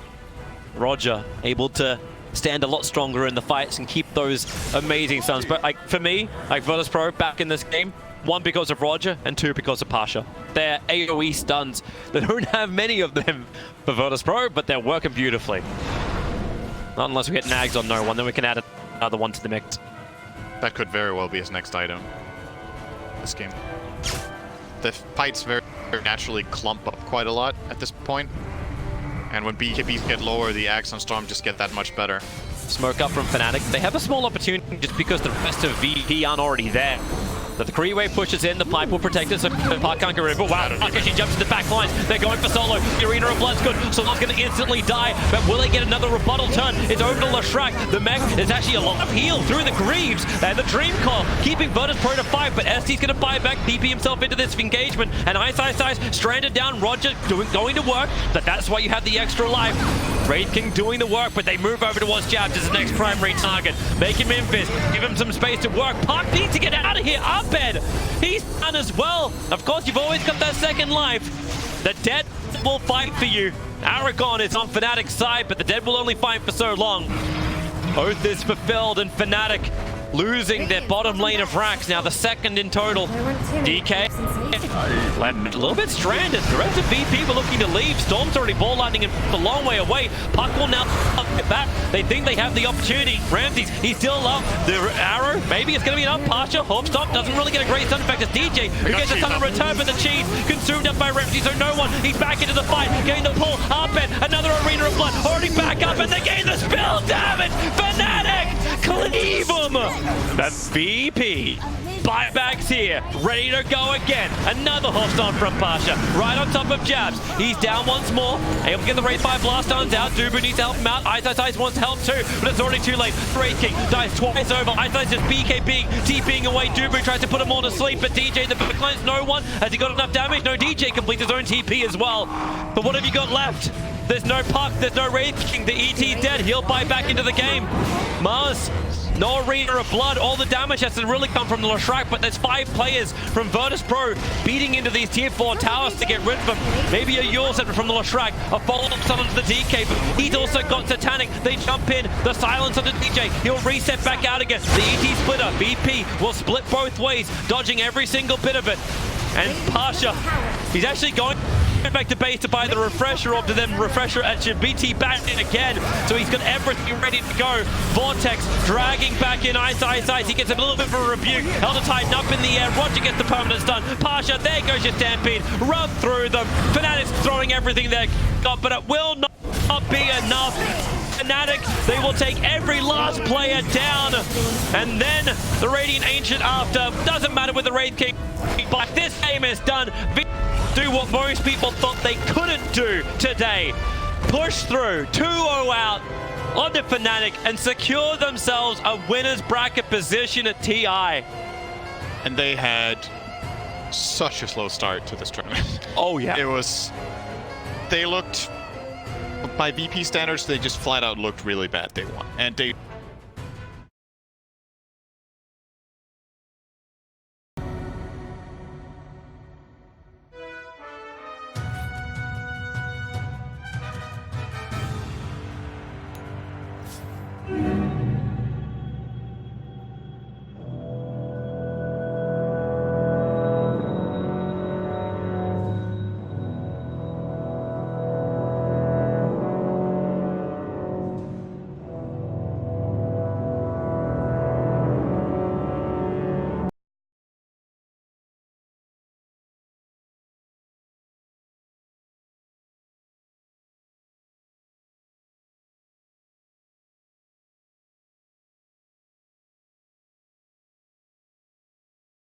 Roger able to stand a lot stronger in the fights and keep those amazing stuns. But like for me, like Virtus Pro back in this game, 1 because of Roger and 2 because of Pasha. They're AoE stuns. They don't have many of them for Virtus Pro, but they're working beautifully. Not unless we get nags on no one, then we can add another one to the mix. That could very well be his next item this game. The fights very naturally clump up quite a lot at this point. And when BKBs get lower, the Axe on Storm just get that much better. Smoke up from Fnatic. They have a small opportunity just because the rest of VP aren't already there. But the Kree wave pushes in, the pipe will protect it, so Park can't get rid of it. Wow, Akashi jumps to the back lines. They're going for Solo. The Arena of Blood's good. Solo's going to instantly die, but will they get another rebuttal turn? It's over to Leshrac. The mech is actually a lot of heal through the Greaves. And the Dream Call keeping Virtus Pro to 5, but ST's going to buy back, DP himself into this engagement. And Ice stranded down. Roger going to work, but that's why you have the extra life. Wraith King doing the work, but they move over towards Jabs as the next primary target. Make him Memphis, give him some space to work. Puck needs to get out of here. Upped, he's done as well. Of course, you've always got that second life. The dead will fight for you. Aragon is on Fnatic's side, but the dead will only fight for so long. Oath is fulfilled, and Fnatic losing their bottom lane of racks, now the second in total. DK a little bit stranded. The rest of VP were looking to leave. Storm's already ball lightning and a long way away. Puck will now get back. They think they have the opportunity. Ramses, he's still up. The arrow, maybe it's going to be enough. Pasha, Hopstop doesn't really get a great stun effect as DJ, who gets a ton of return, but the cheese consumed up by Ramses, so no one. He's back into the fight, getting the pull. Upped, another arena of blood, already back up, and they gain the spill damage. Fnatic, cleave them. That's VP. Buybacks here, ready to go again. Another Hofstorm from Pasha, right on top of Jabs. He's down once more, able to get the Wraith 5 blast stones out. Dubu needs to help him out. Ice wants help too, but it's already too late. Wraith King dies twice over. Ice just BKBing, TPing away. Dubu tries to put him all to sleep, but DJ, the backline's no one. Has he got enough damage? No, DJ completes his own TP as well. But what have you got left? There's no Puck, there's no Wraith King. The ET's dead, he'll buy back into the game. Mars, no arena of blood. All the damage has to really come from the Leshrac, but there's 5 players from Virtus Pro beating into these tier 4 towers to get rid of them. Maybe a Yours from the Leshrac, a follow-up stun onto the DK, but he's also got Titanic. They jump in, the silence on the DJ. He'll reset back out again. The ET splitter, VP, will split both ways, dodging every single bit of it. And Pasha, he's actually going back to base to buy the refresher orb, to then refresher at BT back in again. So he's got everything ready to go. Vortex dragging back in Ice. He gets a little bit of a rebuke. Elder Titan up in the air. Roger gets the permanent stun. Pasha, there goes your Stampede. Run through them. Fnatic's throwing everything they got, but it will not be enough. Fnatic, they will take every last player down. And then the Radiant Ancient after. Doesn't matter with the Wraith King. But this game is done. Do what most people thought they couldn't do today. Push through, 2-0 out onto Fnatic and secure themselves a winner's bracket position at TI. And they had such a slow start to this tournament. Oh yeah. It was, they looked, by VP standards, they just flat out looked really bad day one. And they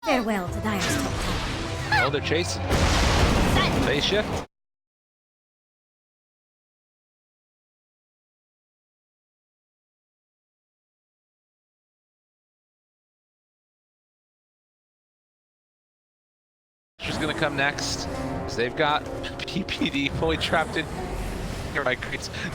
Farewell to Dire's top tower. Oh, they're chasing. Phase shift. She's gonna come next. So they've got PPD fully trapped in.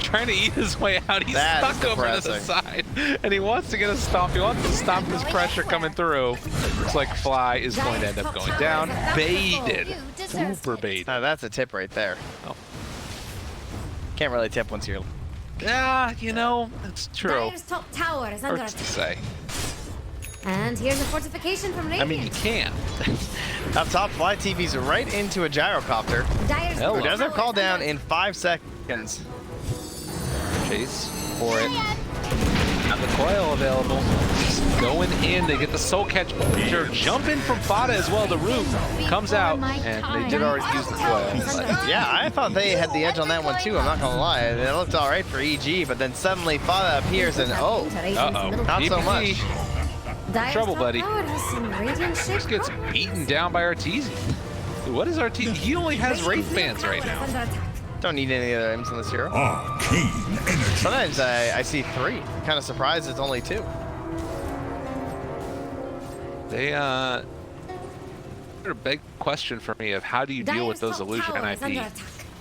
Trying to eat his way out. He's stuck over to the side, and he wants to get a stop. He wants to stop this pressure coming through. Looks like Fly is going to end up going down. Baited. Super baited. Now that's a tip right there. Oh. Can't really tip once you're... Yeah, you know, it's true. Dire's top tower is under Hurts to attack. say. And here's a fortification from Radiant. I mean, you can. Up top, Fly TV's right into a gyrocopter. Dire's Who top does her tower call is down under in 5 seconds. Chase for it. Have the coil available. Just going in. They get the soul catch. Jump in from Fada as well. The root comes out, and they did already use the coil. But Yeah, I thought they had the edge on that one too, I'm not gonna lie. It looked alright for EG, but then suddenly Fada appears and oh, not so much. Dire's Trouble, top buddy. tower has some Radiant shape just gets beaten down by Arteezy. Dude, what is Arteezy? He only has Wraith Bands right now. Don't need any other items in this hero. Sometimes I see 3. Kind of surprised it's only 2. They a big question for me of how do you deal with those illusion NIP?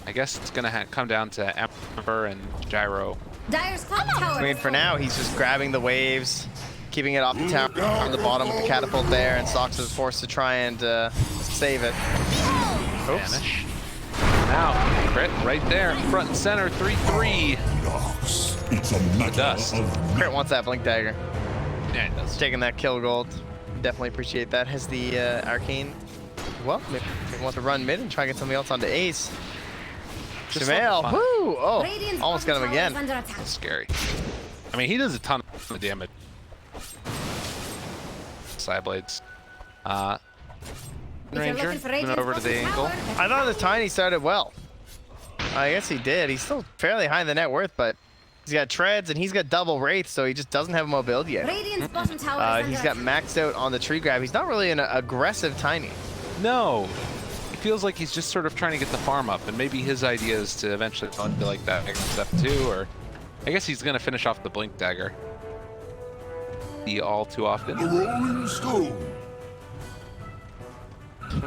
I guess it's gonna come down to Ember and Gyro. Dire's top tower. I mean, for now, he's just grabbing the waves, keeping it off the tower on the bottom with the catapult there, and Sox is forced to try and save it. Oops. Vanish. Now, crit right there, front and center, 3-3. It's a matter Dust. Crit wants that Blink Dagger. Yeah, it does. Taking that kill gold. Definitely appreciate that. Has the Arcane. Well, maybe he wants to run mid and try and get somebody else onto Ace. Sumail, woo! Oh, Radiant's almost got him bottom tower is again. under attack. That's scary. I mean, he does a ton of damage. Side blades. If you're Ranger, looking for moving Radiant's over to the bottom angle. tower, I thought the Tiny started well. I guess he did. He's still fairly high in the net worth, but he's got treads and he's got double wraith, so he just doesn't have mobility yet. Radiant's bottom tower is He's under got maxed out on the tree grab. He's not really an aggressive Tiny. No. It feels like he's just sort of trying to get the farm up, and maybe his idea is to eventually go into like that next step too, or I guess he's gonna finish off the Blink Dagger. All too often. The Rolling Stone.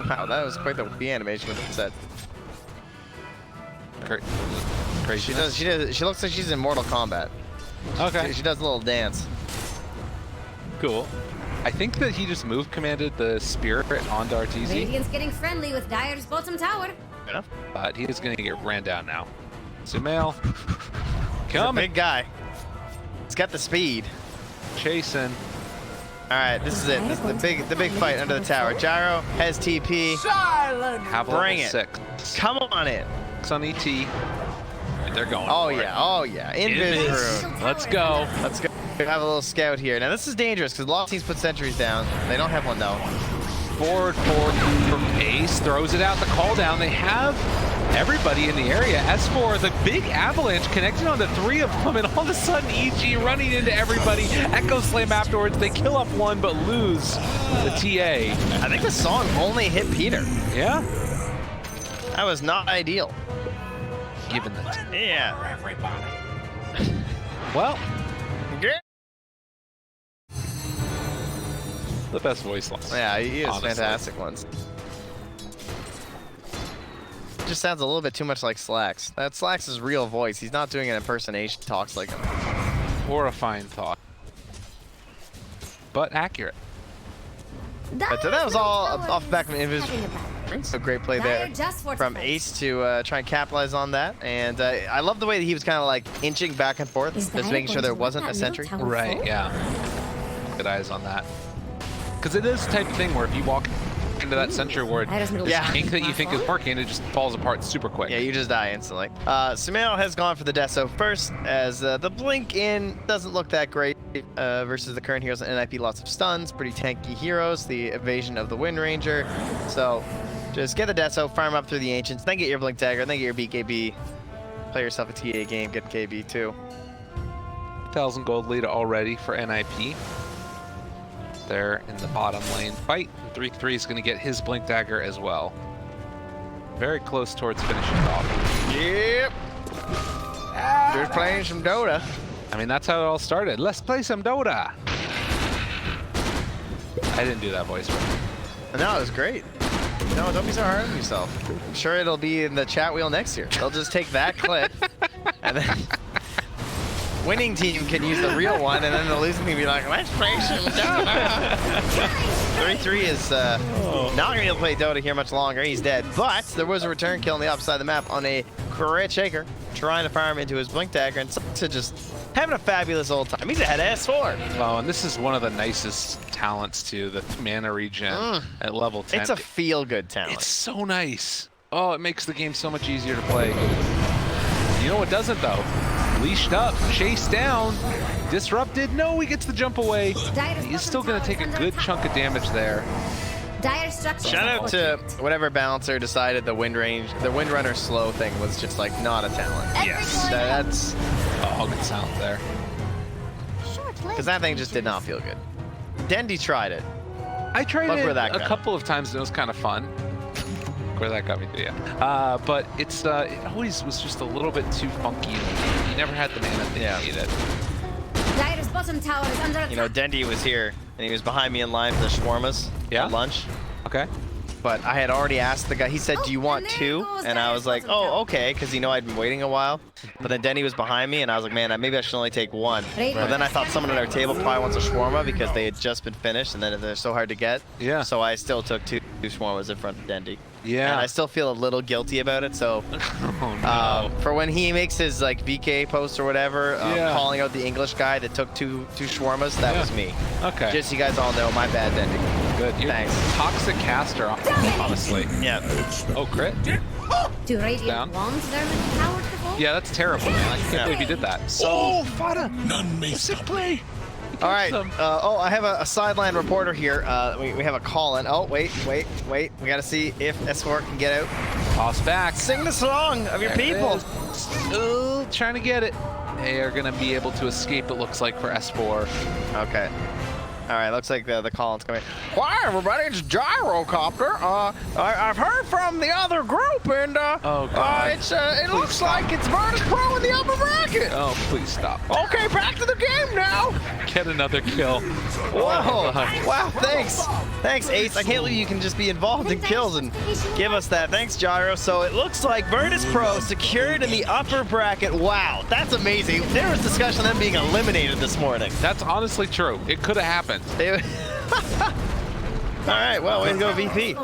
Wow, that was quite the animation with the set. Crazy. She looks like she's in Mortal Kombat. Okay. She does a little dance. Cool. I think that he just move commanded the Spirit onto RTZ, Radiant's getting friendly with Dire's bottom tower. but he is going to get ran down now. Sumail, He's a coming, big guy. He's got the speed. chasing. All right, this is it. This is the big fight under the tower. Gyro has TP. Have Bring level it. 6. Come on in. 6 on ET. And they're going. Oh for it. yeah, oh yeah. Invis room. Let's go. Let's go. We have a little scout here. Now this is dangerous because a lot of teams put sentries down. They don't have one though. Forward from Ace, throws it out the call down. They have everybody in the area. S4, the big avalanche connected on the 3 of them, and all of a sudden EG running into everybody. Echo Slam afterwards. They kill off one but lose the TA. I think the song only hit Peter. Yeah? That was not ideal. Given that. Yeah. Well, Yeah. the best voice line. Yeah, he is honestly. fantastic ones. Just sounds a little bit too much like Slacks. That's Slacks' real voice. He's not doing an impersonation. Talks like him. Horrifying thought. But accurate. But that was all off the back of an Invis. A great play there from Ace to try and capitalize on that. And I love the way that he was kind of like inching back and forth, just making sure there wasn't a sentry. Right, yeah. Good eyes on that. Because it is the type of thing where if you walk into that sentry ward, the ink that you think is working, it just falls apart super quick. Yeah, you just die instantly. Sumail has gone for the Deso first, as the blink in doesn't look that great versus the current heroes in NIP. Lots of stuns, pretty tanky heroes, the evasion of the Wind Ranger. So just get the Deso, farm up through the Ancients, then get your Blink Dagger, then get your BKB. Play yourself a TA game, get KB too. 1,000 gold lead already for NIP. There in the bottom lane fight. 3-3 is going to get his Blink Dagger as well. Very close towards finishing it off. Yep. Just playing some Dota. I mean, that's how it all started. Let's play some Dota. I didn't do that voice. But No, it was great. No, don't be so hard on yourself. I'm sure it'll be in the chat wheel next year. They'll just take that clip and then winning team can use the real one, and then the losing team be like, let's play some Dota. 3-3 is not going to be able to play Dota here much longer. He's dead. But there was a return kill on the opposite side of the map on a crit shaker, trying to farm into his Blink Dagger, and to just having a fabulous old time. He's ahead of S4. Oh, and this is one of the nicest talents too, the mana regen at level 10. It's a feel-good talent. It's so nice. Oh, it makes the game so much easier to play. You know what doesn't though? Leashed up, chased down, disrupted. No, he gets the jump away. He's still going to take a good chunk of damage there. Shout out to whatever balancer decided the Windrunner slow thing was just like not a talent. Yes. That's good sound there. Because that thing just did not feel good. Dendy tried it. I tried Look it where that a got couple of times and it was kind of fun. Where that got me to, yeah. But it's it always was just a little bit too funky. You never had the mana that you needed. Dire's bottom tower is under attack. You know, Dendy was here and he was behind me in line for the shawarmas at lunch. Okay. but I had already asked the guy. He said, "Do you want 2?" And I was like, "Oh, okay," because I'd been waiting a while. But then Denny was behind me, and I was like, "Man, maybe I should only take 1." But then I thought someone at our table probably wants a shawarma because they had just been finished, and then they're so hard to get. Yeah. So I still took 2 shawarmas in front of Dendy. Yeah. And I still feel a little guilty about it. So Oh, no. for when he makes his like VK post or whatever, calling out the English guy that took two shawarmas, that was me. Okay. Just so you guys all know, my bad, Dendy. Good. You're Thanks. Toxic caster, honestly. Yeah. Oh, crit. Do Radiant Down. want their middle tower to fall? Yeah, that's terrible, man. I can't believe you did that. So, Fada! None may Sick stop. play! all right. I have a sideline reporter here. We have a call in. Oh, wait. We got to see if S4 can get out. Toss back. Sing the song of your There it people. is. Oh, trying to get it. They are going to be able to escape, it looks like, for S4. Okay. All right, looks like the call-in's coming. Why, everybody, it's Gyrocopter. I've heard from the other group, and Oh, God. it looks like it's Virtus Pro in the upper bracket. Oh, please stop. Okay, back to the game now. Get another kill. Whoa! Wow, thanks, Ace. I can't believe you can just be involved in kills and give us that. Thanks, Gyro. So it looks like Virtus Pro secured in the upper bracket. Wow, that's amazing. There was discussion of them being eliminated this morning. That's honestly true. It could have happened. All right, well, way to go, VP.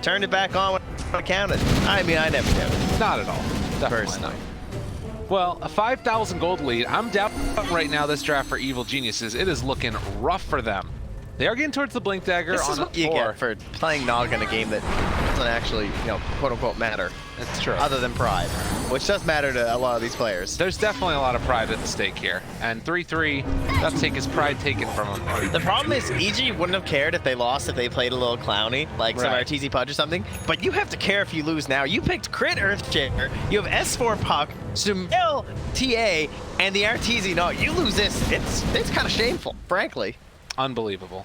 Turned it back on when it counted. I mean, I never did. Not at all. Definitely Personally. not. Well, a 5,000 gold lead. I'm down right now this draft for Evil Geniuses. It is looking rough for them. They are getting towards the Blink Dagger This on is what you 4. get for playing Nog in a game that doesn't actually, quote-unquote matter. That's true. Other than pride, which does matter to a lot of these players. There's definitely a lot of pride at stake here. And 3-3, that's take his pride taken from him. The problem is EG wouldn't have cared if they lost if they played a little clowny, like some Right. RTZ Pudge or something. But you have to care if you lose now. You picked Crit Earthshaker, you have S4 Puck, Sumail TA, and the RTZ. No, you lose this. It's kind of shameful, frankly. Unbelievable.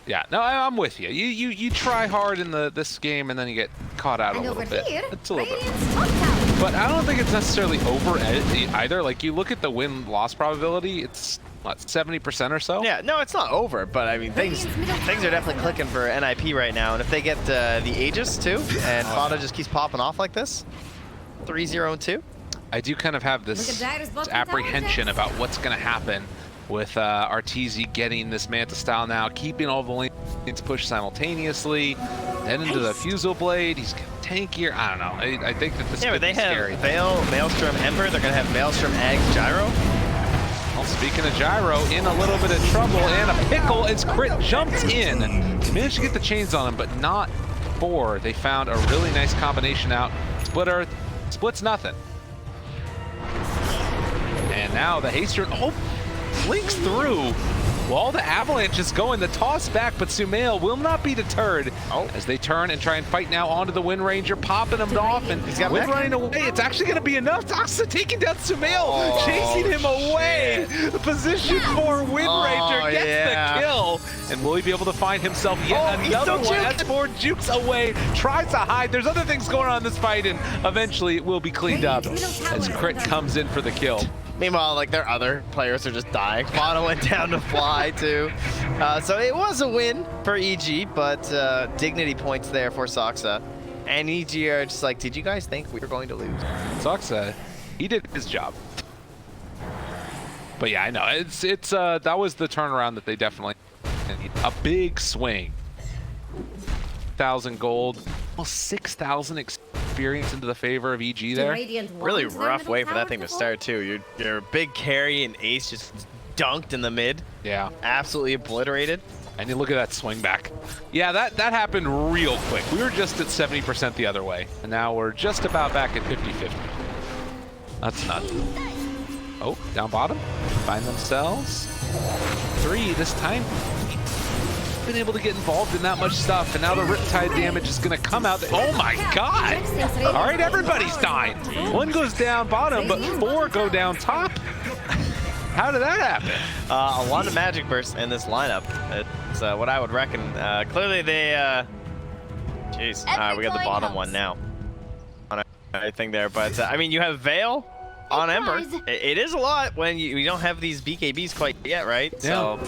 Yeah, no, I'm with you. You try hard in this game and then you get caught out And a over little bit. here, It's a little bit. Radiant's top tower. But I don't think it's necessarily over either. Like, you look at the win-loss probability, it's, what, 70% or so? Yeah, no, it's not over, but I mean, things are definitely clicking for NIP right now. And if they get the Aegis too, and Fada just keeps popping off like this, 3-0-2. I do kind of have Look this at Gyro's bottom apprehension tower, about what's going to happen with RTZ getting this Manta style now, keeping all the lanes pushed simultaneously, then into the Fusel Blade. He's getting tankier. I don't know. I think that this Yeah, could but they be scary. have Veil, Maelstrom, Ember. They're going to have Maelstrom, Ags, Gyro. Well, speaking of Gyro, in a little bit of trouble and a pickle as Crit jumps in. Managed to get the chains on him, but not 4. They found a really nice combination out. Split Earth, splits nothing. And now the Haster, blinks through while the Avalanche is going. The toss back, but Sumail will not be deterred as they turn and try and fight now onto the Wind Ranger, popping him off, and He's got Wind back. running away. It's actually going to be enough. Toxa taking down Sumail, chasing him away. The position for Wind Ranger gets the kill. And will he be able to find himself yet another one? S4 jukes away, tries to hide. There's other things going on in this fight, and eventually it will be cleaned up as Crit comes in for the kill. Meanwhile, like, their other players are just dying. Fada went down to fly, too. So it was a win for EG, but dignity points there for Soxa. And EG are just like, did you guys think we were going to lose? Soxa, he did his job. But yeah, I know. It's that was the turnaround that they definitely need. A big swing. 1,000 gold, almost 6,000 experience into the favor of EG there. Really rough way for that thing to start, too. Your big carry and Ace just dunked in the mid. Yeah. Absolutely obliterated. And you look at that swing back. Yeah, that happened real quick. We were just at 70% the other way, and now we're just about back at 50-50. That's nuts. Oh, down bottom. Find themselves. 3 this time. Been able to get involved in that much stuff, and now the Riptide damage is going to come out. Oh my god! All right, everybody's dying. 1 goes down bottom, but 4 go down top. How did that happen? A lot of magic bursts in this lineup. It's what I would reckon. Clearly they, jeez. We got the bottom one now. On everything there, but I mean, you have Veil. on Ember. It is a lot when you don't have these BKBs quite yet, right? Yeah. So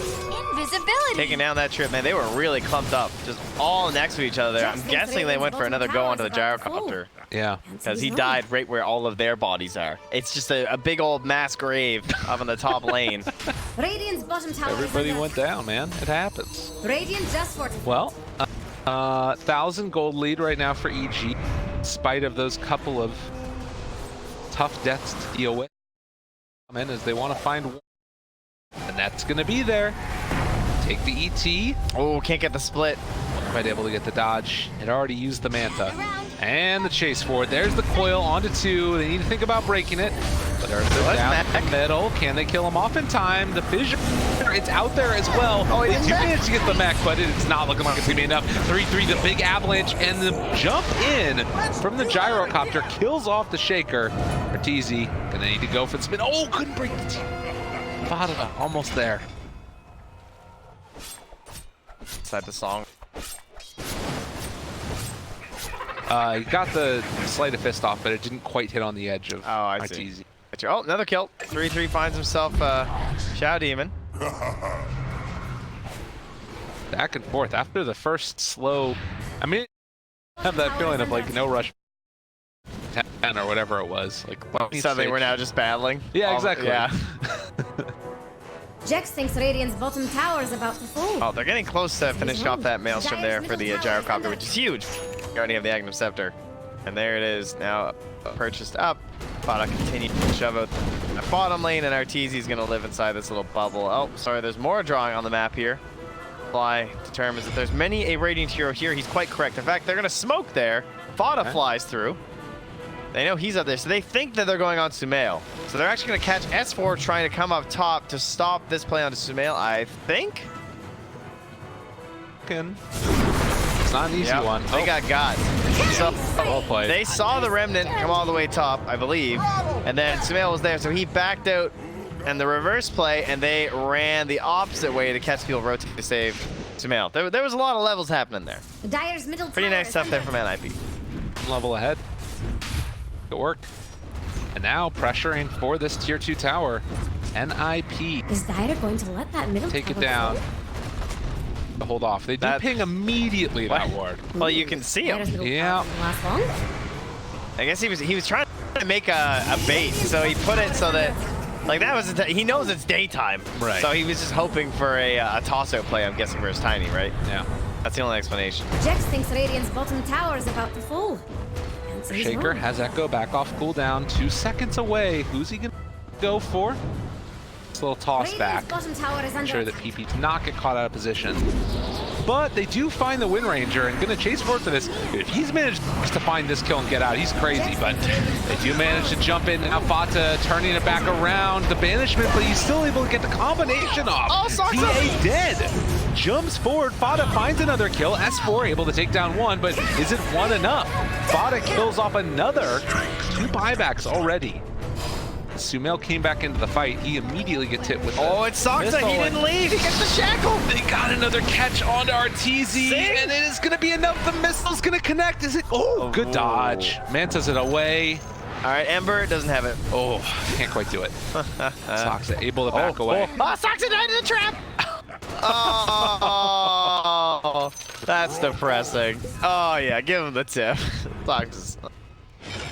Invisibility. taking down that trip, man, they were really clumped up, just all next to each other there. I'm guessing they went for another go onto the gyrocopter. Yeah. Because he died right where all of their bodies are. It's just a big old mass grave up in the top lane. Radiant's bottom tower. Everybody went down, man. It happens. Radiant just fortified. Well, 1,000 gold lead right now for EG, in spite of those couple of tough deaths to deal with. And as they want to find one, and that's going to be there. Take the ET. Oh, can't get the split. Quite able to get the dodge. It already used the Manta. And the chase forward. There's the coil onto 2. They need to think about breaking it. But they're down the middle. Can they kill him off in time? The fissure, it's out there as well. Oh, they do manage to get the mech, but it's not looking like it's going to be enough. 3-3, the big avalanche, and the jump in from the gyrocopter kills off the shaker. Arteezy going to need to go for the spin. Oh, couldn't break the team. Fada, almost there. Inside the song. He got the sleight of fist off, but it didn't quite hit on the edge of Arteezy. Oh, another kill. 3-3 finds himself Shadow Demon. Back and forth after the first slow. I mean, I have that feeling of like no rush 10 or whatever it was. Like suddenly we're now just battling. Yeah, exactly. Yeah. Jex thinks Radiant's bottom tower is about to fall. Oh, they're getting close to finishing off that Maelstrom there for the gyrocopter, which is huge. You already have the Aghanim Scepter. And there it is, now purchased up. Fada continue to shove out the bottom lane, and Arteezy's going to live inside this little bubble. Oh, sorry, there's more drawing on the map here. Fly determines that there's many a Radiant hero here. He's quite correct. In fact, they're going to smoke there. Fada flies through. They know he's up there, so they think that they're going on Sumail. So they're actually going to catch S4 trying to come up top to stop this play onto Sumail, I think. It's not an easy one. They got. So well played. They saw the Remnant come all the way top, I believe, and then Sumail was there, so he backed out and the reverse play, and they ran the opposite way to catch people rotate to save Sumail. There was a lot of levels happening there. Dyer's middle Pretty tower nice stuff there from NIP. Level ahead. Good work. And now pressuring for this tier 2 tower. NIP. Is Dyer going to let that middle take tower it down? Hold off. They do ping immediately that ward. Well, you can see him. Yeah. Last long? I guess he was trying to make a bait, so he put it so that like that was he knows it's daytime, right? So he was just hoping for a toss-out play. I'm guessing for his tiny, right? Yeah. That's the only explanation. Jex thinks Radiant's bottom tower is about to fall. Shaker has Echo back off cooldown, 2 seconds away. Who's he gonna go for? This little toss back. Ensure that PP does not get caught out of position. But they do find the Wind Ranger and gonna chase forward for this. If he's managed to find this kill and get out, he's crazy. But they do manage to jump in. Now Fata turning it back around. The banishment, but he's still able to get the combination off. TA dead. Jumps forward. Fata finds another kill. S4 able to take down one, but isn't one enough? Fata kills off another. 2 buybacks already. Sumail came back into the fight. He immediately gets hit with the it sucks that he didn't leave. He gets the shackle. They got another catch onto Arteezy, and it is going to be enough. The missile's going to connect. Is it? Oh, good dodge. Manta's it away. All right, Ember doesn't have it. Oh, can't quite do it. Soxa able to back away. Soxa died in the trap. Oh, that's depressing. Oh yeah, give him the tip. Soxa's.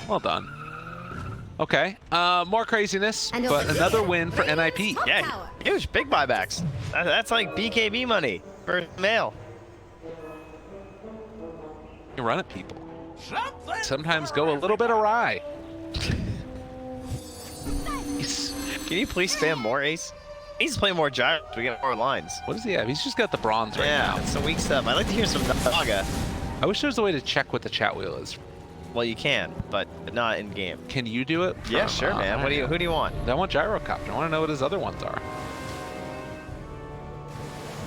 Well done. Okay, more craziness, but another win for NIP. Yeah, huge, big buybacks. That's like BKB money for mail. You run at people. Sometimes go a little bit awry. Can you please spam more, Ace? He needs to play more gyro. We get more lines. What does he have? He's just got the bronze right now. Yeah, it's some weak stuff. I'd like to hear some Naga. I wish there was a way to check what the chat wheel is. Well, you can, but not in game. Can you do it? Yeah, sure, man. Who do you want? I want gyrocopter. I want to know what his other ones are.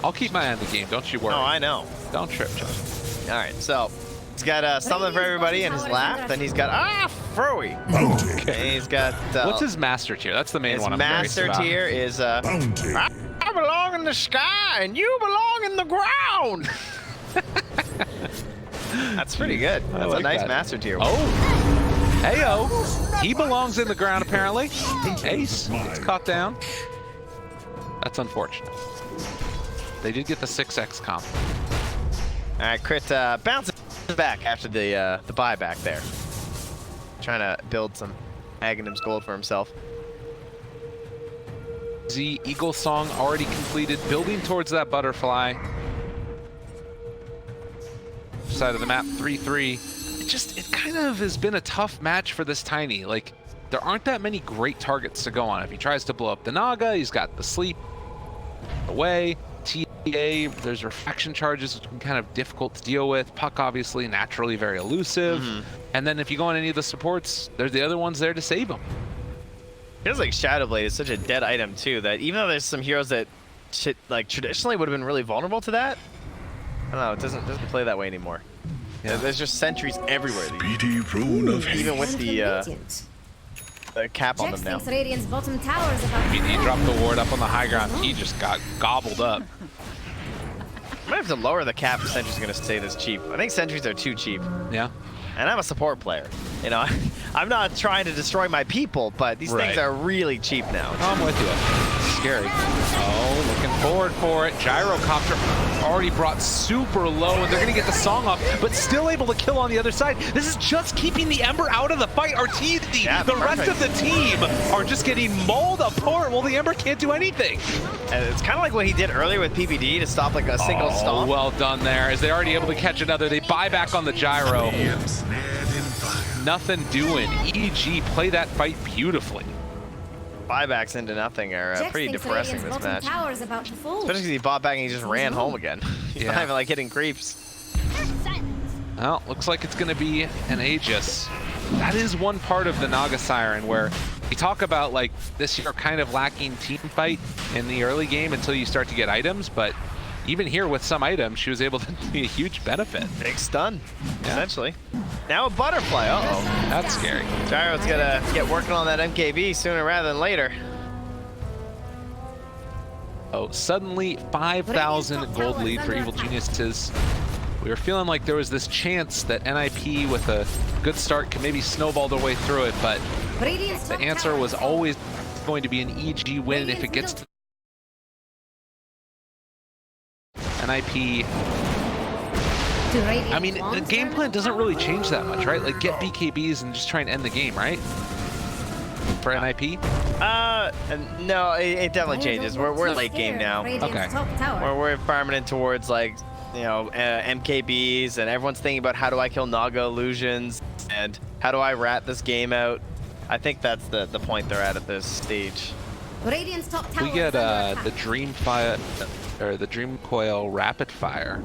I'll keep my eye on the game. Don't you worry. Oh, I know. Don't trip, Justin. All right, so he's got something for everybody in his lap. Then he's got Froey. Okay. And he's got what's his master tier? That's the main one. His master tier is I belong in the sky and you belong in the ground. That's pretty good. That's a nice master tier. Oh. Heyo, he belongs in the ground apparently. Ace gets caught down. That's unfortunate. They did get the 6x comp. All right, Crit bounces back after the buyback there. Trying to build some Aghanim's gold for himself. Z Eagle Song already completed, building towards that butterfly. Side of the map, 3-3. It kind of has been a tough match for this Tiny. Like, there aren't that many great targets to go on. If he tries to blow up the Naga, he's got the sleep away. TA, there's refraction charges, which can be kind of difficult to deal with. Puck, obviously, naturally very elusive. And then if you go on any of the supports, there's the other ones there to save him. Feels like Shadow Blade is such a dead item too that even though there's some heroes that like traditionally would have been really vulnerable to that, I don't know, it doesn't play that way anymore. Yeah. There's just sentries everywhere. Even with the cap on them now. Radiant's bottom tower is about He dropped the ward up on the high ground. He just got gobbled up. I might have to lower the cap if sentries are going to stay this cheap. I think sentries are too cheap. Yeah. And I'm a support player. You know, I'm not trying to destroy my people, but these things are really cheap now. I'm with you. Scary. Oh, looking forward for it. Gyrocopter already brought super low, and they're going to get the song off, but still able to kill on the other side. This is just keeping the Ember out of the fight. RTZ, the rest of the team are just getting mauled apart while the Ember can't do anything. And it's kind of like what he did earlier with PPD to stop like a single stomp. Well done there. As they're already able to catch another, they buy back on the gyro. Nothing doing. EG play that fight beautifully. Buybacks into nothing are pretty depressing this match. Especially because he bought back and he just ran home again. He's not even like hitting creeps. Well, looks like it's going to be an Aegis. That is one part of the Naga Siren where we talk about like this year kind of lacking team fight in the early game until you start to get items, but even here with some items, she was able to be a huge benefit. Big stun, essentially. Now a butterfly, uh-oh. That's scary. Gyro's gonna get working on that MKB sooner rather than later. Oh, suddenly 5,000 gold lead for Evil Geniuses. We were feeling like there was this chance that NIP with a good start could maybe snowball their way through it, but the answer was always going to be an EG win if it gets to NIP. I mean, the game plan doesn't really change that much, right? Like, get BKBs and just try and end the game, right? For NIP? No, it definitely changes. We're late game now. Okay. We're farming in towards, like, you know, MKBs, and everyone's thinking about how do I kill Naga illusions, and how do I rat this game out. I think that's the point they're at this stage. We get the Dream Fire, or the Dream Coil Rapid Fire.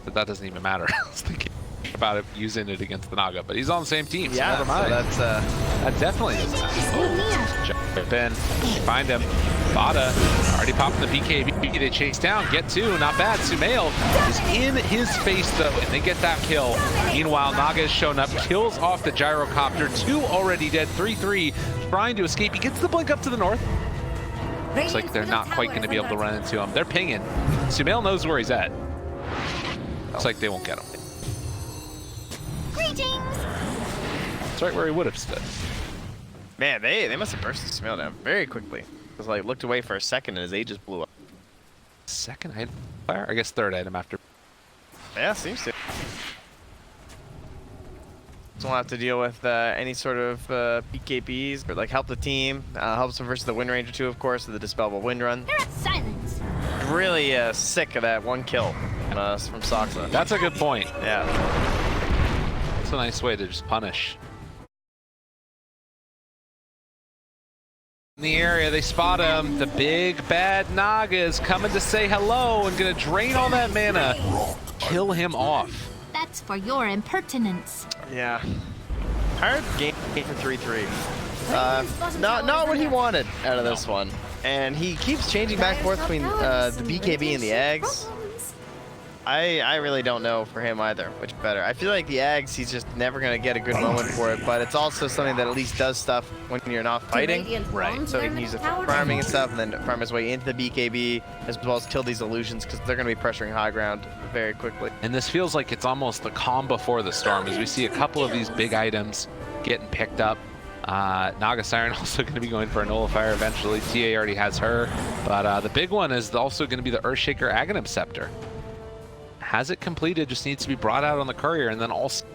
But that doesn't even matter. I was thinking about it, using it against the Naga, but he's on the same team, so never mind. So that's, that definitely doesn't matter. Jump in, find him. Bada already popping the BKB. They chase down, get two, not bad. Sumail is in his face though, and they get that kill. Meanwhile, Naga has shown up, kills off the Gyrocopter. 2 already dead, 3-3, trying to escape. He gets the blink up to the north. Looks like they're not quite going to be able to run into him. They're pinging. Sumail knows where he's at. Looks like they won't get him. Greetings! That's right where he would have stood. Man, they must have bursted Sumail down very quickly. Because like looked away for a second and his Aegis blew up. Second item fire? I guess third item after. Yeah, seems to. So we'll have to deal with any sort of BKBs, but like help the team. Helps them versus the Wind Ranger too, of course, with the Dispellable Wind Run. They're at silence. Really sick of that one kill from Saksa. That's a good point. Yeah. It's a nice way to just punish. In the area, they spot him. The big bad Naga is coming to say hello and gonna drain all that mana. Kill him off. That's for your impertinence. Yeah. Hard game for 3-3. Not what he wanted out of this one. And he keeps changing back and forth between the BKB and the Ags. I really don't know for him either, which better. I feel like the Ags, he's just never going to get a good moment for it, but it's also something that at least does stuff when you're not fighting. Right. So he can use it for farming and stuff, and then farm his way into the BKB, as well as kill these illusions, because they're going to be pressuring high ground very quickly. And this feels like it's almost the calm before the storm, as we see a couple of these big items getting picked up. Naga Siren also going to be going for a nullifier eventually. TA already has her, but the big one is also going to be the Earthshaker Aghanim Scepter. Has it completed, just needs to be brought out on the courier, and then also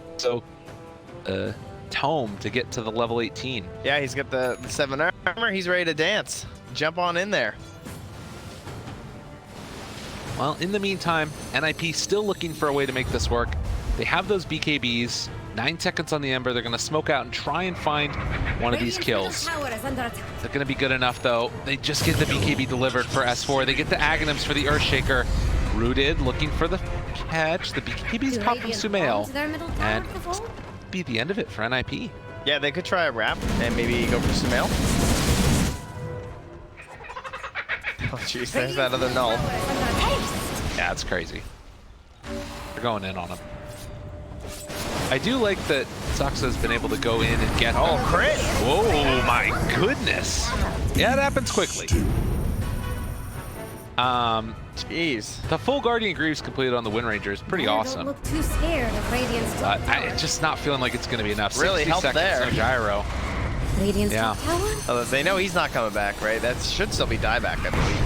Tome to get to the level 18. Yeah, he's got the 7 armor. He's ready to dance. Jump on in there. Well, in the meantime, NIP still looking for a way to make this work. They have those BKBs, 9 seconds on the Ember. They're going to smoke out and try and find one of these kills. They're going to be good enough, though. They just get the BKB delivered for S4. They get the Aghanims for the Earthshaker. Rooted, looking for the catch. The BKB's pop from Sumail. And it's be the end of it for NIP. Yeah, they could try a wrap and maybe go for Sumail. Oh, jeez, there's that other null. Yeah, it's crazy. They're going in on him. I do like that Saxa has been able to go in and get Oh, crit! Whoa, my goodness. Yeah, it happens quickly. Jeez. The full Guardian Greaves completed on the Wind Ranger is pretty awesome. Don't look too scared of Radiant's top tower. It's just not feeling like it's going to be enough. Really 60 helped seconds, there. no gyro. Radiant's Yeah. top tower? Although they know he's not coming back, right? That should still be dieback, I believe.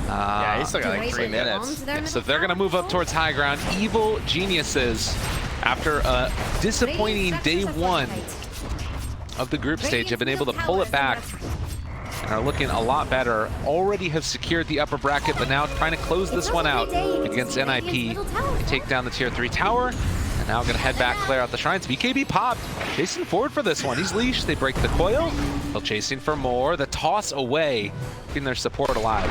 Yeah, he's still got like 3 minutes. So they're going to move up towards high ground. Evil Geniuses, after a disappointing day 1 of the group stage, have been able to pull it back and are looking a lot better. Already have secured the upper bracket, but now trying to close this one out against NIP. They take down the tier 3 tower, and now going to head back, clear out the shrines. BKB popped, chasing forward for this one. He's leashed, they break the coil. Still chasing for more. The toss away, keeping their support alive.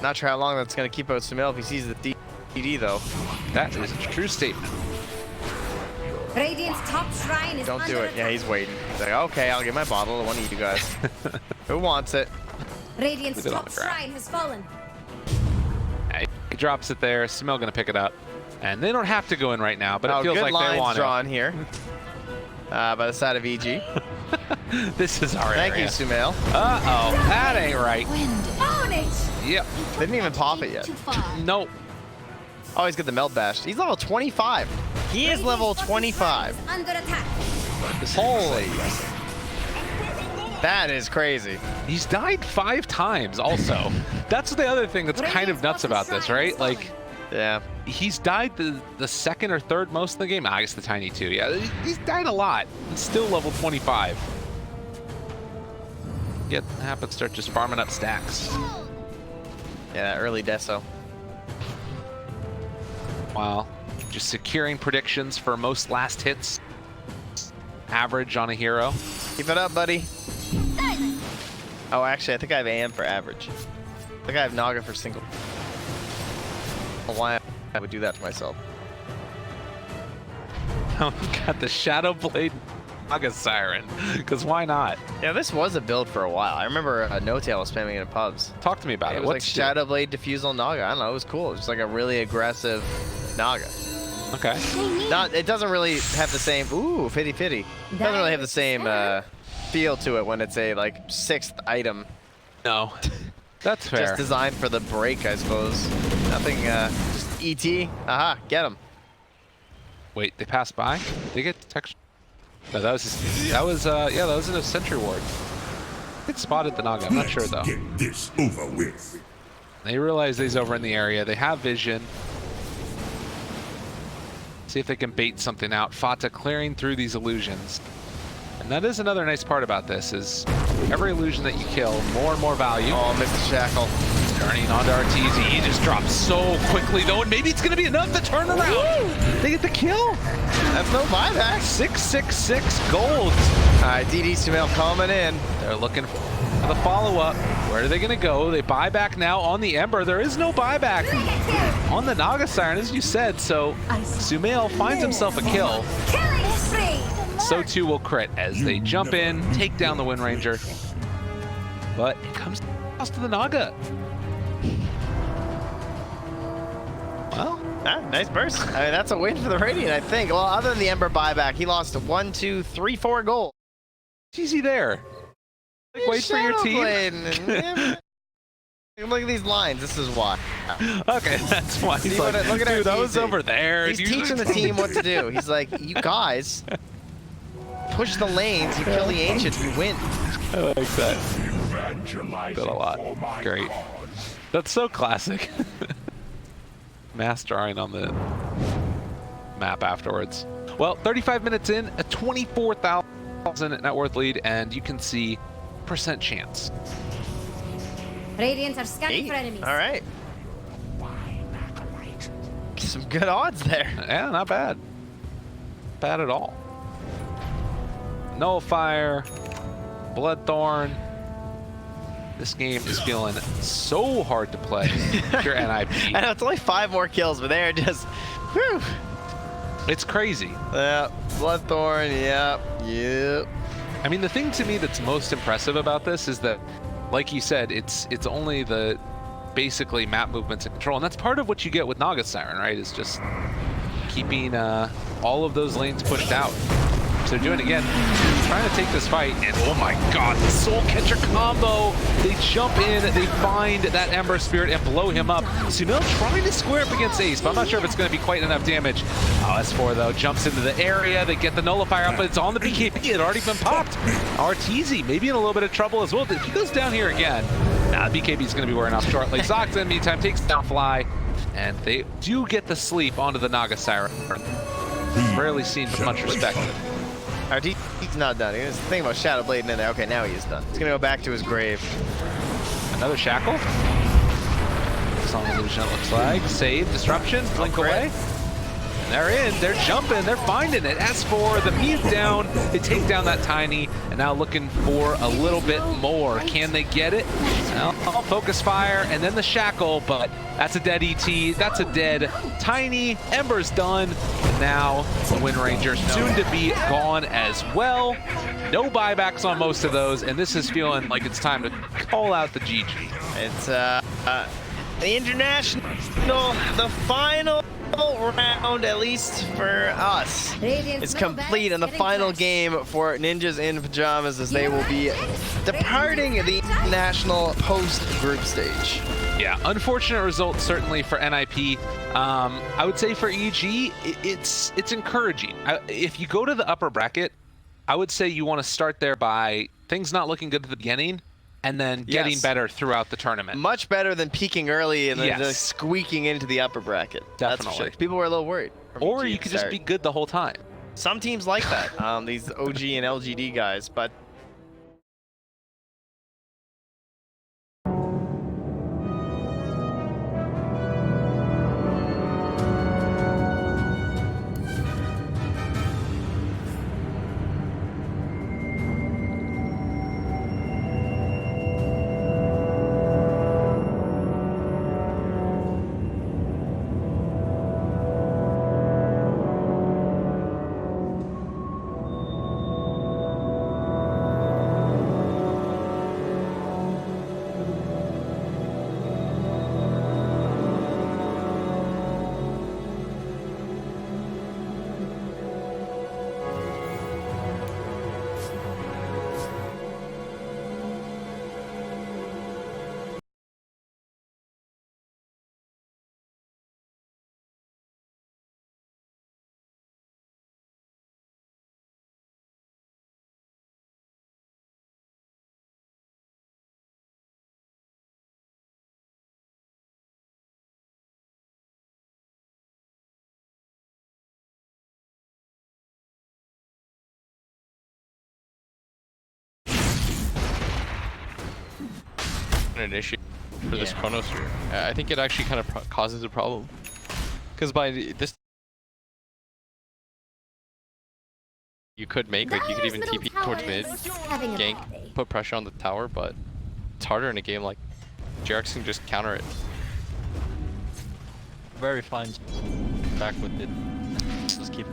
Not sure how long that's going to keep out Sumail if he sees the DD, though. That is a true statement. Radiant's top shrine is Don't do under it. Yeah, he's waiting. He's like, okay, I'll give my bottle to one of you guys. Who wants it? Radiant's Leave it on top the ground. shrine has fallen. He drops it there. Sumail going to pick it up. And they don't have to go in right now, but it feels good like they want drawn to. here by the side of EG. This is our Thank area. you, Sumail. Uh-oh, that ain't right. Own it! Yep. Didn't even pop it yet. Nope. Oh, he's got the melt bash. He's level 25. He is level 25. Under attack. Holy. That is crazy. He's died 5 times also. That's the other thing that's kind of nuts about this, right? Like, yeah, he's died the second or third most of the game. I guess the Tiny 2. Yeah, he's died a lot. He's still level 25. Get happen start just farming up stacks. Yeah, that early deso. Wow. Just securing predictions for most last hits. Average on a hero. Keep it up, buddy. Oh, actually, I think I have AM for average. I think I have Naga for single. I don't know why I would do that to myself. Oh, we got the Shadow Blade Naga Siren, because why not? Yeah, this was a build for a while. I remember No-Tail was spamming it in pubs. Talk to me about it. It was like Shadow Blade Diffusal Naga. I don't know, it was cool. It was like a really aggressive Naga. Okay. It doesn't really have the same, ooh, fitty. It doesn't really have the same feel to it when it's a like 6th item. No, that's fair. Just designed for the break, I suppose. Nothing, just ET. Aha, get him. Wait, they passed by? They get detection? No, that was in a Sentry Ward. I think spotted the Naga, I'm not sure though. Get this over with. They realize he's over in the area. They have vision. See if they can bait something out. Fata clearing through these illusions. And that is another nice part about this, is every illusion that you kill, more and more value. Oh, Mr. Shackle. Turning onto RTZ. He just drops so quickly, though, and maybe it's going to be enough to turn around. They get the kill. That's no buyback. 666 gold. All right, DD Sumail coming in. They're looking for the follow-up. Where are they going to go? They buy back now on the Ember. There is no buyback on the Naga Siren, as you said, so Sumail finds himself a kill. So too will Crit as they jump in, take down the Wind Ranger. But it comes to the Naga. Ah, nice burst. I mean, that's a win for the Radiant, I think. Well, other than the Ember buyback, he lost 1, 2, 3, 4 goals. Easy there. Like, wait for your team. Look at these lines. This is why. Okay, that's why. He's like, look at dude, those over there. He's teaching the team what to do. He's like, you guys, push the lanes, you kill the Ancients, you win. I like that. That a lot. Great. That's so classic. Mass drawing on the map afterwards. Well, 35 minutes in, a 24,000 net worth lead, and you can see percent chance. Radiants are scanning for enemies. All right. Some good odds there. Yeah, not bad. Bad at all. Nullifier, Bloodthorn. This game is feeling so hard to play if you're NIP. I know, it's only 5 more kills, but they're just, whew. It's crazy. Yeah, Bloodthorn, yep. I mean, the thing to me that's most impressive about this is that, like you said, it's only the basically map movements and control, and that's part of what you get with Naga Siren, right? Is just keeping all of those lanes pushed out. So they're doing it again, trying to take this fight, and oh my god, the Soul Catcher combo! They jump in, they find that Ember Spirit and blow him up. Sunil trying to square up against Ace, but I'm not sure if it's going to be quite enough damage. Oh, S4 though jumps into the area, they get the Nullifier up, but it's on the BKB, it had already been popped. RTZ maybe in a little bit of trouble as well. If he goes down here again, BKB is going to be wearing off shortly. Zoxan, meantime, takes down Fly, and they do get the sleep onto the Naga Siren. Rarely seen much respect. He's not done. He was thinking about Shadow Blade in there. Okay, now he is done. He's gonna go back to his grave. Another Shackle. Song Illusion, it looks like. Save, Disruption, blink away. And they're in, they're jumping, they're finding it. S4, the Mute down, they take down that Tiny, and now looking for a little bit more. Can they get it? Well, Focus Fire, and then the Shackle, but that's a dead ET, that's a dead Tiny. Ember's done, and now the Wind Ranger soon to be gone as well. No buybacks on most of those, and this is feeling like it's time to call out the GG. It's the international, the final round, at least for us, is complete, and the final game for Ninjas in Pajamas as they will be departing the national post-group stage. Yeah, unfortunate result certainly for NIP. I would say for EG, it's encouraging. If you go to the upper bracket, I would say you want to start there by things not looking good at the beginning, and then getting better throughout the tournament. Much better than peaking early and then just squeaking into the upper bracket. Definitely. People were a little worried. Or you could just be good the whole time. Some teams like that, these OG and LGD guys, but an issue for this chronosphere. I think it actually kind of causes a problem, because by this you could make, like, you could even TP towards mid, gank, put pressure on the tower, but it's harder in a game like JRX can just counter it. Very fine. Back with it. Just keep.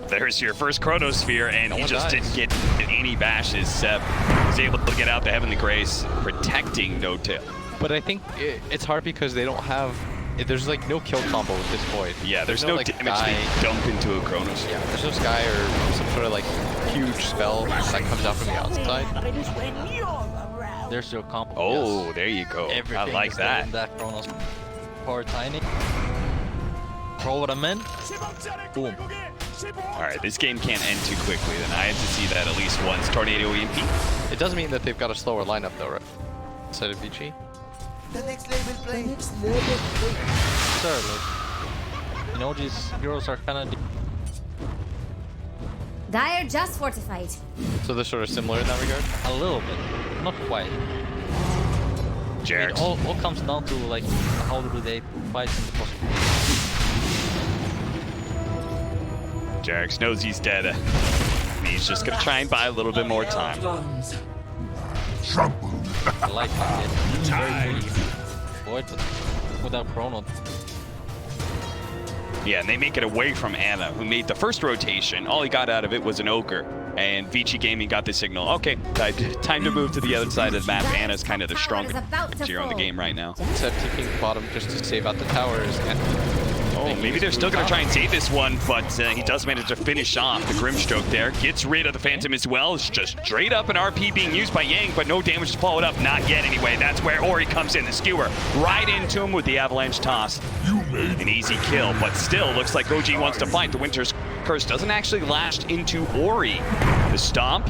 There's your first Chronosphere, and he just didn't get any bashes. Seb was able to get out the Heavenly Grace, protecting No Tail. But I think it's hard because they don't have there's like no kill combo with this Void. Yeah, there's no like, damage Sky. they dump into a Chronos. Yeah, there's no Sky or some sort of like huge spell that comes out from the outside. There's your combo. Oh, yes. there you go. Everything I like is that. in that Chronos. Power Tiny. Throw what I'm in. Boom. Alright, this game can't end too quickly, then I had to see that at least once. Tornado EMP. It does mean that they've got a slower lineup though, right? Instead of VG. Sir, look. You know, these heroes are kind of... Dire just fortified. So they're sort of similar in that regard? A little bit. Not quite. Jarex. It all comes down to, like, how do they fight in the post. Jarex knows he's dead. And he's just gonna try and buy a little bit more time. I like that. It's very easy. Void without Chrono. Yeah, and they make it away from Anna, who made the first rotation. All he got out of it was an Ogre. And Vici Gaming got the signal. Okay, time to move to the other side of the map. Anna's kind of the strongest tier on the game right now. Instead of taking bottom just to save out the towers. And oh, maybe they're still going to try and save this one, but he does manage to finish off the Grimstroke there. Gets rid of the Phantom as well. It's just straight up an RP being used by Yang, but no damage to follow it up. Not yet anyway. That's where Ori comes in. The skewer right into him with the Avalanche toss. An easy kill, but still looks like OG wants to fight. The Winter's Curse doesn't actually last into Ori. The Stomp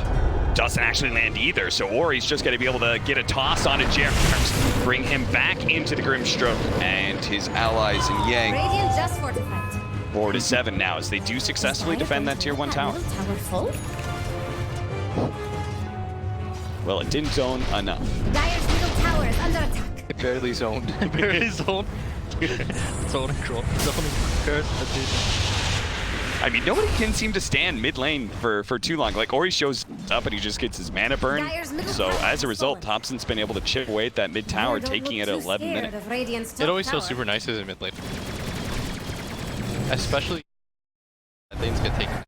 doesn't actually land either, so Ori's just going to be able to get a toss onto Jarex, bring him back into the Grimstroke, and his allies in Yang. Radiant just fortified. 4-7 now as they do successfully defend that tier 1 tower. Tower full? Well, it didn't zone enough. Dire's middle tower is under attack. it barely zoned. Barely zoned. Zoning curse. That's it. I mean, nobody can seem to stand mid lane for too long. Like, Ori shows up and he just gets his mana burn. So as a result, Thompson's been able to chip away at that mid tower, taking it at 11 minutes. It always feels super nice as a mid lane. Especially when things get taken.